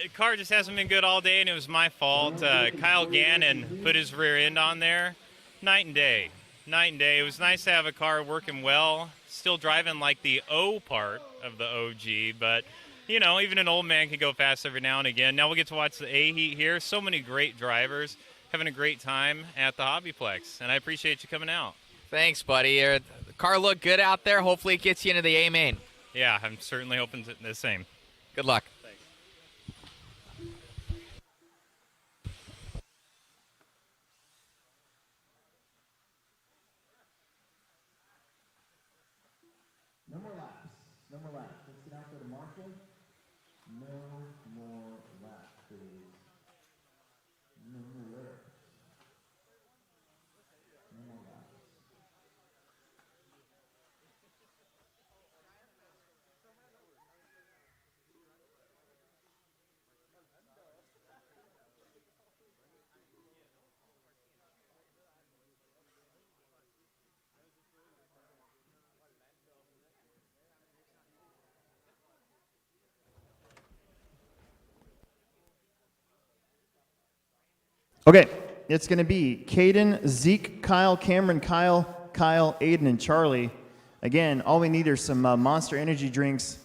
the car just hasn't been good all day, and it was my fault. Kyle Gannon put his rear end on there. Night and day. Night and day. It was nice to have a car working well, still driving like the O part of the OG, but, you know, even an old man can go fast every now and again. Now we'll get to watch the A heat here. So many great drivers. Having a great time at the HobbyPlex, and I appreciate you coming out. Thanks, buddy. The car looked good out there. Hopefully it gets you into the A main. Yeah, I'm certainly hoping the same. Good luck. Thanks. No more laps. No more laps. Let's get out there to Marshall. No more laps, please. No more laps. No more laps. Okay, it's going to be Caden, Zeke, Kyle, Cameron, Kyle, Aiden, and Charlie. Again, all we need are some Monster Energy drinks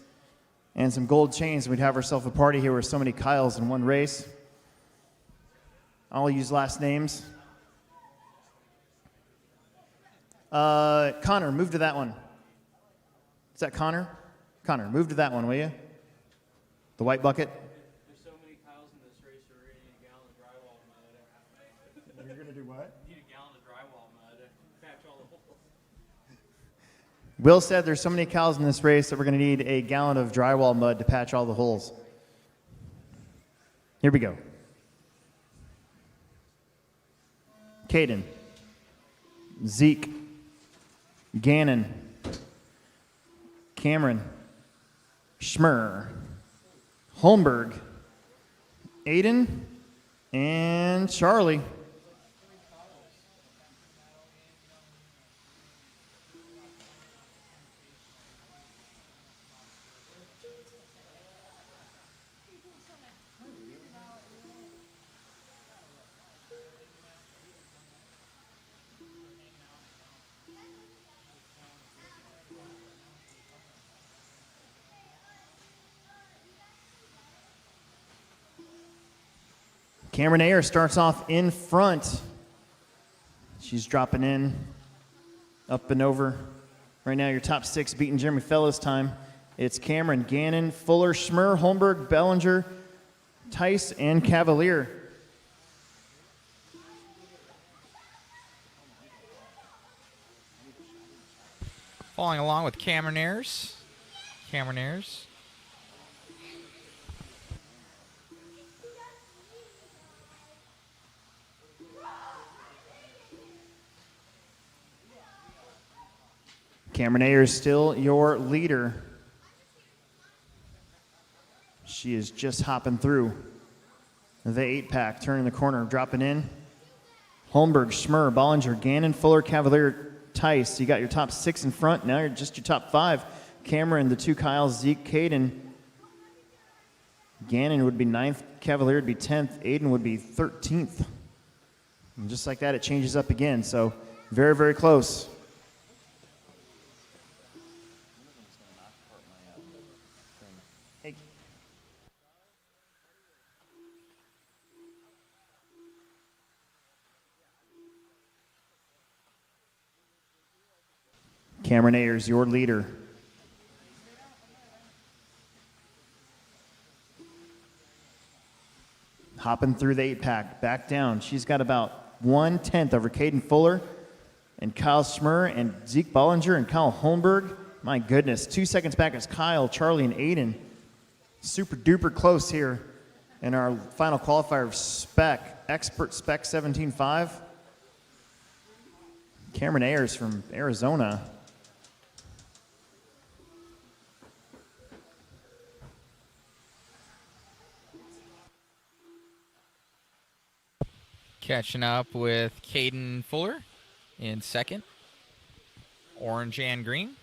and some gold chains. We'd have ourselves a party here with so many Kyles in one race. I'll use last names. Connor, move to that one. Is that Connor? Connor, move to that one, will you? The white bucket. There's so many Kyles in this race, we're going to need a gallon of drywall mud. You're going to do what? Need a gallon of drywall mud to patch all the holes. Will said there's so many cows in this race that we're going to need a gallon of drywall mud to patch all the holes. Here we go. Caden, Zeke, Gannon, Cameron, Schmer, Holmberg, Aiden, and Charlie. Cameron Ayer starts off in front. She's dropping in, up and over. Right now, your top six beating Jeremy Fellows' time. It's Cameron, Gannon, Fuller, Schmer, Holmberg, Bellinger, Tice, and Cavalier. Following along with Cameron Ayers. Cameron Ayers. Cameron Ayers still your leader. She is just hopping through the 8-pack, turning the corner, dropping in. Holmberg, Schmer, Bollinger, Gannon, Fuller, Cavalier, Tice. You got your top six in front. Now you're just your top five. Cameron, the two Kyles, Zeke, Caden. Gannon would be 9th. Cavalier would be 10th. Aiden would be 13th. And just like that, it changes up again. So very, very close. Cameron Ayers, your leader. hopping through the 8-pack, back down. She's got about 1/10 over Caden Fuller and Kyle Schmurr and Zeke Bollinger and Kyle Holmberg. My goodness, 2 seconds back is Kyle, Charlie, and Aiden. Super duper close here in our final qualifier of spec, expert spec 17.5. Cameron Ayers from Arizona. Catching up with Caden Fuller in second. Orange and green.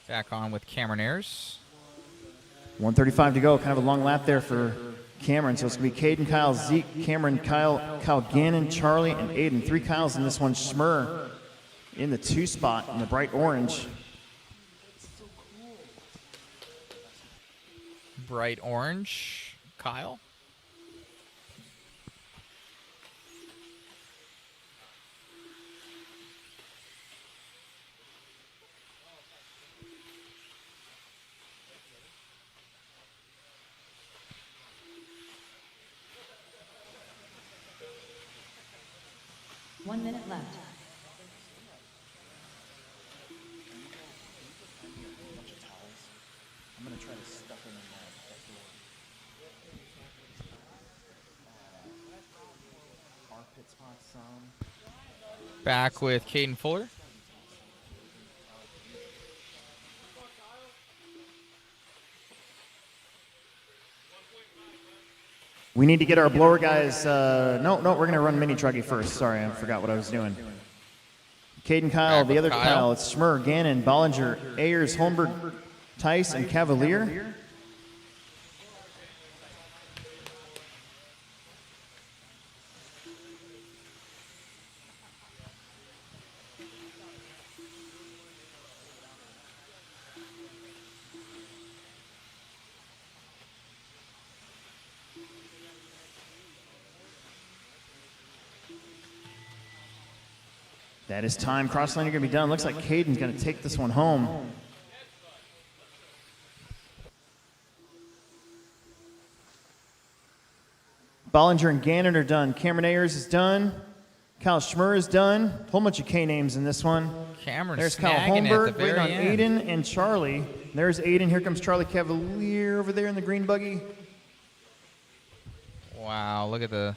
Back on with Cameron Ayers. 1:35 to go. Kind of a long lap there for Cameron. So it's going to be Caden, Kyle, Zeke, Cameron, Kyle Gannon, Charlie, and Aiden. 3 Kyles in this one. Schmurr in the 2 spot in the bright orange. Bright orange, Kyle. One minute left. I'm going to try to stuff them in that armpit spot some. Back with Caden Fuller. We need to get our blower guys. No, we're going to run mini truggy first. Sorry, I forgot what I was doing. Caden, Kyle, the other Kyle. It's Schmurr, Gannon, Bollinger, Ayers, Holmberg, Tice, and Cavalier. That is time. Cross lane, you're going to be done. Looks like Caden's going to take this one home. Bollinger and Gannon are done. Cameron Ayers is done. Kyle Schmurr is done. A whole bunch of K names in this one. Cameron There's Kyle snagging at Holmberg the waiting on very end. Aiden and Charlie. There's Aiden. Here comes Charlie Cavalier over there in the green buggy. Wow, look at the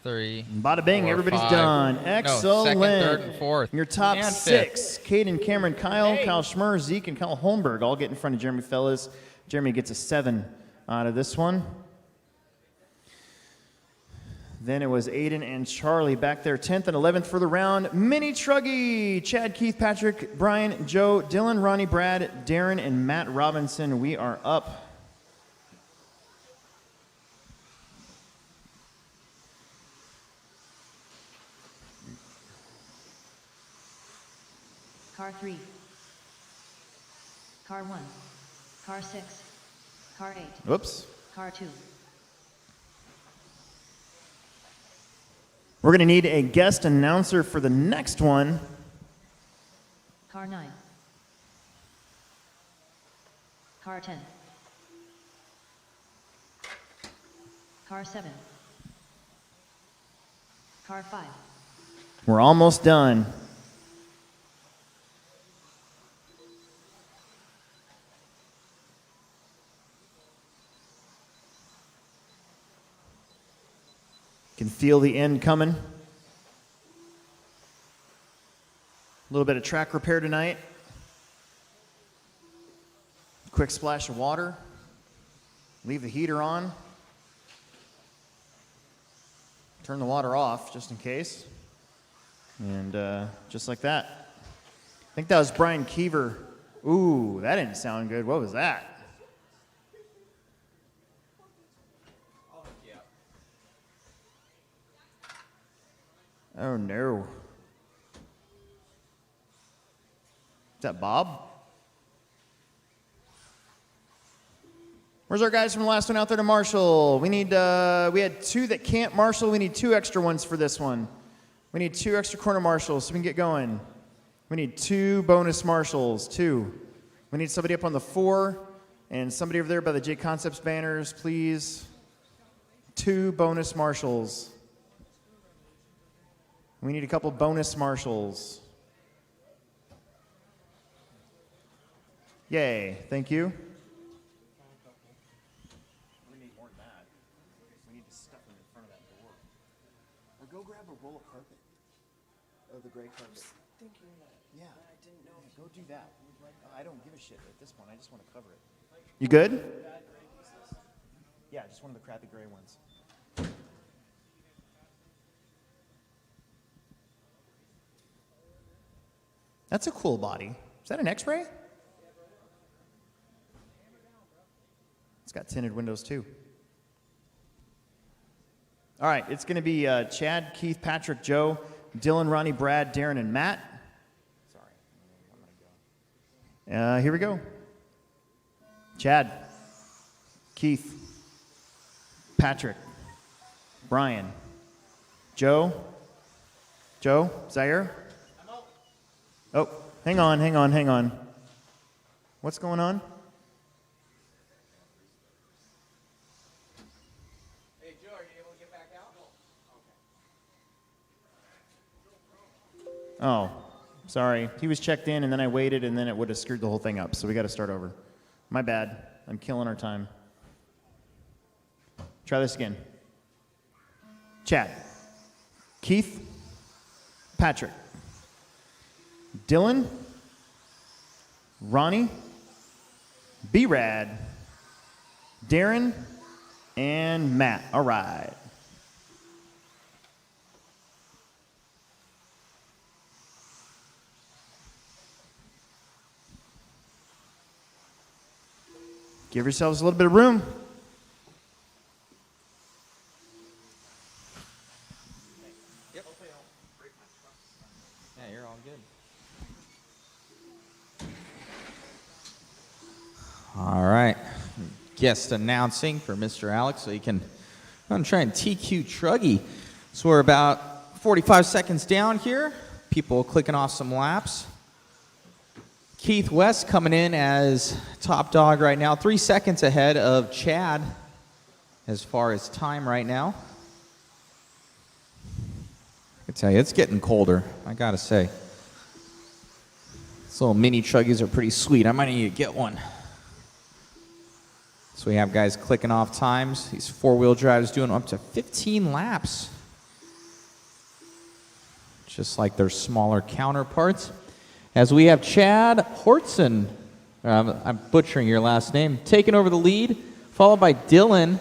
3. Bada bing, 4, everybody's 5. done. No, Excellent. second, third, and fourth. Your top And 6. Caden, Cameron, Kyle, Kyle Schmurr, Zeke, and Kyle Holmberg all get in front of Jeremy Fellas. Jeremy gets a 7 out of this one. Then it was Aiden and Charlie back there, 10th and 11th for the round. Mini Truggy, Chad, Keith, Patrick, Brian, Joe, Dylan, Ronnie, Brad, Darren, and Matt Robinson. We are up. Car 3. Car 1. Car 6. Car 8. Whoops. Car 2. We're going to need a guest announcer for the next one. Car 9. Car 10. Car 7. Car 5. We're almost done. Can feel the end coming. A little bit of track repair tonight. Quick splash of water. Leave the heater on. Turn the water off just in case. And just like that. I think that was Brian Keever. Ooh, that didn't sound good. What was that? Oh, no. Is that Bob? Where's our guys from the last one out there to marshal? We need, we had 2 that can't marshal. We need 2 extra ones for this one. We need 2 extra corner marshals so we can get going. We need 2 bonus marshals, 2. We need somebody up on the 4 and somebody over there by the JConcepts banners, please. 2 bonus marshals. We need a couple bonus marshals. Yay, thank you. We need more than that. We need to stuff them in front of that door. Or go grab a roll of carpet. Oh, the gray carpet. Thinking that. Yeah. I didn't know. Go do that. I don't give a shit at this point. I just want to cover it. You good? Yeah, just one of the crappy gray ones. That's a cool body. Is that an X-ray? It's got tinted windows too. All right, it's going to be Chad, Keith, Patrick, Joe, Dylan, Ronnie, Brad, Darren, and Matt. Sorry, I'm going to go. Here we go. Chad, Keith, Patrick, Brian, Joe, Zaire. Oh, hang on. What's going on? Hey, Joe, are you able to get back out? Oh, sorry. He was checked in, and then I waited, and then it would have screwed the whole thing up, so we got to start over. My bad. I'm killing our time. Try this again. Chad, Keith, Patrick, Dylan, Ronnie, B-Rad, Darren, and Matt. All right. Give yourselves a little bit of room. Yep. Yeah, you're all good. All right. Guest announcing for Mr. Alex so you can try and TQ Truggy. So we're about 45 seconds down here. People clicking off some laps. Keith West coming in as top dog right now, 3 seconds ahead of Chad as far as time right now. I can tell you, it's getting colder, I gotta say. These little mini truggies are pretty sweet. I might need to get one. So we have guys clicking off times. These four-wheel drives doing up to 15 laps. Just like their smaller counterparts. As we have Chad Hortson, I'm butchering your last name, taking over the lead, followed by Dylan.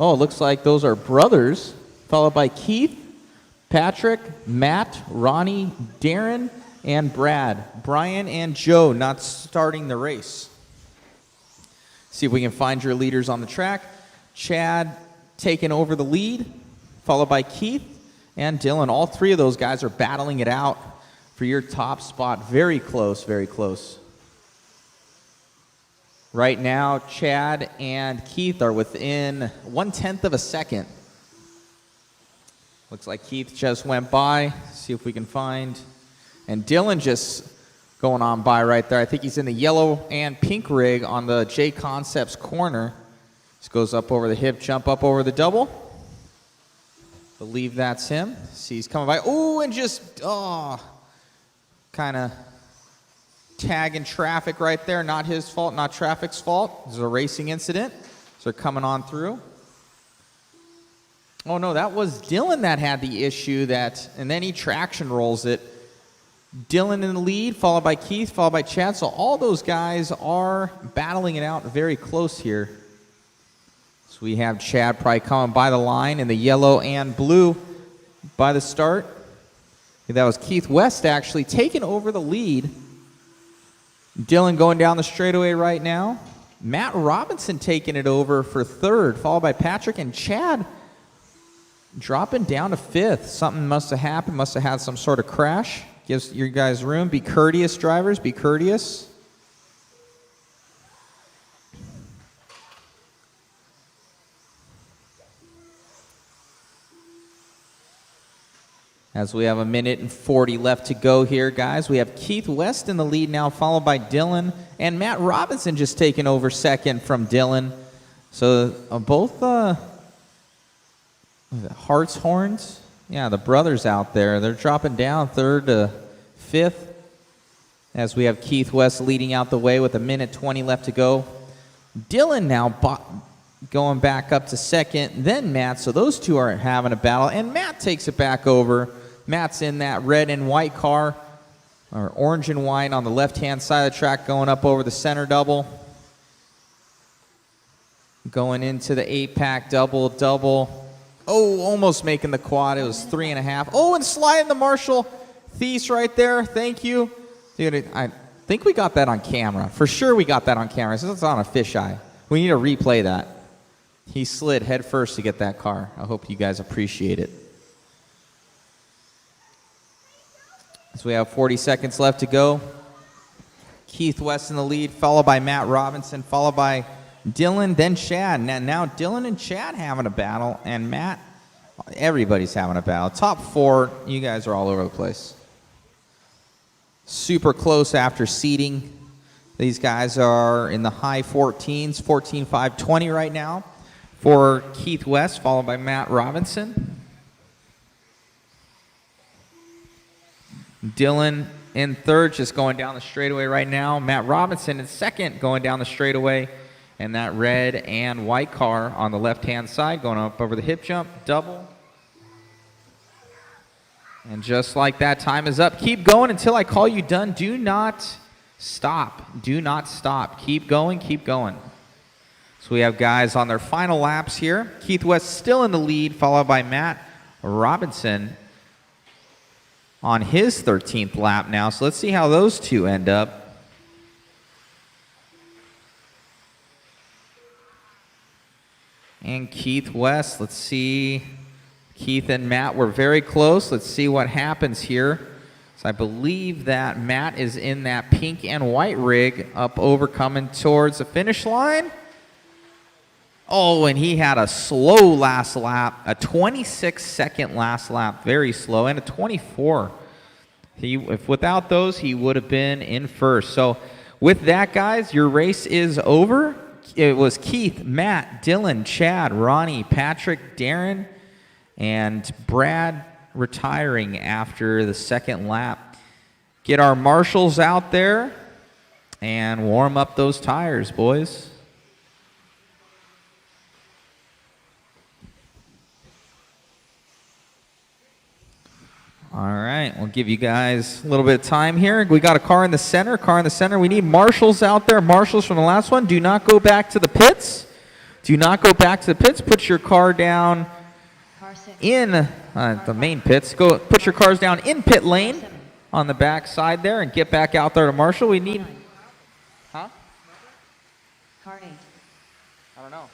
Oh, it looks like those are brothers. Followed by Keith, Patrick, Matt, Ronnie, Darren, and Brad. Brian and Joe not starting the race. See if we can find your leaders on the track. Chad taking over the lead, followed by Keith and Dylan. All 3 of those guys are battling it out for your top spot. Very close, very close. Right now, Chad and Keith are within 1/10 of a second. Looks like Keith just went by. See if we can find. And Dylan just going on by right there. I think he's in the yellow and pink rig on the JConcepts corner. Just goes up over the hip, jump up over the double. Believe that's him. See, he's coming by. Oh, and just, kind of tagging traffic right there. Not his fault, not traffic's fault. This is a racing incident. So they're coming on through. Oh no, that was Dylan that had the issue and then he traction rolls it. Dylan in the lead, followed by Keith, followed by Chad. So all those guys are battling it out very close here. So we have Chad probably coming by the line in the yellow and blue by the start. That was Keith West actually taking over the lead. Dylan going down the straightaway right now. Matt Robinson taking it over for third, followed by Patrick and Chad dropping down to 5th. Something must have happened, must have had some sort of crash. Gives you guys room. Be courteous, drivers, be courteous. As we have 1:40 left to go here, guys. We have Keith West in the lead now, followed by Dylan. And Matt Robinson just taking over second from Dylan. So both Hartshorns, yeah, the brothers out there, they're dropping down 3rd to 5th. As we have Keith West leading out the way with 1:20 left to go. Dylan now going back up to 2nd, then Matt. So those two are having a battle. And Matt takes it back over. Matt's in that red and white car, or orange and white on the left-hand side of the track, going up over the center double. Going into the 8-pack double. Oh, almost making the quad. It was 3.5. Oh, and sliding the Marshall Thies right there. Thank you. Dude, I think we got that on camera. For sure we got that on camera. Since it's on a fisheye. We need to replay that. He slid head first to get that car. I hope you guys appreciate it. So we have 40 seconds left to go. Keith West in the lead, followed by Matt Robinson, followed by Dylan, then Chad. Now Dylan and Chad having a battle, and Matt, everybody's having a battle. Top 4, you guys are all over the place. Super close after seeding. These guys are in the high 14s, 14.520 right now for Keith West, followed by Matt Robinson. Dylan in 3rd, just going down the straightaway right now. Matt Robinson in 2nd, going down the straightaway. And that red and white car on the left-hand side, going up over the hip jump, double. And just like that, time is up. Keep going until I call you done. Do not stop. Do not stop. Keep going, keep going. So we have guys on their final laps here. Keith West still in the lead, followed by Matt Robinson on his 13th lap now. So let's see how those two end up. And Keith West, let's see. Keith and Matt were very close. Let's see what happens here. So I believe that Matt is in that pink and white rig up over coming towards the finish line. Oh, and he had a slow last lap, a 26-second last lap, very slow, and a 24. If without those, he would have been in first. So with that, guys, your race is over. It was Keith, Matt, Dylan, Chad, Ronnie, Patrick, Darren, and Brad retiring after the 2nd lap. Get our marshals out there and warm up those tires, boys. All right, we'll give you guys a little bit of time here. We got a car in the center, We need marshals out there, marshals from the last one. Do not go back to the pits. Do not go back to the pits. Put your car down in the main pits. Go put your cars down in pit lane on the back side there and get back out there to marshal. We need... Huh? Car 8. I don't know.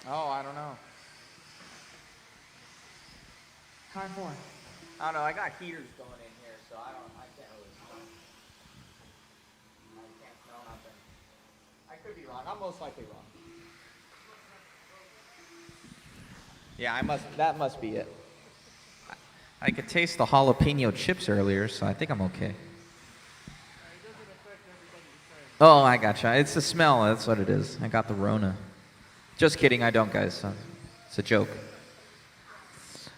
Oh, I don't know. Car 4. I don't know. I got heaters going in here, so I can't really smell. I can't smell nothing. I could be wrong. I'm most likely wrong. Yeah, that must be it. I could taste the jalapeno chips earlier, so I think I'm okay. Oh, I gotcha. It's the smell. That's what it is. I got the Rona. Just kidding, I don't, guys. It's a joke.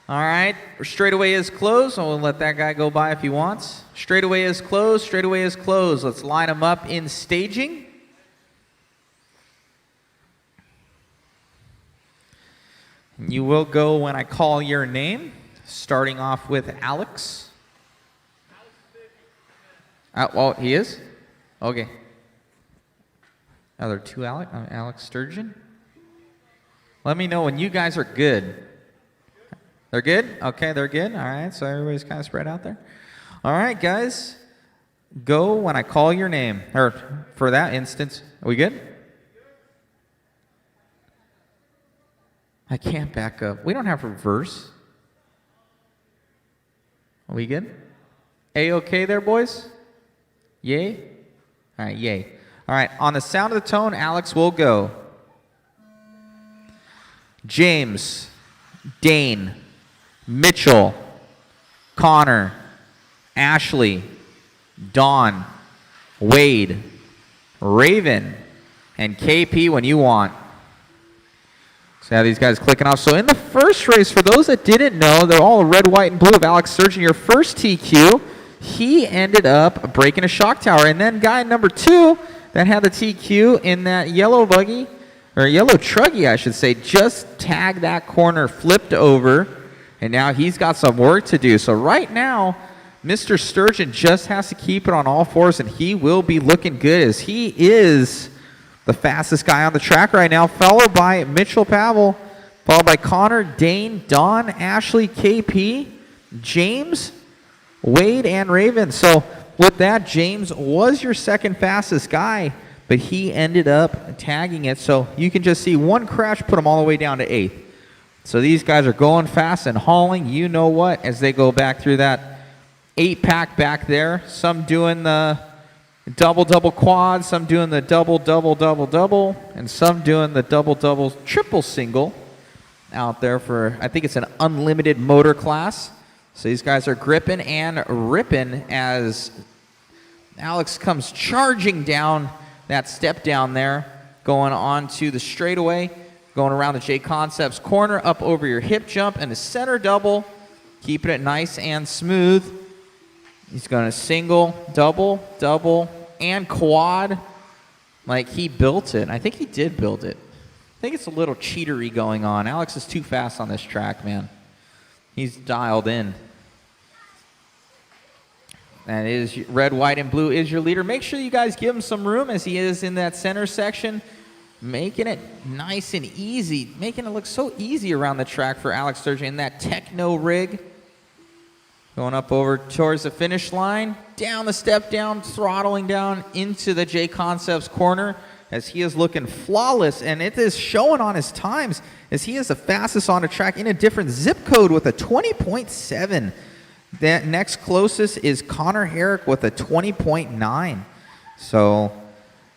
All right, straightaway is closed. I'll let that guy go by if he wants. Straightaway is closed. Straightaway is closed. Let's line them up in staging. You will go when I call your name, starting off with Alex. Oh, he is? Okay. Are there two Alex Sturgeon? Let me know when you guys are good. They're good? Okay, they're good. All right, so everybody's kind of spread out there. All right, guys. Go when I call your name. Or for that instance, are we good? I can't back up. We don't have reverse. Are we good? A-okay there, boys? Yay? All right, yay. All right, on the sound of the tone, Alex will go. James, Dane, Mitchell, Connor, Ashley, Dawn, Wade, Raven, and KP when you want. So have these guys clicking off. So in the first race, for those that didn't know, they're all red, white, and blue of Alex Sturgeon, your first TQ. He ended up breaking a shock tower. And then guy number 2 that had the TQ in that yellow buggy, or yellow truggy, I should say, just tagged that corner, flipped over, and now he's got some work to do. So right now, Mr. Sturgeon just has to keep it on all fours, and he will be looking good as he is the fastest guy on the track right now, followed by Mitchell Pavel, followed by Connor, Dane, Don, Ashley, KP, James, Wade, and Raven. So with that, James was your second fastest guy, but he ended up tagging it. So you can just see one crash put him all the way down to 8th. So these guys are going fast and hauling, you know what, as they go back through that 8-pack back there. Some doing the double quad, some doing the double, and some doing the double triple single out there for, I think it's an unlimited motor class. So these guys are gripping and ripping as Alex comes charging down that step down there, going on to the straightaway, going around the JConcepts corner, up over your hip jump, and a center double, keeping it nice and smooth. He's going to single, double, and quad like he built it. I think he did build it. I think it's a little cheatery going on. Alex is too fast on this track, man. He's dialed in. That is red, white, and blue is your leader. Make sure you guys give him some room as he is in that center section, making it nice and easy, making it look so easy around the track for Alex Sturgeon in that techno rig. Going up over towards the finish line, down the step down, throttling down into the JConcepts corner as he is looking flawless, and it is showing on his times as he is the fastest on the track in a different zip code with a 20.7. That next closest is Connor Herrick with a 20.9. So,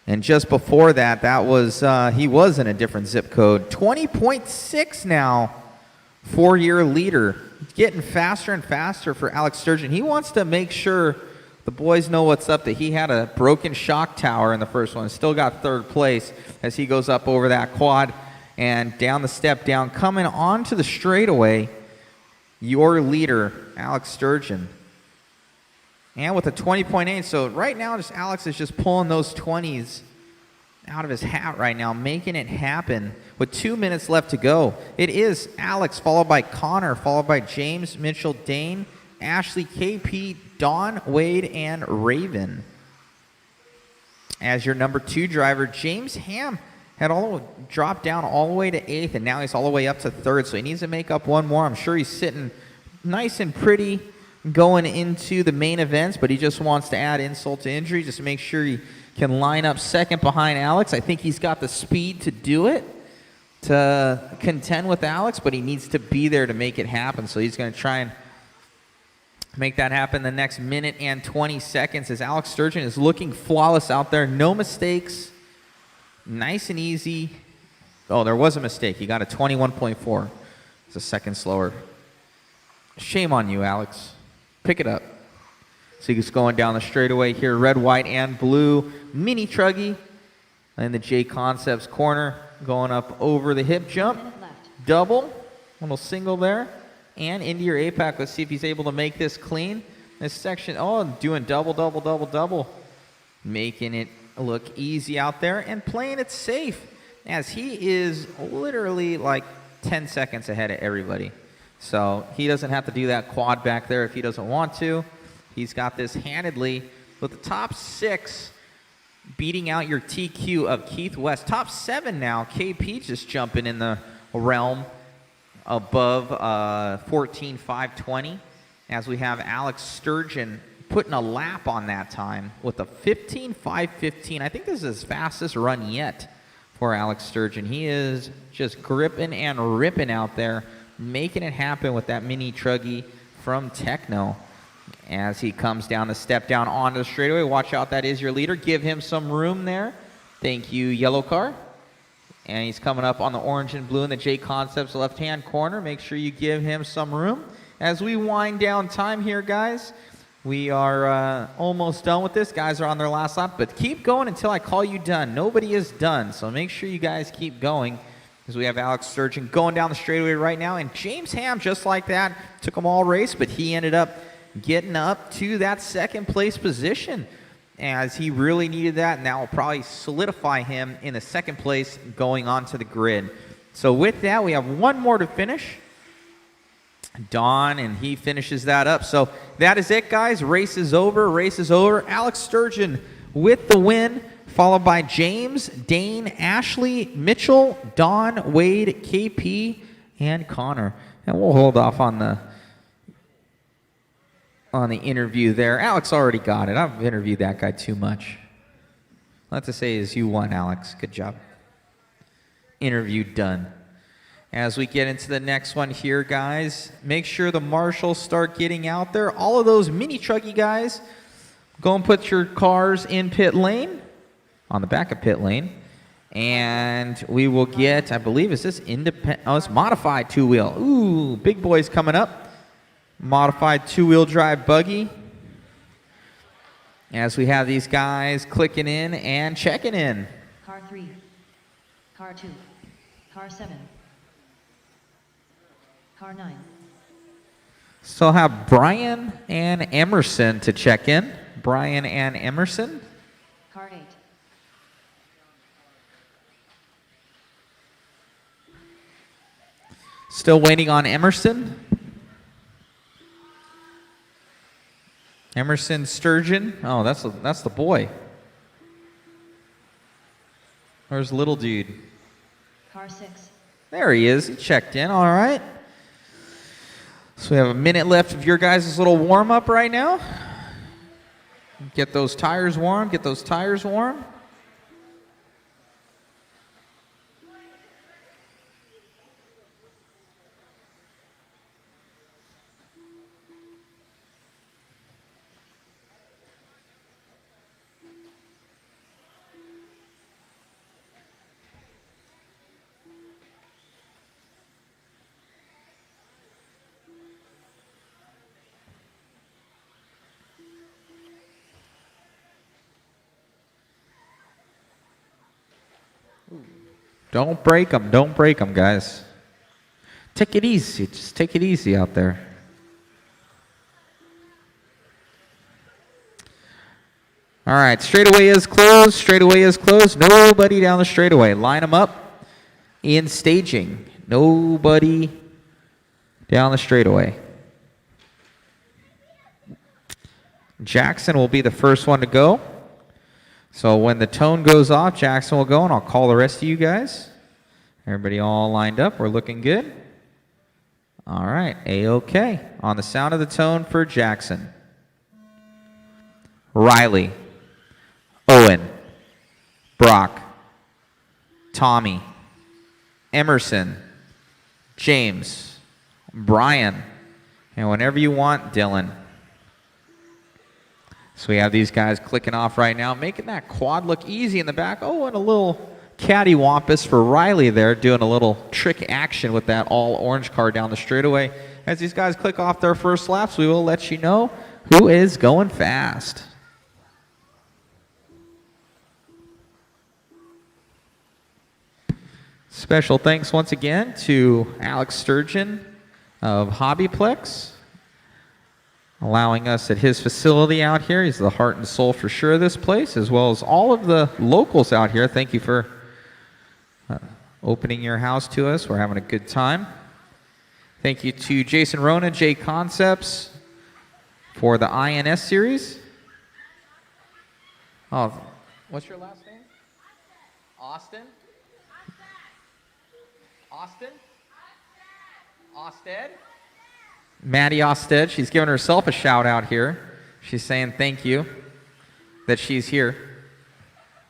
and just before that, that was he was in a different zip code. 20.6 now, 4-year leader. Getting faster and faster for Alex Sturgeon. He wants to make sure the boys know what's up, that he had a broken shock tower in the first one. Still got 3rd place as he goes up over that quad and down the step down, coming onto the straightaway. Your leader, Alex Sturgeon. And with a 20.8, so right now just Alex is just pulling those 20s out of his hat right now, making it happen with 2 minutes left to go. It is Alex, followed by Connor, followed by James, Mitchell, Dane, Ashley, KP, Dawn, Wade, and Raven. As your number 2 driver, James Ham had dropped down all the way to 8th, and now he's all the way up to 3rd, so he needs to make up one more. I'm sure he's sitting nice and pretty going into the main events, but he just wants to add insult to injury just to make sure he can line up second behind Alex. I think he's got the speed to do it, to contend with Alex, but he needs to be there to make it happen, so he's going to try and make that happen the next minute and 20 seconds as Alex Sturgeon is looking flawless out there. No mistakes. Nice and easy. Oh, there was a mistake. He got a 21.4. It's a second slower. Shame on you, Alex. Pick it up. So he's going down the straightaway here. Red, white, and blue. Mini truggy in the JConcepts corner. Going up over the hip jump. Double. Little single there. And into your APAC. Let's see if he's able to make this clean. This section, oh, doing double. Making it look easy out there and playing it safe as he is literally like 10 seconds ahead of everybody. So he doesn't have to do that quad back there if he doesn't want to. He's got this handedly with the top 6 beating out your TQ of Keith West. Top 7 now. KP just jumping in the realm above 14.520 as we have Alex Sturgeon putting a lap on that time with a 15.515. I think this is his fastest run yet for Alex Sturgeon. He is just gripping and ripping out there, making it happen with that mini truggy from Techno. As he comes down the step down onto the straightaway, watch out, that is your leader. Give him some room there. Thank you, yellow car. And he's coming up on the orange and blue in the JConcepts left-hand corner. Make sure you give him some room. As we wind down time here, guys, we are almost done with this. Guys are on their last lap, but keep going until I call you done. Nobody is done, so make sure you guys keep going, as we have Alex Sturgeon going down the straightaway right now. And James Ham, just like that, took them all race, but he ended up getting up to that second place position, as he really needed that, and that will probably solidify him in the second place going onto the grid. So with that, we have one more to finish. Don, and he finishes that up. So that is it, guys. Race is over. Race is over. Alex Sturgeon with the win, followed by James, Dane, Ashley, Mitchell, Don, Wade, KP, and Connor. And we'll hold off on the interview there. Alex already got it. I've interviewed that guy too much. All I have to say is you won, Alex. Good job. Interview done. As we get into the next one here, guys, make sure the marshals start getting out there. All of those mini truggy guys, go and put your cars in pit lane, on the back of pit lane. And we will get, I believe, is this independent? Oh, it's modified two-wheel. Ooh, big boys coming up. Modified two-wheel drive buggy. As we have these guys clicking in and checking in. Car 3, Car 2, Car 7, Car 9. So I'll have Brian and Emerson to check in. Brian and Emerson. Car 8. Still waiting on Emerson. Emerson Sturgeon. Oh, that's the boy. Where's little dude? Car 6. There he is. He checked in. All right. So we have a minute left of your guys' little warm-up right now. Get those tires warm. Get those tires warm. Don't break them. Don't break them, guys. Take it easy. Just take it easy out there. All right, straightaway is closed. Straightaway is closed. Nobody down the straightaway. Line them up in staging. Nobody down the straightaway. Jackson will be the first one to go. So when the tone goes off, Jackson will go, and I'll call the rest of you guys. Everybody all lined up. We're looking good. All right, A-OK. On the sound of the tone for Jackson. Riley. Owen. Brock. Tommy. Emerson. James. Brian. And whenever you want, Dylan. So we have these guys clicking off right now, making that quad look easy in the back. Oh, and a little cattywampus for Riley there, doing a little trick action with that all orange car down the straightaway. As these guys click off their first laps, we will let you know who is going fast. Special thanks once again to Alex Sturgeon of HobbyPlex, allowing us at his facility out here. He's the heart and soul for sure of this place, as well as all of the locals out here. Thank you for opening your house to us. We're having a good time. Thank you to Jason Ronan, JConcepts, for the INS series. Oh, what's your last name? Austin? Austin? Osted? Maddie Osted, she's giving herself a shout out here. She's saying thank you that she's here,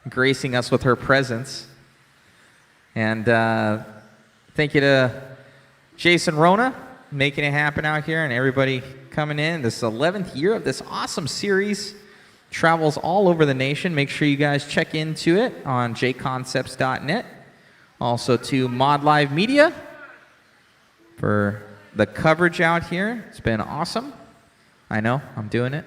gracing us with her presence. And thank you to Jason Rona making it happen out here and everybody coming in. This is the 11th year of this awesome series. Travels all over the nation. Make sure you guys check into it on JConcepts.net. Also to Mod Live Media for the coverage out here. It's been awesome. I know, I'm doing it.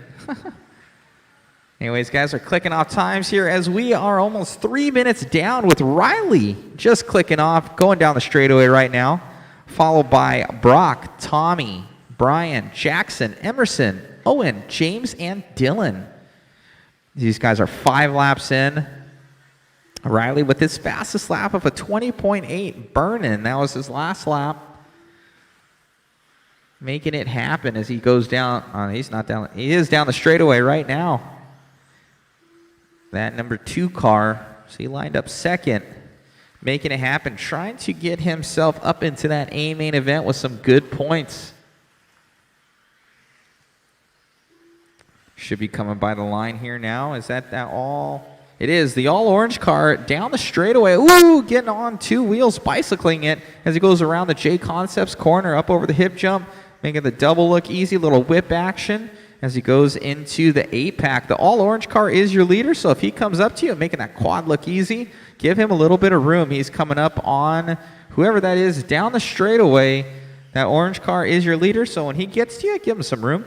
Anyways, guys, we're clicking off times here as we are almost 3 minutes down with Riley just clicking off, going down the straightaway right now, followed by Brock, Tommy, Brian, Jackson, Emerson, Owen, James, and Dylan. These guys are 5 laps in. Riley with his fastest lap of a 20.8 burning. That was his last lap. Making it happen as he goes down. He's not down. He is down the straightaway right now. That number 2 car. So he lined up second. Making it happen. Trying to get himself up into that A main event with some good points. Should be coming by the line here now. Is that all? It is. The all-orange car down the straightaway. Ooh, getting on 2 wheels, bicycling it as he goes around the JConcepts corner, up over the hip jump, making the double look easy. Little whip action as he goes into the 8-pack. The all-orange car is your leader, so if he comes up to you, making that quad look easy, give him a little bit of room. He's coming up on whoever that is down the straightaway. That orange car is your leader, so when he gets to you, give him some room.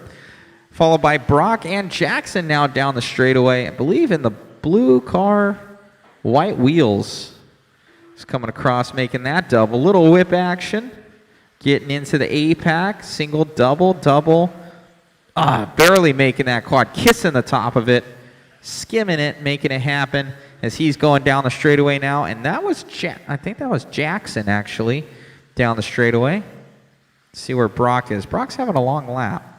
Followed by Brock and Jackson now down the straightaway. I believe in the blue car, white wheels. He's coming across, making that double. Little whip action. Getting into the A-pack. Single, double, double. Barely making that quad. Kissing the top of it. Skimming it, making it happen as he's going down the straightaway now. And that was, I think that was Jackson, actually, down the straightaway. Let's see where Brock is. Brock's having a long lap.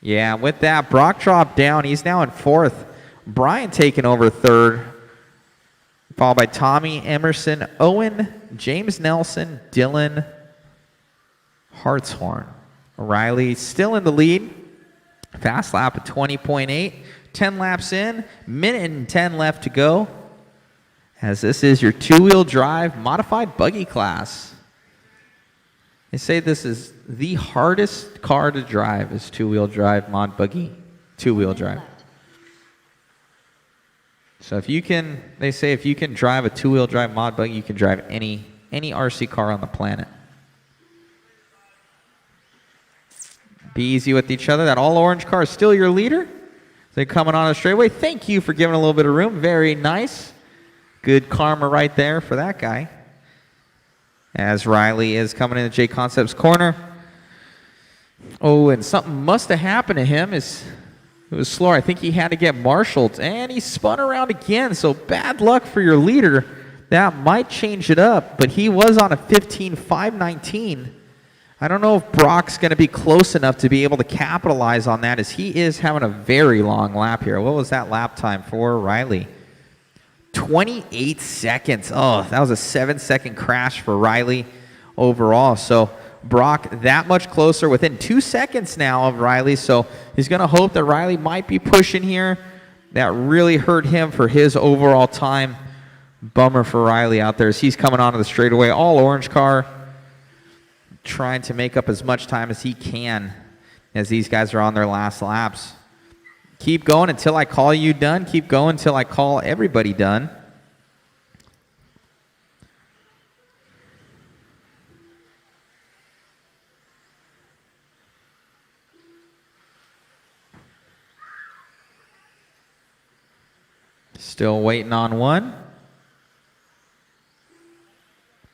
Yeah, with that, Brock dropped down. He's now in 4th. Brian taking over 3rd. Followed by Tommy, Emerson, Owen, James Nelson, Dylan, Hartshorn. Riley still in the lead. Fast lap of 20.8. 10 laps in. Minute and 10 left to go. As this is your 2-wheel drive modified buggy class. They say this is the hardest car to drive is 2-wheel drive mod buggy, 2-wheel drive. So if you can, they say if you can drive a 2-wheel drive mod buggy, you can drive any RC car on the planet. Be easy with each other. That all orange car is still your leader. They're coming on the straightaway. Thank you for giving a little bit of room. Very nice. Good karma right there for that guy. As Riley is coming in the JConcepts corner. Oh, and something must have happened to him. It was slower. I think he had to get marshaled. And he spun around again. So bad luck for your leader. That might change it up. But he was on a 15.519. I don't know if Brock's going to be close enough to be able to capitalize on that as he is having a very long lap here. What was that lap time for Riley? 28 seconds. Oh, that was a 7-second crash for Riley overall. So Brock that much closer within 2 seconds now of Riley. So he's going to hope that Riley might be pushing here. That really hurt him for his overall time. Bummer for Riley out there as he's coming onto the straightaway. All orange car. Trying to make up as much time as he can as these guys are on their last laps. Keep going until I call you done. Keep going until I call everybody done. Still waiting on one.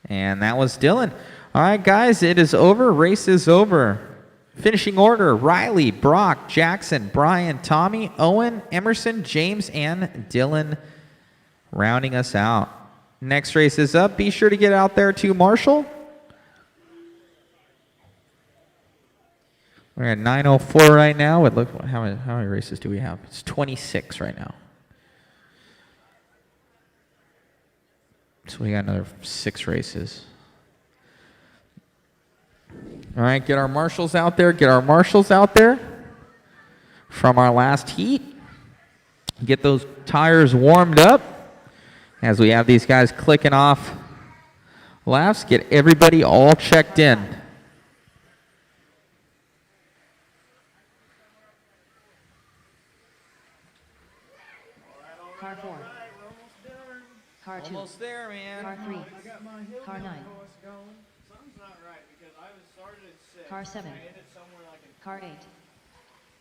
And that was Dylan. All right, guys, it is over. Race is over. Finishing order, Riley, Brock, Jackson, Brian, Tommy, Owen, Emerson, James, and Dylan rounding us out. Next race is up. Be sure to get out there to Marshall. We're at 9:04 right now. Look, how many races do we have? It's 26 right now. So we got another 6 races. All right, get our marshals out there. Get our marshals out there from our last heat. Get those tires warmed up. As we have these guys clicking off laps, get everybody all checked in. Car 4. Car 2. Almost there, man. Car 3. Car 9. Something's not right because I was started at 6. Car 7. I ended somewhere like in Car 8.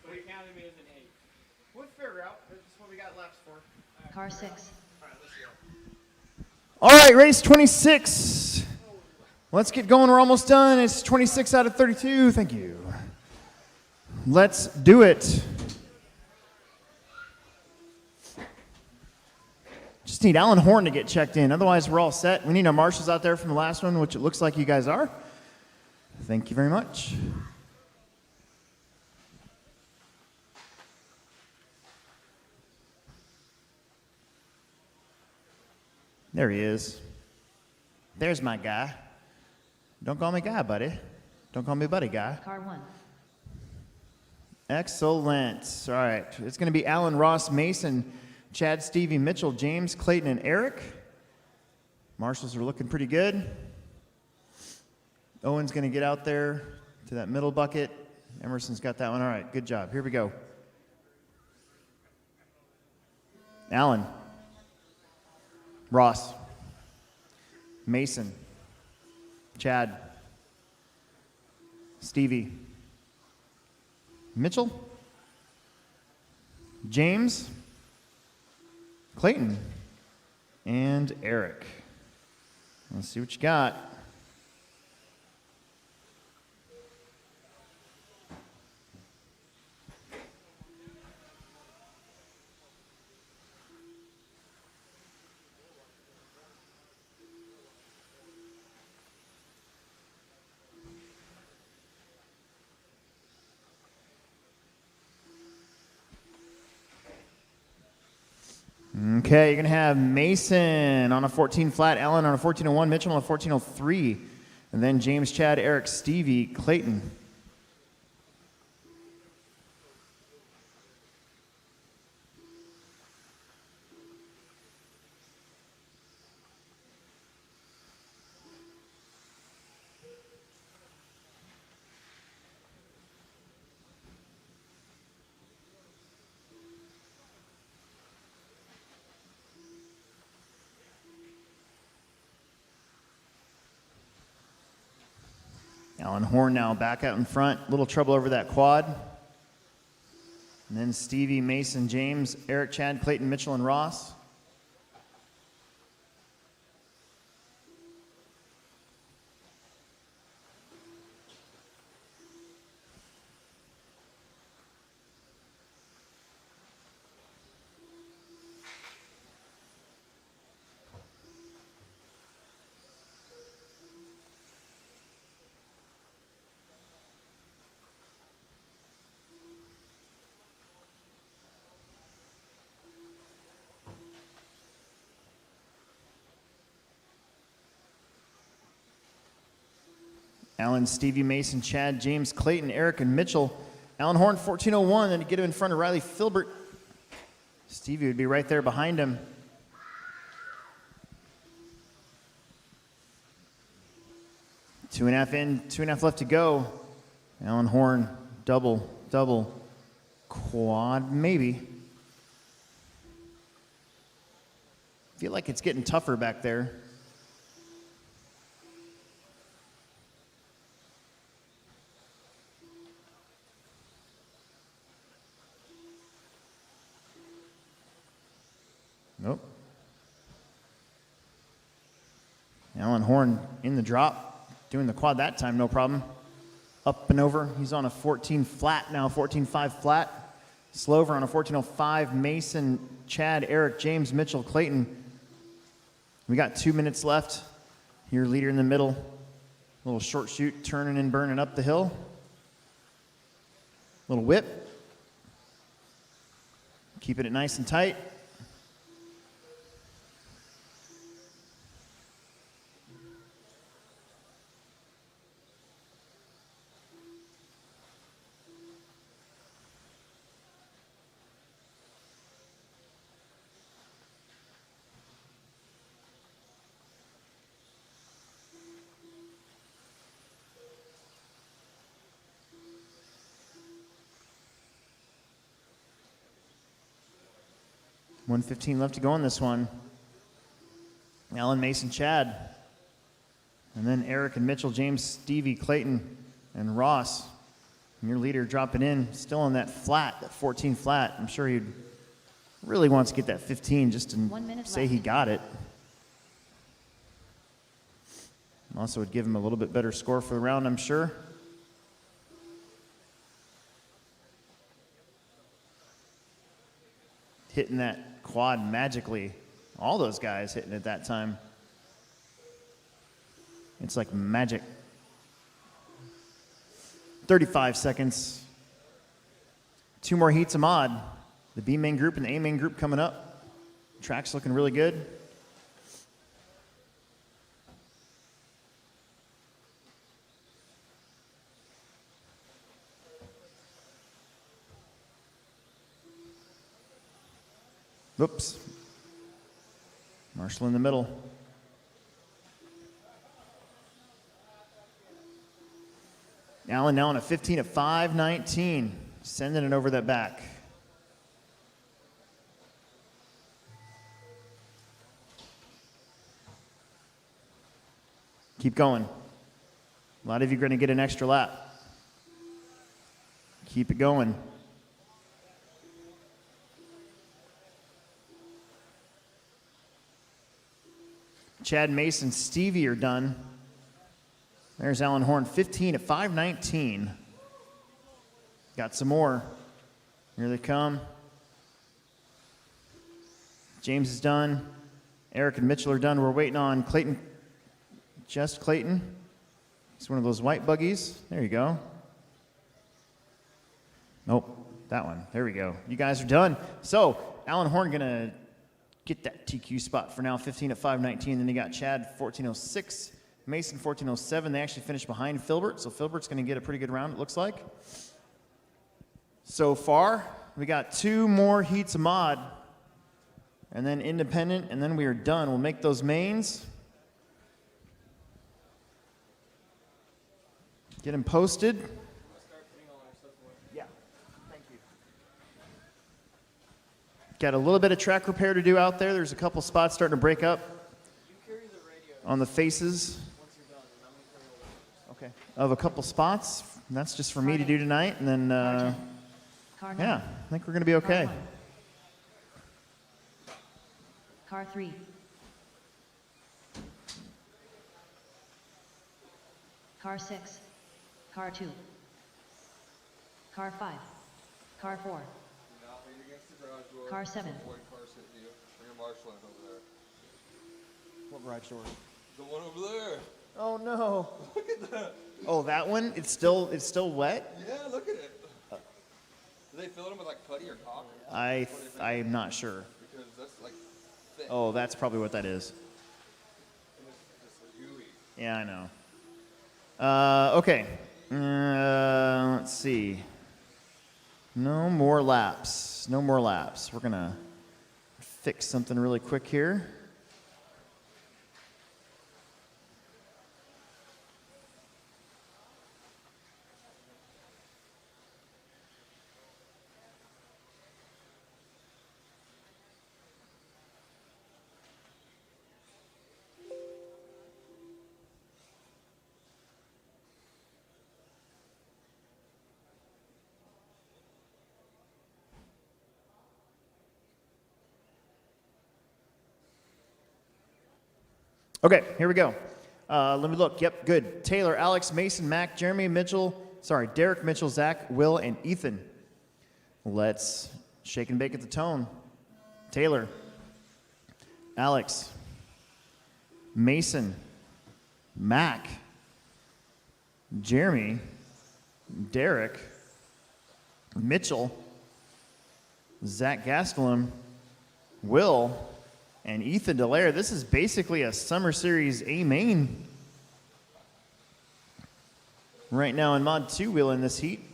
But he counted me as an 8. We'll figure out. That's what we got laps for. Car 6. All right, let's go. All right, race 26. Let's get going. We're almost done. It's 26 out of 32. Thank you. Let's do it. Just need Alan Horn to get checked in. Otherwise, we're all set. We need our marshals out there from the last one, which it looks like you guys are. Thank you very much. There he is. There's my guy. Don't call me guy, buddy. Don't call me buddy, guy. Car 1. Excellent. All right. It's going to be Alan, Ross, Mason, Chad, Stevie, Mitchell, James, Clayton, and Eric. Marshals are looking pretty good. Owen's going to get out there to that middle bucket. Emerson's got that one. All right. Good job. Here we go. Alan. Ross. Mason. Chad. Stevie. Mitchell. James. Clayton. And Eric. Let's see what you got. Okay, you're going to have Mason on a 14 flat, Allen on a 1401, Mitchell on a 1403, and then James, Chad, Eric, Stevie, Clayton. Alan Horn now back out in front. Little trouble over that quad. And then Stevie, Mason, James, Eric, Chad, Clayton, Mitchell, and Ross. Alan, Stevie, Mason, Chad, James, Clayton, Eric, and Mitchell. Alan Horn, 1401, then to get him in front of Riley Filbert. Stevie would be right there behind him. Two and a half in, 2.5 left to go. Alan Horn, double, quad, maybe. Feel like it's getting tougher back there. Nope. Alan Horn in the drop, doing the quad that time, no problem. Up and over, he's on a 14 flat now, 14.5 flat. Slover on a 14.05, Mason, Chad, Eric, James, Mitchell, Clayton. We got 2 minutes left. Your leader in the middle. Little short shoot, turning and burning up the hill. Little whip. Keeping it nice and tight. 1:15 left to go on this one. Alan, Mason, Chad. And then Eric and Mitchell, James, Stevie, Clayton, and Ross. And your leader dropping in, still on that flat, that 14 flat. I'm sure he really wants to get that 15 just to say he got it. Also would give him a little bit better score for the round, I'm sure. Hitting that quad magically. All those guys hitting it that time. It's like magic. 35 seconds. 2 more heats of mod. The B main group and the A main group coming up. Track's looking really good. Whoops. Marshall in the middle. Allen now on a 15 at 5:19, sending it over that back. Keep going. A lot of you are going to get an extra lap. Keep it going. Chad, Mason, Stevie are done. There's Alan Horn, 15 at 5:19. Got some more. Here they come. James is done. Eric and Mitchell are done. We're waiting on Clayton. Just Clayton. It's one of those white buggies. There you go. Nope, that one. There we go. You guys are done. So, Alan Horn gonna get that TQ spot for now, 15 at 5:19. Then you got Chad, 14:06. Mason, 14:07. They actually finished behind Filbert, so Filbert's going to get a pretty good round, it looks like. So far, we got 2 more heats of mod, and then independent, and then we are done. We'll make those mains. Get them posted. Yeah, thank you. Got a little bit of track repair to do out there. There's a couple spots starting to break up on the faces. Okay. Of a couple spots. And that's just for me to do tonight, and then yeah, I think we're going to be okay. Car 3. Car 6. Car 2. Car 5. Car 4. Car 7. What garage door? The one over there. Oh no. Look at that. Oh, that one? It's still wet? Yeah, look at it. Do they fill them with like putty or caulk? I'm not sure. Because that's like thick. Oh, that's probably what that is. Just gooey. Yeah, I know. Okay. Let's see. No more laps. No more laps. We're going to fix something really quick here. Okay, here we go. Let me look. Yep, good. Taylor, Alex, Mason, Mac, Jeremy, Derek, Mitchell, Zach, Will, and Ethan. Let's shake and bake at the tone. Taylor, Alex, Mason, Mac, Jeremy, Derek, Mitchell, Zach Gastelum, Will, and Ethan Dallaire. This is basically a Summer Series A main right now in Mod 2 wheel in this heat.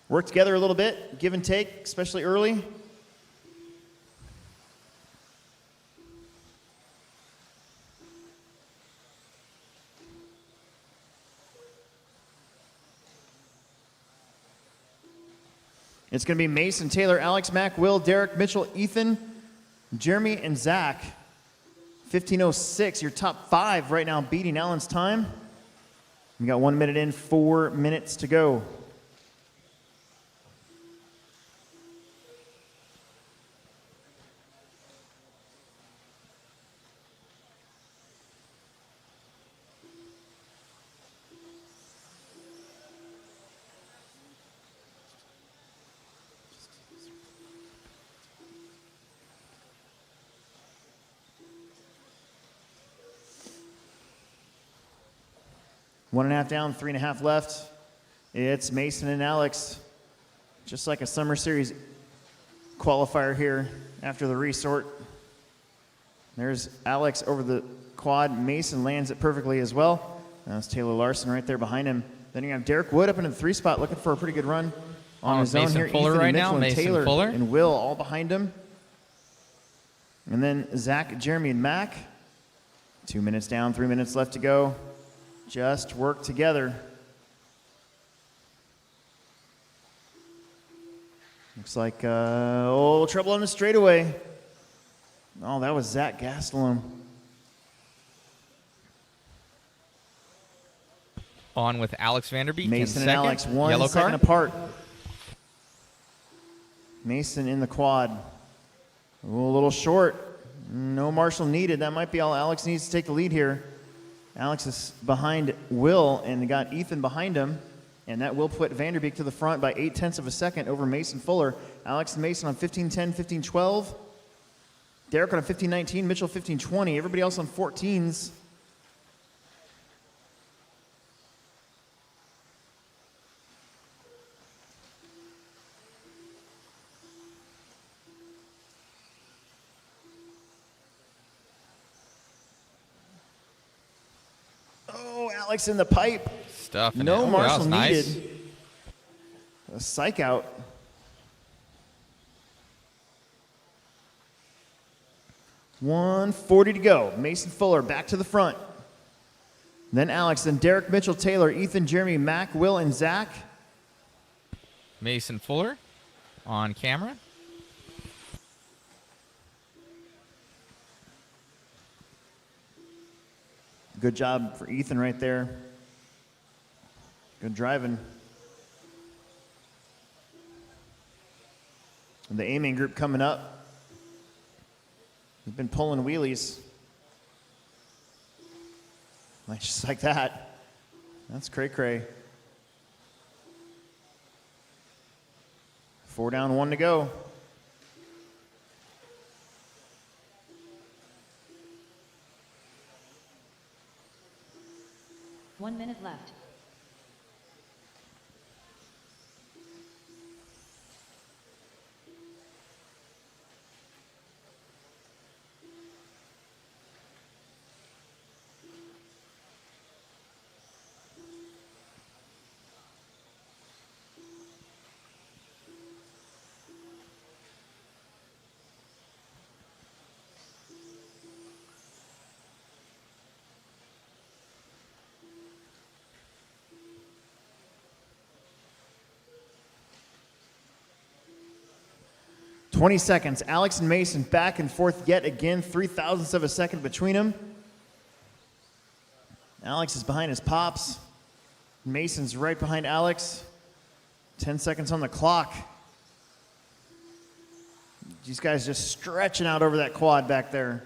Work together a little bit, give and take, especially early. It's going to be Mason, Taylor, Alex, Mac, Will, Derek, Mitchell, Ethan, Jeremy, and Zach. 15:06, your top 5 right now beating Alan's time. We got 1 minute in, 4 minutes to go. One and a half down, 3.5 left. It's Mason and Alex. Just like a Summer Series qualifier here after the resort. There's Alex over the quad. Mason lands it perfectly as well. That's Taylor Larson right there behind him. Then you have Derek Wood up into the 3 spot looking for a pretty good run on his own Mason here. Fuller Ethan right and now. Mitchell and Mason Taylor Fuller. and Will all behind him. And then Zach, Jeremy, and Mac. 2 minutes down, 3 minutes left to go. Just work together. Looks like trouble on the straightaway. Oh, that was Zach Gastelum. On with Alex Vanderbeek. Mason in and second. Alex, 1 Yellow second card. apart. Mason in the quad. A little short. No marshal needed. That might be all Alex needs to take the lead here. Alex is behind Will and got Ethan behind him. And that will put Vanderbeek to the front by 0.8 of a second over Mason Fuller. Alex and Mason on 15:10, 15:12. Derek on a 15:19, Mitchell 15:20. Everybody else on 14s. Oh, Alex in the pipe. Stuff. in No it. Oh, marshal that was nice. needed. A psych out. $1:40 to go. Mason Fuller back to the front. Then Alex, then Derek, Mitchell, Taylor, Ethan, Jeremy, Mac, Will, and Zach. Mason Fuller on camera. Good job for Ethan right there. Good driving. And the aiming group coming up. He's been pulling wheelies. Like, just like that. That's cray-cray. 4 down, 1 to go. One minute left. $20 seconds. Alex and Mason back and forth yet again. 0.03 of a second between them. Alex is behind his pops. Mason's right behind Alex. 10 seconds on the clock. These guys just stretching out over that quad back there.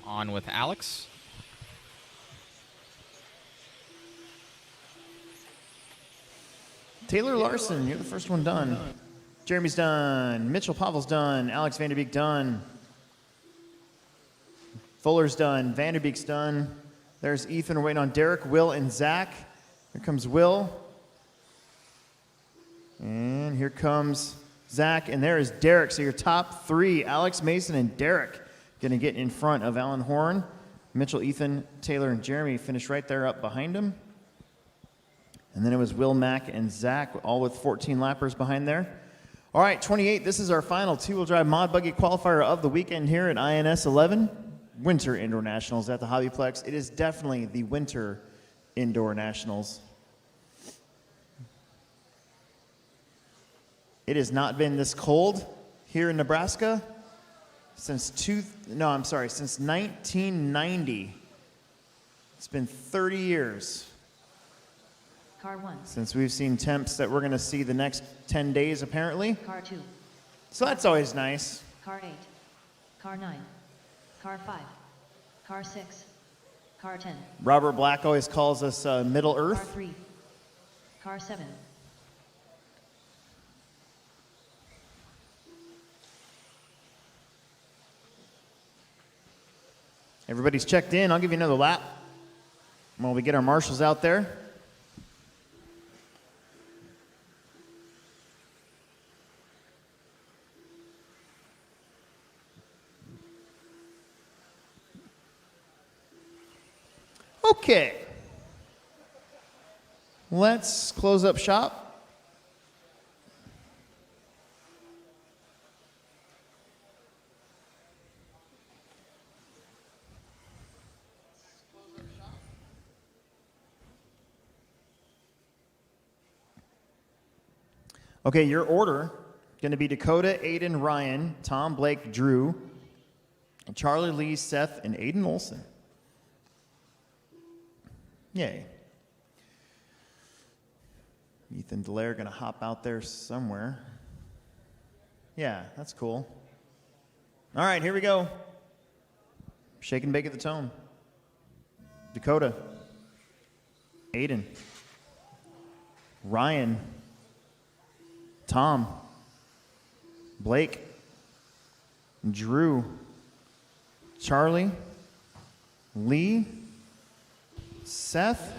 On with Alex. Taylor Larson, you're the first one done. Jeremy's done. Mitchell Pavel's done. Alex Vanderbeek done. Fuller's done. Vanderbeek's done. There's Ethan. We're waiting on Derek, Will, and Zach. Here comes Will. And here comes Zach. And there is Derek. So your top 3, Alex, Mason, and Derek, going to get in front of Alan Horn. Mitchell, Ethan, Taylor, and Jeremy finish right there up behind him. And then it was Will, Mac, and Zach, all with 14 lappers behind there. All right, 28, this is our final two-wheel drive mod buggy qualifier of the weekend here at INS11. Winter Indoor Nationals at the HobbyPlex. It is definitely the Winter Indoor Nationals. It has not been this cold here in Nebraska since since 1990. It's been 30 years Car 1. since we've seen temps that we're going to see the next 10 days, apparently. Car 2. So that's always nice. Car 8. Car 9. Car 5. Car 6. Car 10. Robert Black always calls us Middle Car Earth. 3. Car 7. Everybody's checked in. I'll give you another lap while we get our marshals out there. Okay. Let's close up shop. Okay, your order going to be Dakota, Aiden, Ryan, Tom, Blake, Drew, Charlie, Lee, Seth, and Aiden Olson. Yay. Ethan Delaire going to hop out there somewhere. Yeah, that's cool. All right, here we go. Shake and bake at the tone. Dakota, Aiden, Ryan, Tom, Blake, Drew, Charlie, Lee, Seth,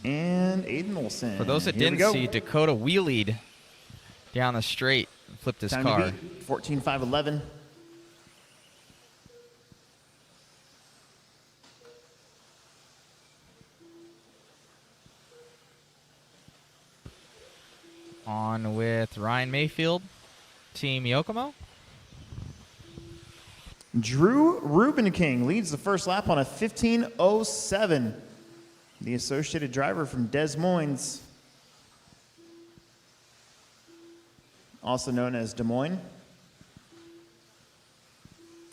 and Aiden Olson. For those that Here we didn't go. see, Dakota wheelied down the straight and flipped his Time car. to beat, 14.511. On with Ryan Mayfield, Team Yokomo. Drew Rubin King leads the first lap on a 15.07. The associated driver from Des Moines, also known as Des Moines.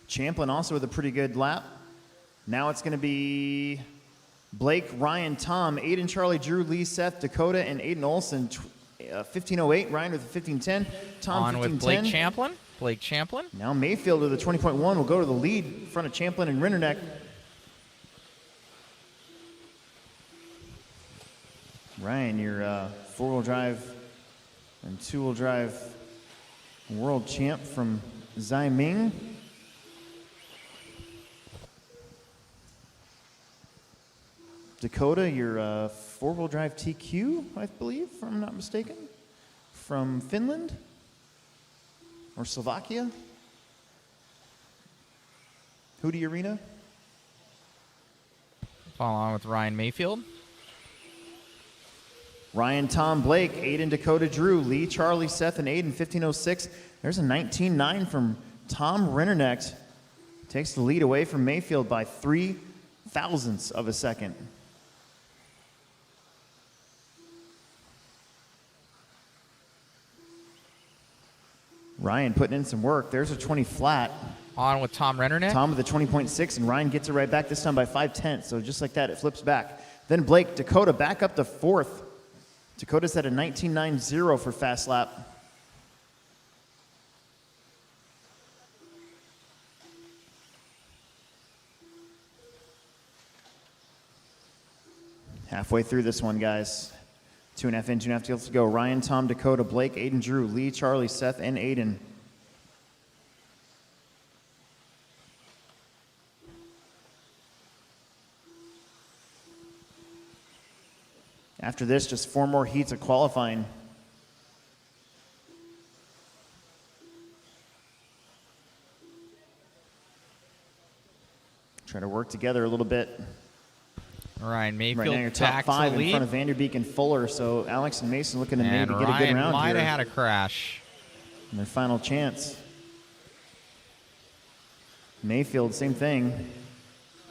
Champlin also with a pretty good lap. Now it's going to be Blake, Ryan, Tom, Aiden, Charlie, Drew, Lee, Seth, Dakota, and Aiden Olson. 15.08. Ryan with a 15.10. Tom On 15.10. with Blake Champlin. Blake Champlin. Now Mayfield with a 20.1 will go to the lead in front of Champlin and Rinderneck. Ryan, your four-wheel drive and two-wheel drive world champ from Xiaoming. Dakota, your four-wheel drive TQ, I believe, if I'm not mistaken, from Finland or Slovakia. Hootie Arena. Follow on with Ryan Mayfield. Ryan, Tom, Blake, Aiden, Dakota, Drew, Lee, Charlie, Seth, and Aiden, 15.06. There's a 19.9 from Tom Rindernecht. Takes the lead away from Mayfield by 3 thousandths of a second. Ryan putting in some work. There's a 20 flat. On with Tom Rennerneck. Tom with a 20.6, and Ryan gets it right back, this time by 5/10. So just like that, it flips back. Then Blake, Dakota back up to fourth. Dakota's at a 19.90 for fast lap. Halfway through this one, guys. 2.5 in, 2.5 to go. Ryan, Tom, Dakota, Blake, Aiden, Drew, Lee, Charlie, Seth, and Aiden. After this, just 4 more heats of qualifying. Try to work together a little bit. Ryan Mayfield Right now, you're top tax 5 the in lead. front of Vanderbeek and Fuller, so Alex and Mason looking to And maybe get a good Ryan round might here. have had a crash. In their final chance. Mayfield, same thing.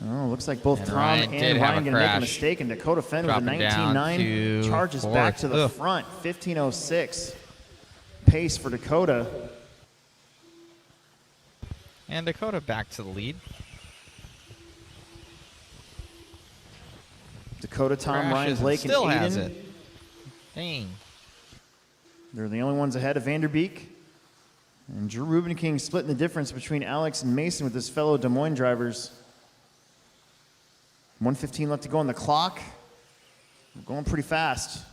Oh, looks like both And Tom Ryan did and have Ryan a going to make a crash. mistake, and Dakota Fenn with a Dropping down 19.9 to charges back fourth. to the Ugh. front. 15.06 pace for Dakota. And Dakota back to the lead. Dakota, Tom, Ryan, Crashes and Blake, and still Aiden. has it. Dang. They're the only ones ahead of Vanderbeek. And Drew Rubenking splitting the difference between Alex and Mason with his fellow Des Moines drivers. 1:15 left to go on the clock. We're going pretty fast.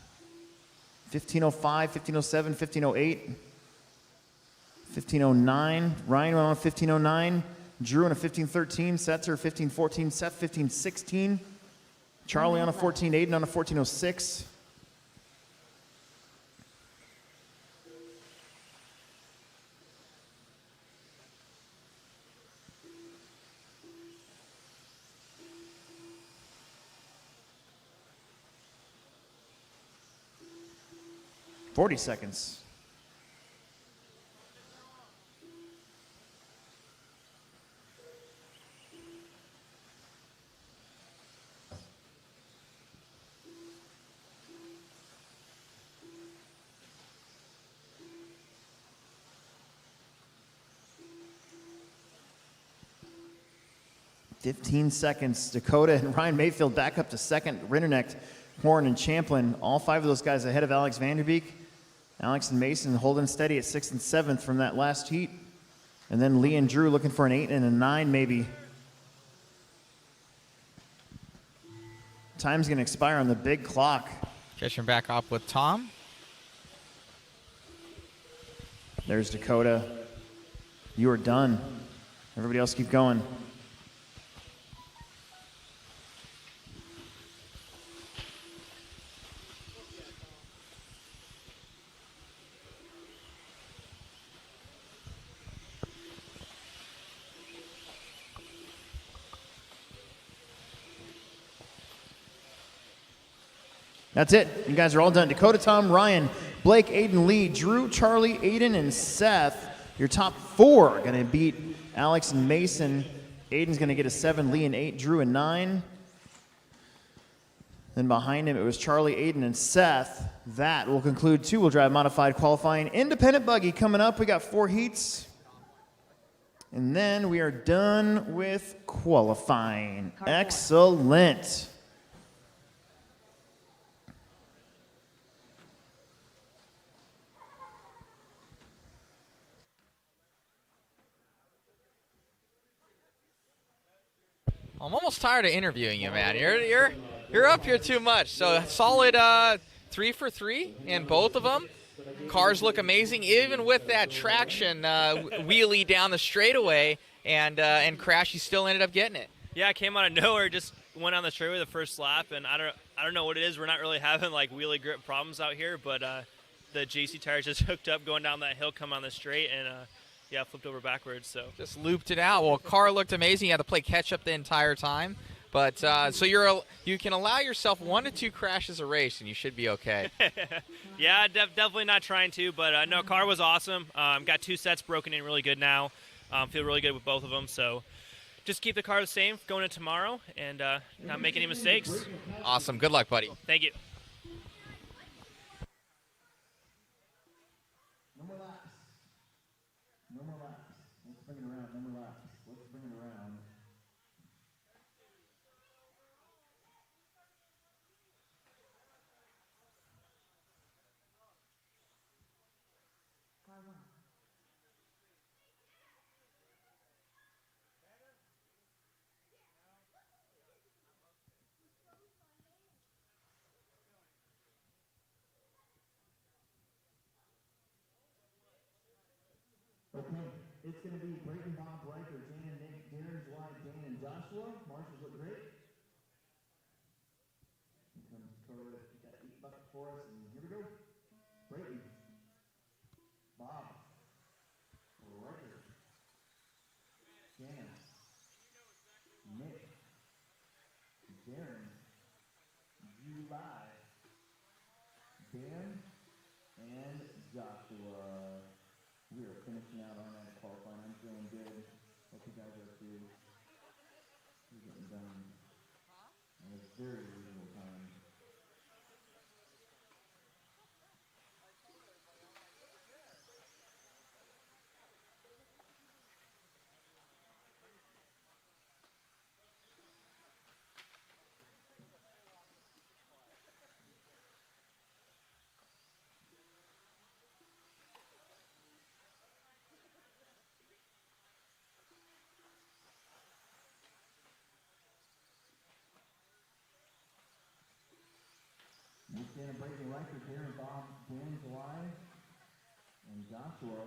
15:05, 15:07, 15:08, 15:09. Ryan went on 15:09. Drew on a 15:13. Setzer 15:14. Seth 15:16. Charlie on a 14:08 and on a 14:06. Forty seconds. Fifteen seconds. Dakota and Ryan Mayfield back up to second. Rinderknecht, Horn, and Champlin. All five of those guys ahead of Alex Vanderbeek. Alex and Mason holding steady at 6th and 7th from that last heat. And then Lee and Drew looking for an 8 and a 9 maybe. Time's going to expire on the big clock. Catching back up with Tom. There's Dakota. You are done. Everybody else keep going. That's it. You guys are all done. Dakota, Tom, Ryan, Blake, Aiden, Lee, Drew, Charlie, Aiden, and Seth. Your top four are going to beat Alex and Mason. Aiden's going to get a 7, Lee and 8, Drew and 9. Then behind him, it was Charlie, Aiden, and Seth. That will conclude two-wheel drive modified qualifying. Independent buggy coming up. We got 4 heats. And then we are done with qualifying. Excellent. I'm almost tired of interviewing you, man. You're up here too much. So solid 3 for 3 in both of them. Cars look amazing, even with that traction wheelie down the straightaway and crash. You still ended up getting it. Yeah, I came out of nowhere, just went on the straightaway the first lap, and I don't know what it is. We're not really having like wheelie grip problems out here, but the JC tires just hooked up going down that hill, come on the straight, and yeah, flipped over backwards. So just looped it out. Well, car looked amazing. You had to play catch up the entire time, but so you can allow yourself 1 to 2 crashes a race, and you should be okay. Yeah, definitely not trying to, but no, car was awesome. Got 2 sets broken in really good now. Feel really good with both of them. So just keep the car the same going into tomorrow and not make any mistakes. Awesome. Good luck, buddy. Thank you. No more laps. No more laps. Let's bring it around. No more laps. Let's bring it around. Okay, it's going to be Brayton, Bob, Riker, Dan, Nick, Darren, Dwight, Dan, and Joshua. Marshall's look great. Here comes Dakota. Got 8 buckets for us, and here we go. Brayton, Bob, Riker, Dan, Nick, Darren, July, Dan, and Joshua. We are finishing out on that qualifying. I'm feeling good. Let's you guys are too. You're getting done at a very reasonable time. Stand breaking records here, and Bob, Dan, July, and Joshua.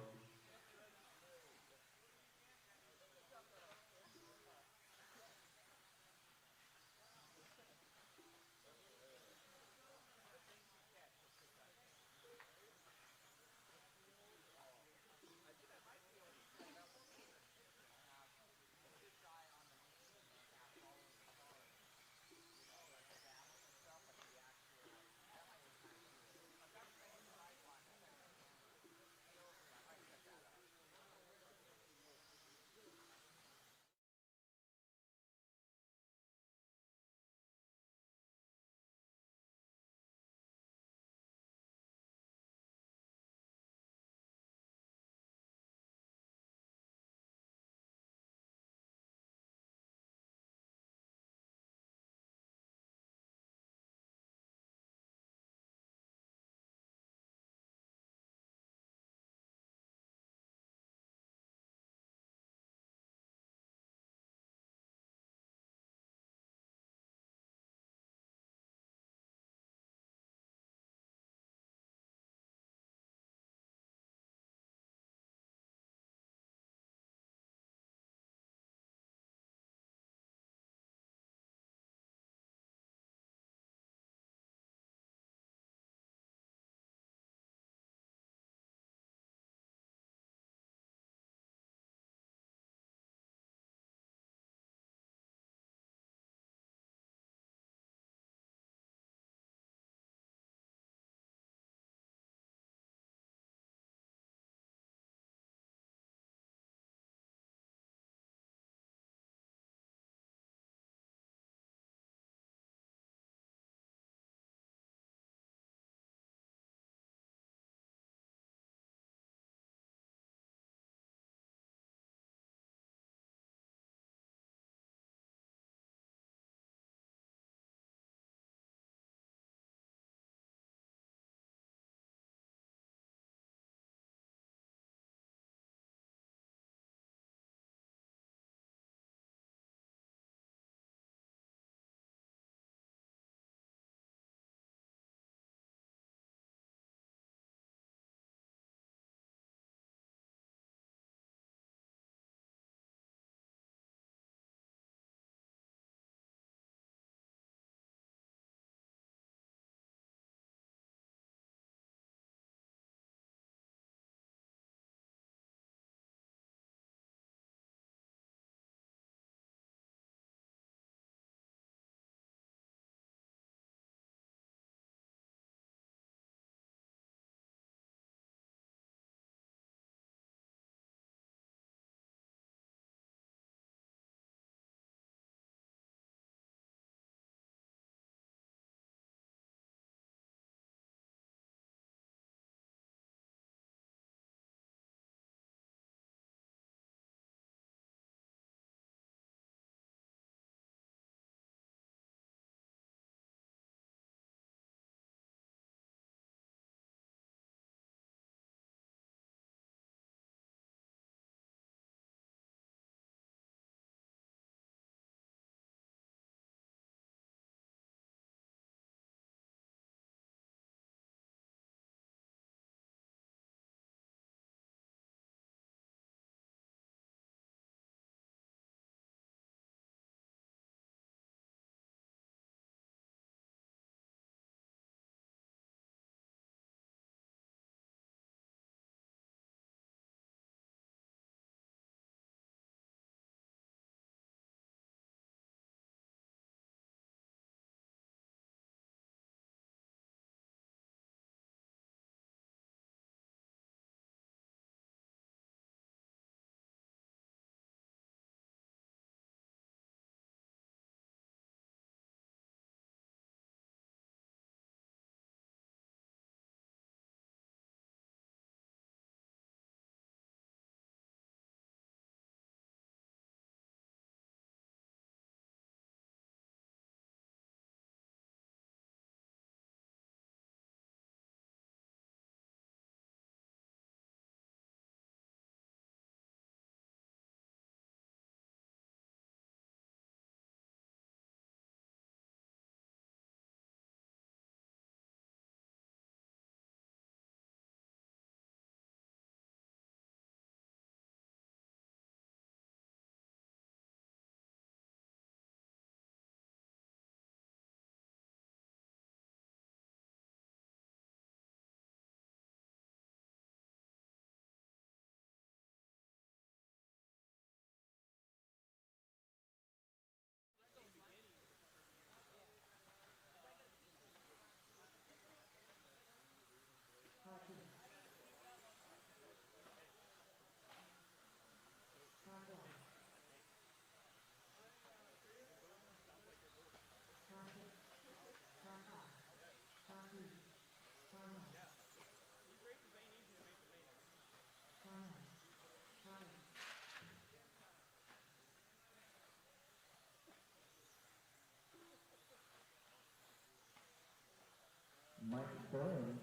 Burns.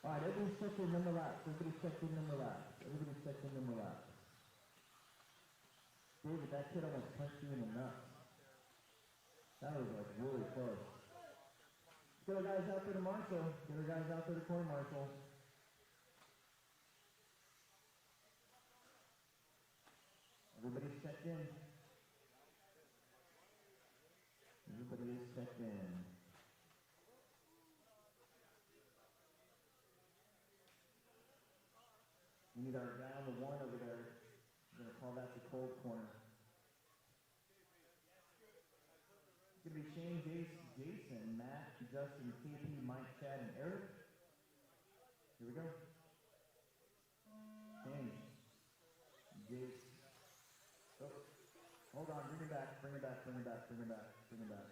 All right, everybody's check their number laps. Everybody's check their number laps. Everybody's check their number laps. David, that kid almost punched you in the nuts. That was like really close. Get our guys out there to marshal. Get our guys out there to corner marshal. Everybody's checked in. Everybody is checked in. We need our guy on the one over there. We're going to call that the cold corner. It's going to be Shane, Jason, Matt, Justin, KP, Mike, Chad, and Eric. Here we go. Shane, Jason. Oh, hold on, bring it back, bring it back, bring it back, bring it back, bring it back.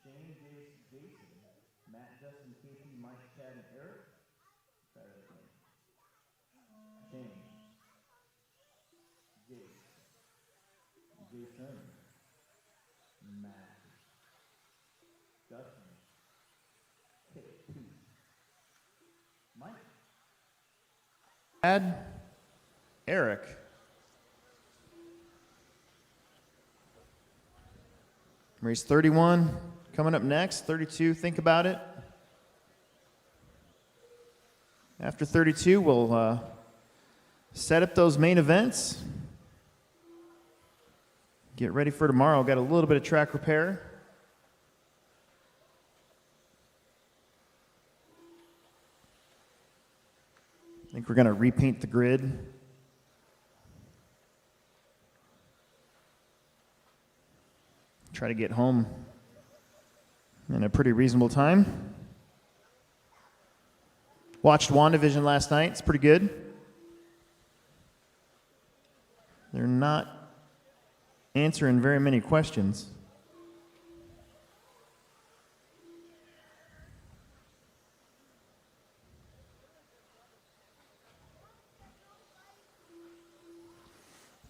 Shane, Jason, Matt, Justin, KP, Mike, Chad, and Eric. Try that again. Shane, Jason, Matt, Justin, KP, Mike, Chad, Eric. Race 31 coming up next. 32, think about it. After 32, we'll set up those main events. Get ready for tomorrow. Got a little bit of track repair. I think we're going to repaint the grid. Try to get home in a pretty reasonable time. Watched WandaVision last night. It's pretty good. They're not answering very many questions.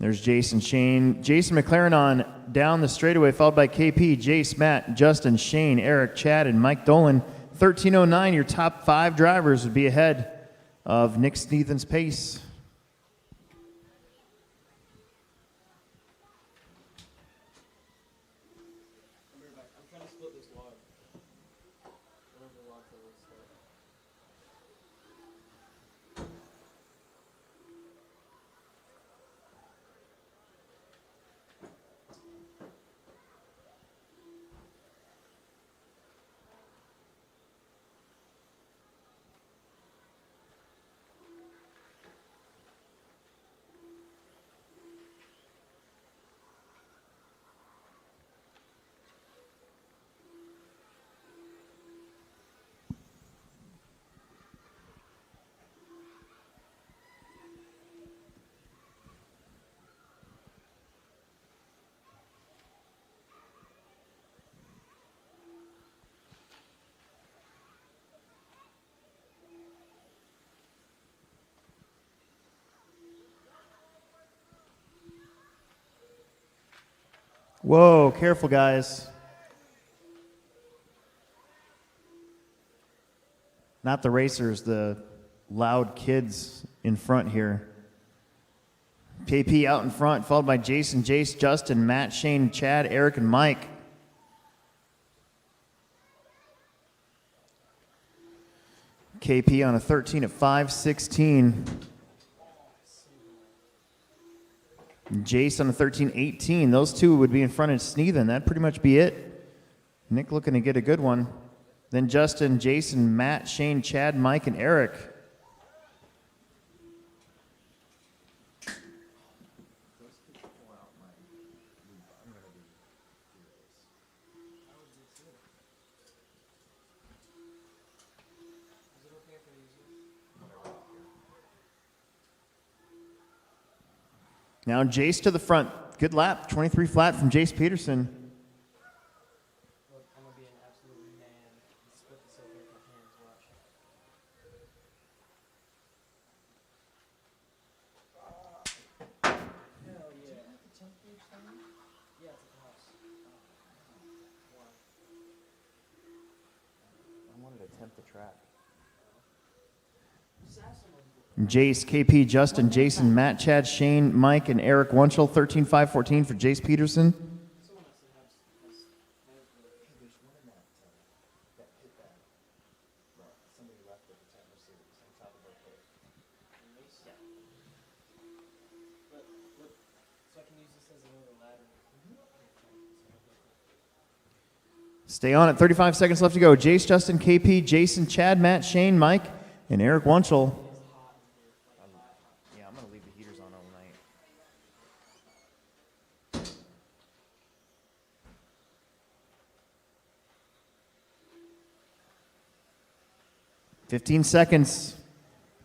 There's Jason, Shane. Jason McLaren on down the straightaway, followed by KP, Jace, Matt, Justin, Shane, Eric, Chad, and Mike Dolan. 13:09, your top 5 drivers would be ahead of Nick Sneathen's pace. I'm trying to split this log. Whatever the log for this stuff. Whoa, careful, guys. Not the racers, the loud kids in front here. KP out in front, followed by Jason, Jace, Justin, Matt, Shane, Chad, Eric, and Mike. KP on a 13 at 5:16. Jace on a 13:18. Those two would be in front of Sneathen. That'd pretty much be it. Nick looking to get a good one. Then Justin, Jason, Matt, Shane, Chad, Mike, and Eric. Now Jace to the front, Good lap. 23 flat from Jace Peterson. Look, I'm gonna be an absolute man. Split the sofa with my hands. Watch. Hell yeah. Yeah, it's at the house. Why? I wanted to tempt the track. Jace, KP, Justin, Jason, Matt, Chad, Shane, Mike, and Eric Wunschel. 13, 5, 14 for Jace Peterson. But look, so I can use this as another ladder. Stay on it. 35 seconds left to go. Jace, Justin, KP, Jason, Chad, Matt, Shane, Mike, and Eric Wunschel. Yeah, I'm going to leave the heaters on all night. $15 seconds.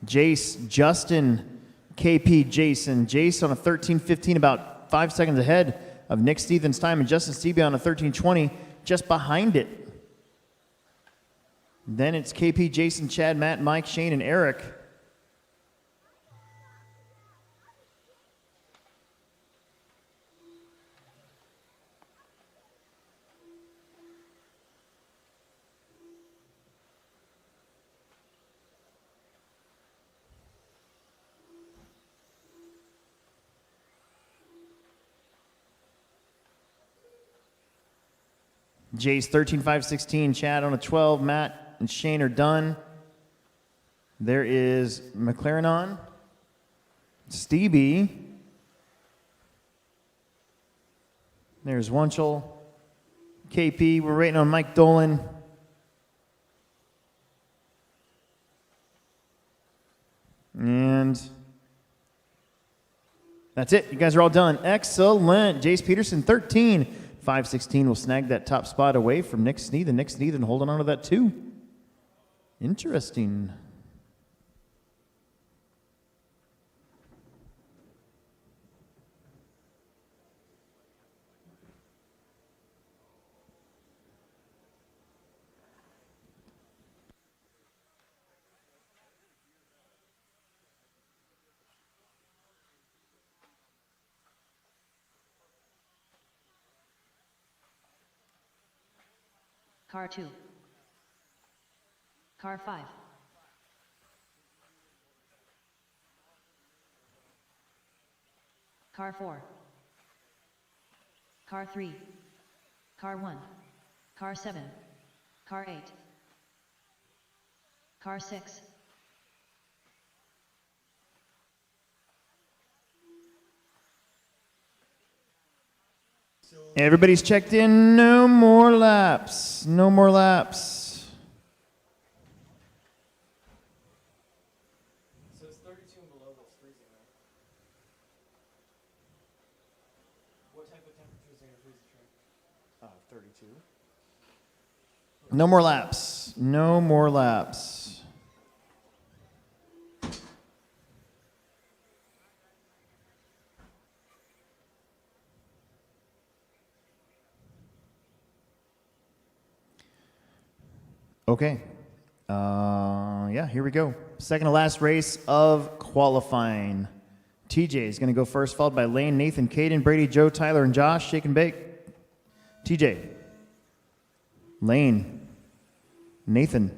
Jace, Justin, KP, Jason. Jace on a 13:15, about 5 seconds ahead of Nick Stevens' time, and Justin Stevie on a 13:20, just behind it. Then it's KP, Jason, Chad, Matt, Mike, Shane, and Eric. Jace 13, 5, 16. Chad on a 12. Matt and Shane are done. There is McLaren on. Stevie. There's Wunschel. KP. We're waiting on Mike Dolan. And that's it. You guys are all done. Excellent. Jace Peterson, 13. 5:16 will snag that top spot away from Nick Sneathen. Nick Sneathen holding on to that too. Interesting. Car 2. Car 5. Car 4. Car 3. Car 1. Car 7. Car 8. Car 6. Everybody's checked in. No more laps. No more laps. So it's 32 and below that's freezing, right? What type of temperature is going to freeze the train? 32. No more laps. No more laps. Okay. Yeah, here we go. Second to last race of qualifying. TJ is going to go first, followed by Lane, Nathan, Caden, Brady, Joe, Tyler, and Josh. Shake and bake. TJ. Lane. Nathan.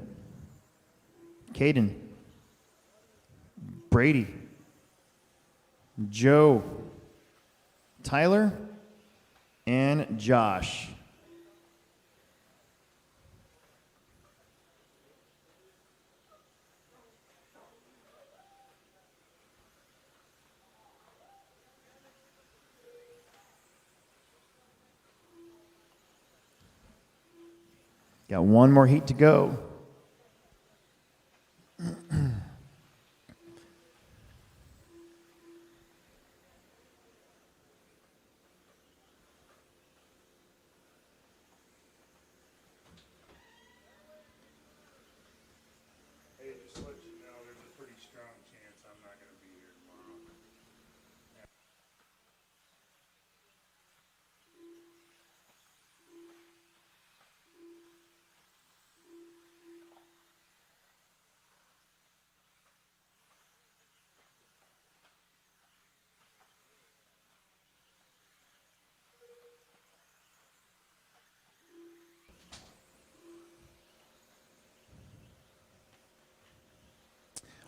Caden. Brady. Joe. Tyler. And Josh. Got one more heat to go. Hey, just to let you know, there's a pretty strong chance I'm not going to be here tomorrow.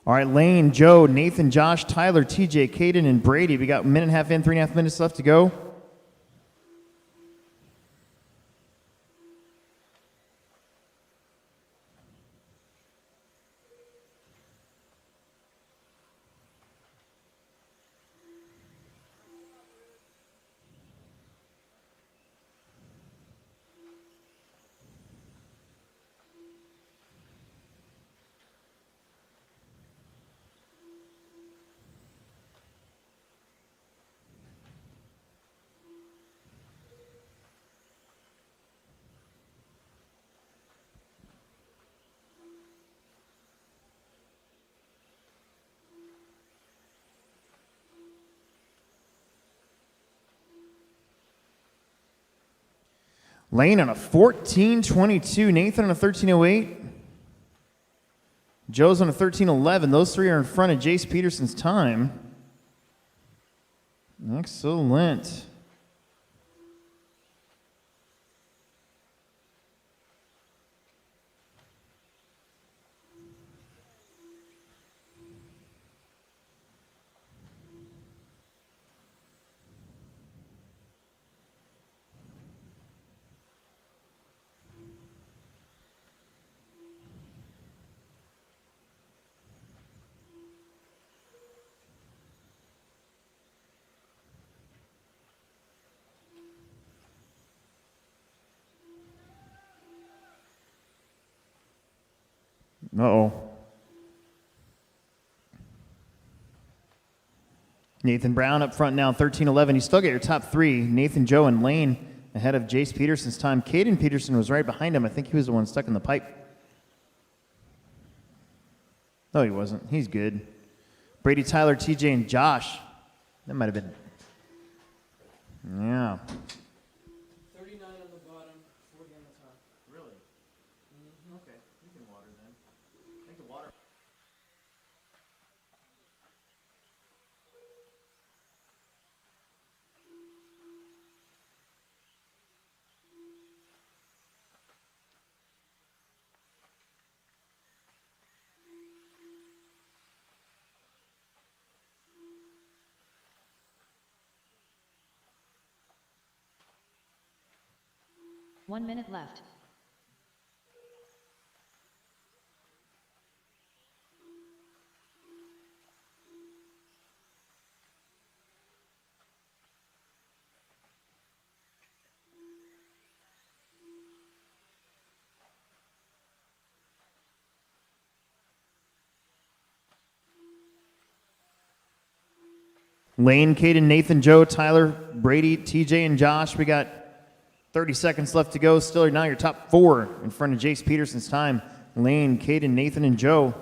All right, Lane, Joe, Nathan, Josh, Tyler, TJ, Caden, and Brady. We got a minute and a half in, 3.5 minutes left to go. Lane on a 14.22. Nathan on a 13.08. Joe's on a 13.11. Those three are in front of Jace Peterson's time. Excellent. Uh-oh. Nathan Brown up front now, 13.11. You still get your top three. Nathan, Joe, and Lane ahead of Jace Peterson's time. Caden Peterson was right behind him. I think he was the one stuck in the pipe. No, he wasn't. He's good. Brady, Tyler, TJ, and Josh. That might have been... Yeah. 39 on the bottom, 40 on the top. Really? Okay. You can water then. I think the water... One minute left. Lane, Caden, Nathan, Joe, Tyler, Brady, TJ, and Josh. We got 30 seconds left to go. Still now your top four in front of Jace Peterson's time. Lane, Caden, Nathan, and Joe.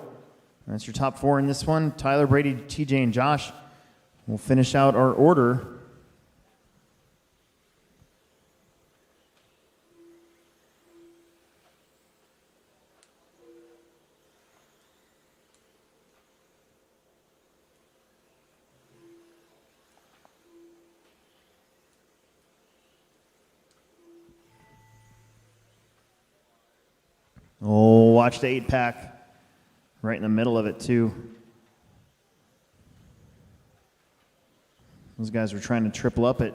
That's your top four in this one. Tyler, Brady, TJ, and Josh. We'll finish out our order. Oh, watch the 8-pack. Right in the middle of it, too. Those guys were trying to triple up it.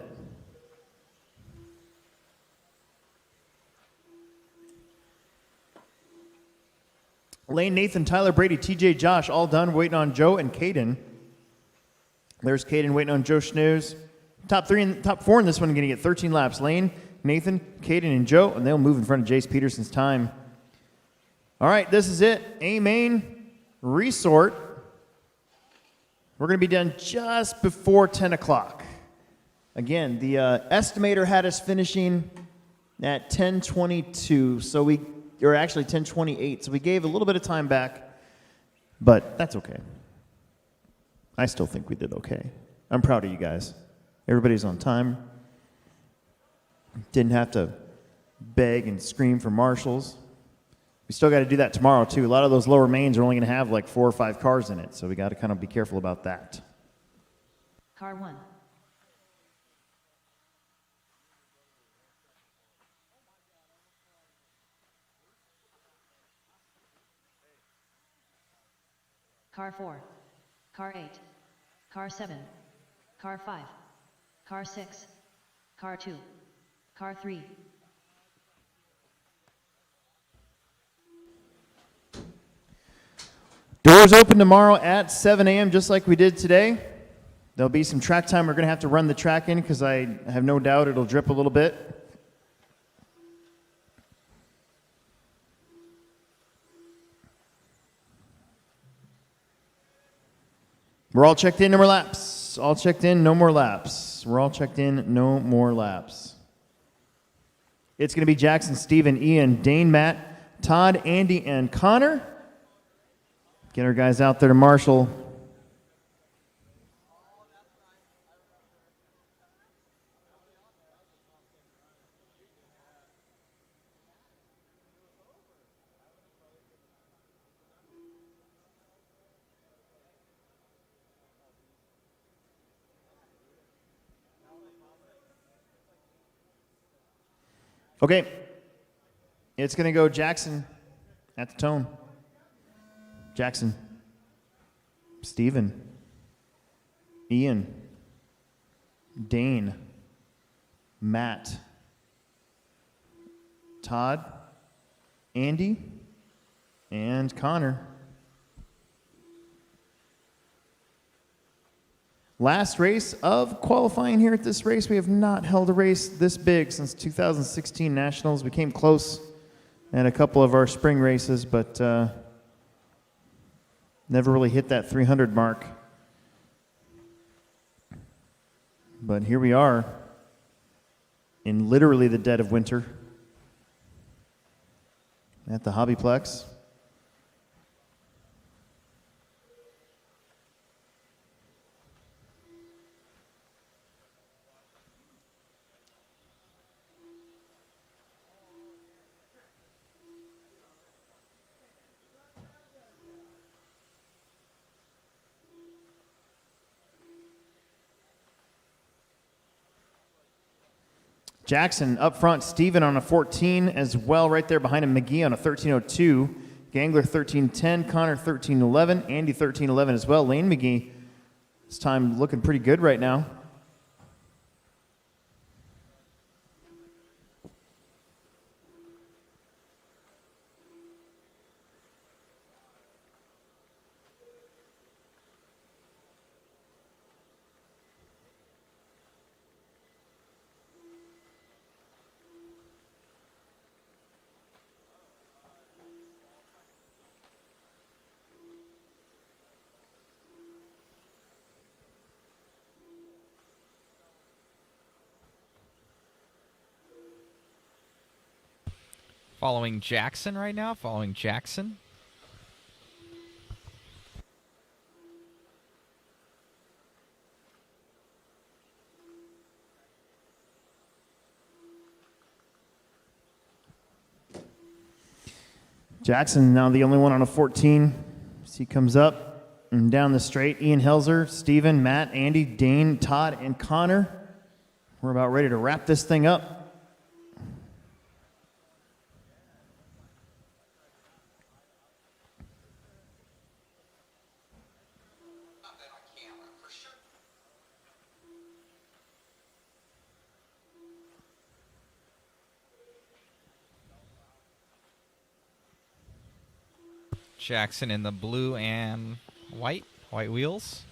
Lane, Nathan, Tyler, Brady, TJ, Josh, all done. Waiting on Joe and Caden. There's Caden waiting on Joe Schnooze. Top four in this one are going to get 13 laps. Lane, Nathan, Caden, and Joe, and they'll move in front of Jace Peterson's time. All right, this is it. A-Main Resort. We're going to be done just before 10 o'clock. Again, the estimator had us finishing at 10:22, or actually 10:28, so we gave a little bit of time back, but that's okay. I still think we did okay. I'm proud of you guys. Everybody's on time. Didn't have to beg and scream for marshals. We still got to do that tomorrow, too. A lot of those lower mains are only going to have like 4 or 5 cars in it, so we got to kind of be careful about that. Car 1. car 4, car 8, car 7, car 5, car 6, car 2, car 3. Doors open tomorrow at 7 a.m. just like we did today. There'll be some track time. We're going to have to run the track in because I have no doubt it'll drip a little bit. We're all checked in, no more laps. All checked in, no more laps. We're all checked in, no more laps. It's going to be Jackson, Steven, Ian, Dane, Matt, Todd, Andy, and Connor. Get our guys out there to marshal. Okay. It's going to go Jackson at the tone. Jackson. Steven. Ian. Dane. Matt. Todd. Andy. And Connor. Last race of qualifying here at this race. We have not held a race this big since 2016 Nationals. We came close at a couple of our spring races, but never really hit that 300 mark. But here we are in literally the dead of winter at the HobbyPlex. Jackson up front, Steven on a 14 as well, right there behind him, McGee on a 13.02, Gangler 13.10, Connor 13.11, Andy 13.11 as well. Lane McGee, this time looking pretty good right now. Following Jackson right now, following Jackson. Jackson now the only one on a 14 as he comes up and down the straight. Ian Helzer, Steven, Matt, Andy, Dane, Todd, and Connor. We're about ready to wrap this thing up. Jackson in the blue and white wheels.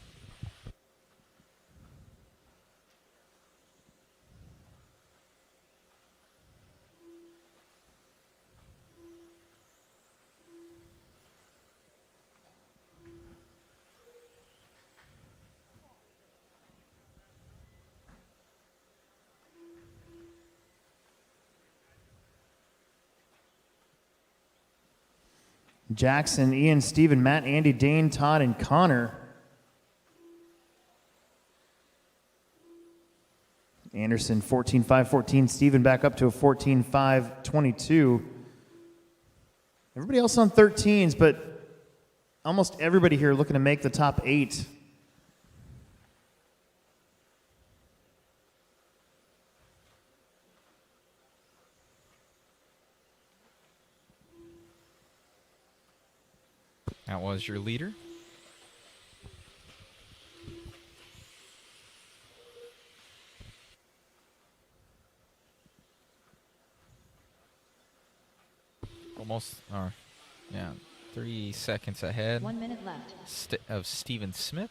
Jackson, Ian, Steven, Matt, Andy, Dane, Todd, and Connor. Anderson, 14.5.14. Steven back up to a 14.5.22. Everybody else on 13s, but almost everybody here looking to make the top 8. That was your leader. almost, or yeah, 3 seconds ahead. 1 minute left. Of Steven Smith.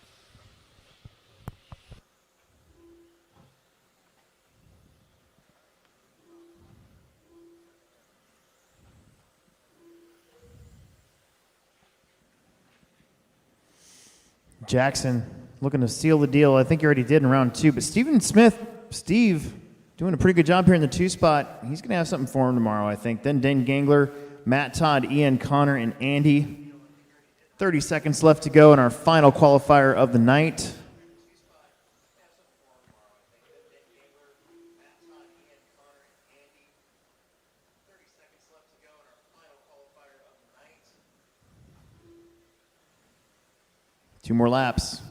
Jackson looking to seal the deal. I think he already did in round 2. But Steve, doing a pretty good job here in the 2 spot. He's going to have something for him tomorrow, I think. Then Dan Gangler, Matt Todd, Ian Connor, and Andy. 30 seconds left to go in our final qualifier of the night. Two more laps.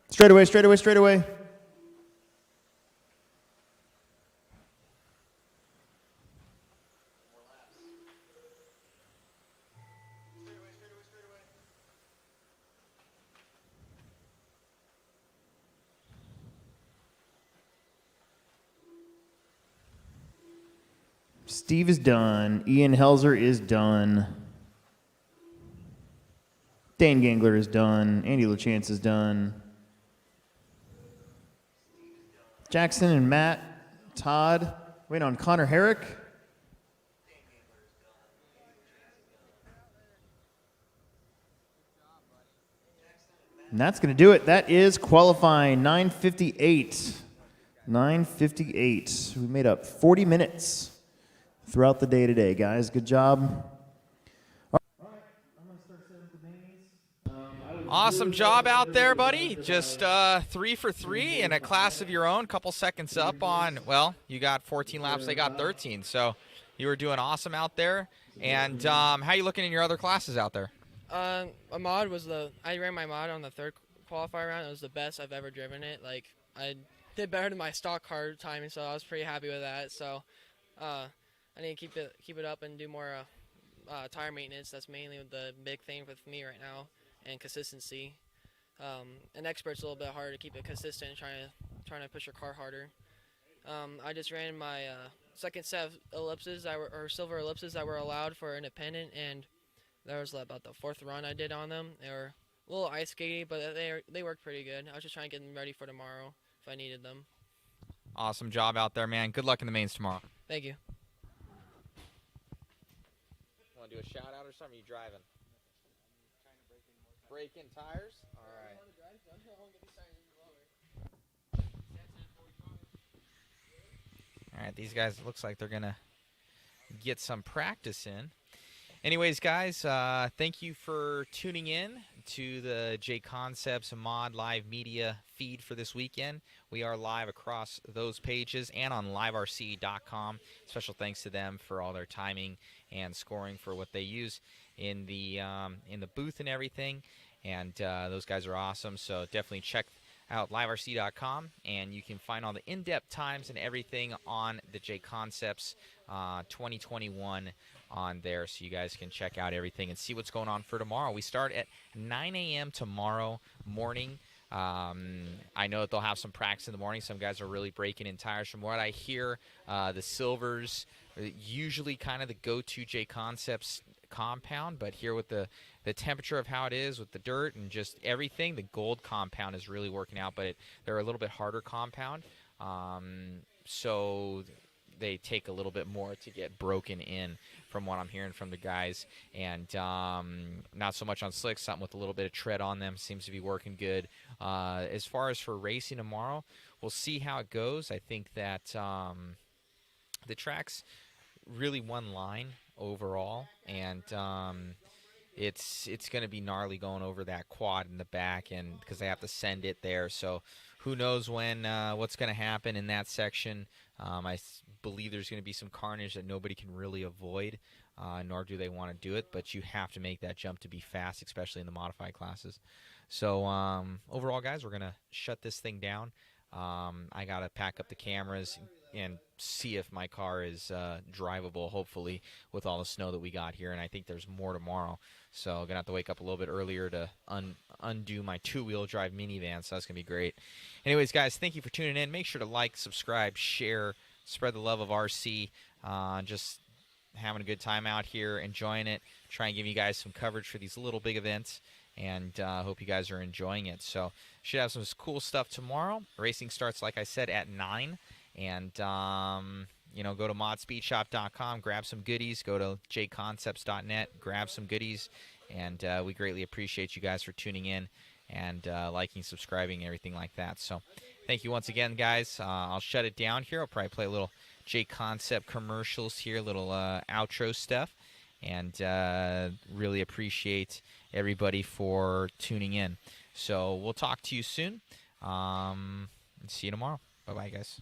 Straight away, straight away, straight away. Steve is done. Ian Helzer is done. Dan Gangler is done. Andy LaChance is done. Jackson and Matt, Todd, wait on Connor Herrick. And that's going to do it. That is qualifying 9:58. 9:58. We made up 40 minutes throughout the day today, guys. Good job. Awesome job out there, buddy. Just 3 for 3 in a class of your own. Couple seconds up on, well, you got 14 laps. They got 13. So you were doing awesome out there. And how you looking in your other classes out there? A mod was I ran my mod on the 3rd qualifier round. It was the best I've ever driven it. Like, I did better than my stock car timing, so I was pretty happy with that. So I need to keep it up and do more tire maintenance. That's mainly the big thing with me right now. And consistency. An expert's a little bit harder to keep it consistent, trying to push your car harder. I just ran my second set of ellipses silver ellipses that were allowed for independent, and that was about the 4th run I did on them. They were a little ice skatey, but they worked pretty good. I was just trying to get them ready for tomorrow if I needed them. Awesome job out there, man. Good luck in the mains tomorrow. Thank you. Want to do a shout out or something? Are you driving? Break in tires? All right. All right, these guys, it looks like they're going to get some practice in. Anyways, guys, thank you for tuning in to the JConcepts Mod Live Media feed for this weekend. We are live across those pages and on liverc.com. Special thanks to them for all their timing and scoring for what they use in the booth and everything. And those guys are awesome, so definitely check out liverc.com, and you can find all the in-depth times and everything on the JConcepts 2021 on there, so you guys can check out everything and see what's going on for tomorrow. We start at 9 a.m. tomorrow morning. I know that they'll have some practice in the morning. Some guys are really breaking in tires. From what I hear, the silvers are usually kind of the go-to JConcepts compound, but here with the temperature of how it is with the dirt and just everything, the gold compound is really working out, but they're a little bit harder compound, so they take a little bit more to get broken in from what I'm hearing from the guys, and not so much on slicks, something with a little bit of tread on them seems to be working good. As far as for racing tomorrow, we'll see how it goes. I think that the track's really one line overall, and it's going to be gnarly going over that quad in the back, and because they have to send it there, so who knows when what's going to happen in that section. I believe there's going to be some carnage that nobody can really avoid, nor do they want to do it, but you have to make that jump to be fast, especially in the modified classes. So overall, guys, we're going to shut this thing down. I got to pack up the cameras and see if my car is drivable, hopefully, with all the snow that we got here, and I think there's more tomorrow. So I'm going to have to wake up a little bit earlier to undo my two-wheel drive minivan, so that's going to be great. Anyways, guys, thank you for tuning in. Make sure to like, subscribe, share, spread the love of RC. Just having a good time out here, enjoying it, try and give you guys some coverage for these little big events, and hope you guys are enjoying it. So should have some cool stuff tomorrow. Racing starts, like I said, at 9, and go to modspeedshop.com, grab some goodies, go to JConcepts.net, grab some goodies, and we greatly appreciate you guys for tuning in and liking, subscribing, everything like that. So thank you once again, guys. I'll shut it down here. I'll probably play a little JConcept commercials here, little outro stuff, and really appreciate everybody for tuning in. So we'll talk to you soon, and see you tomorrow. Bye-bye, guys.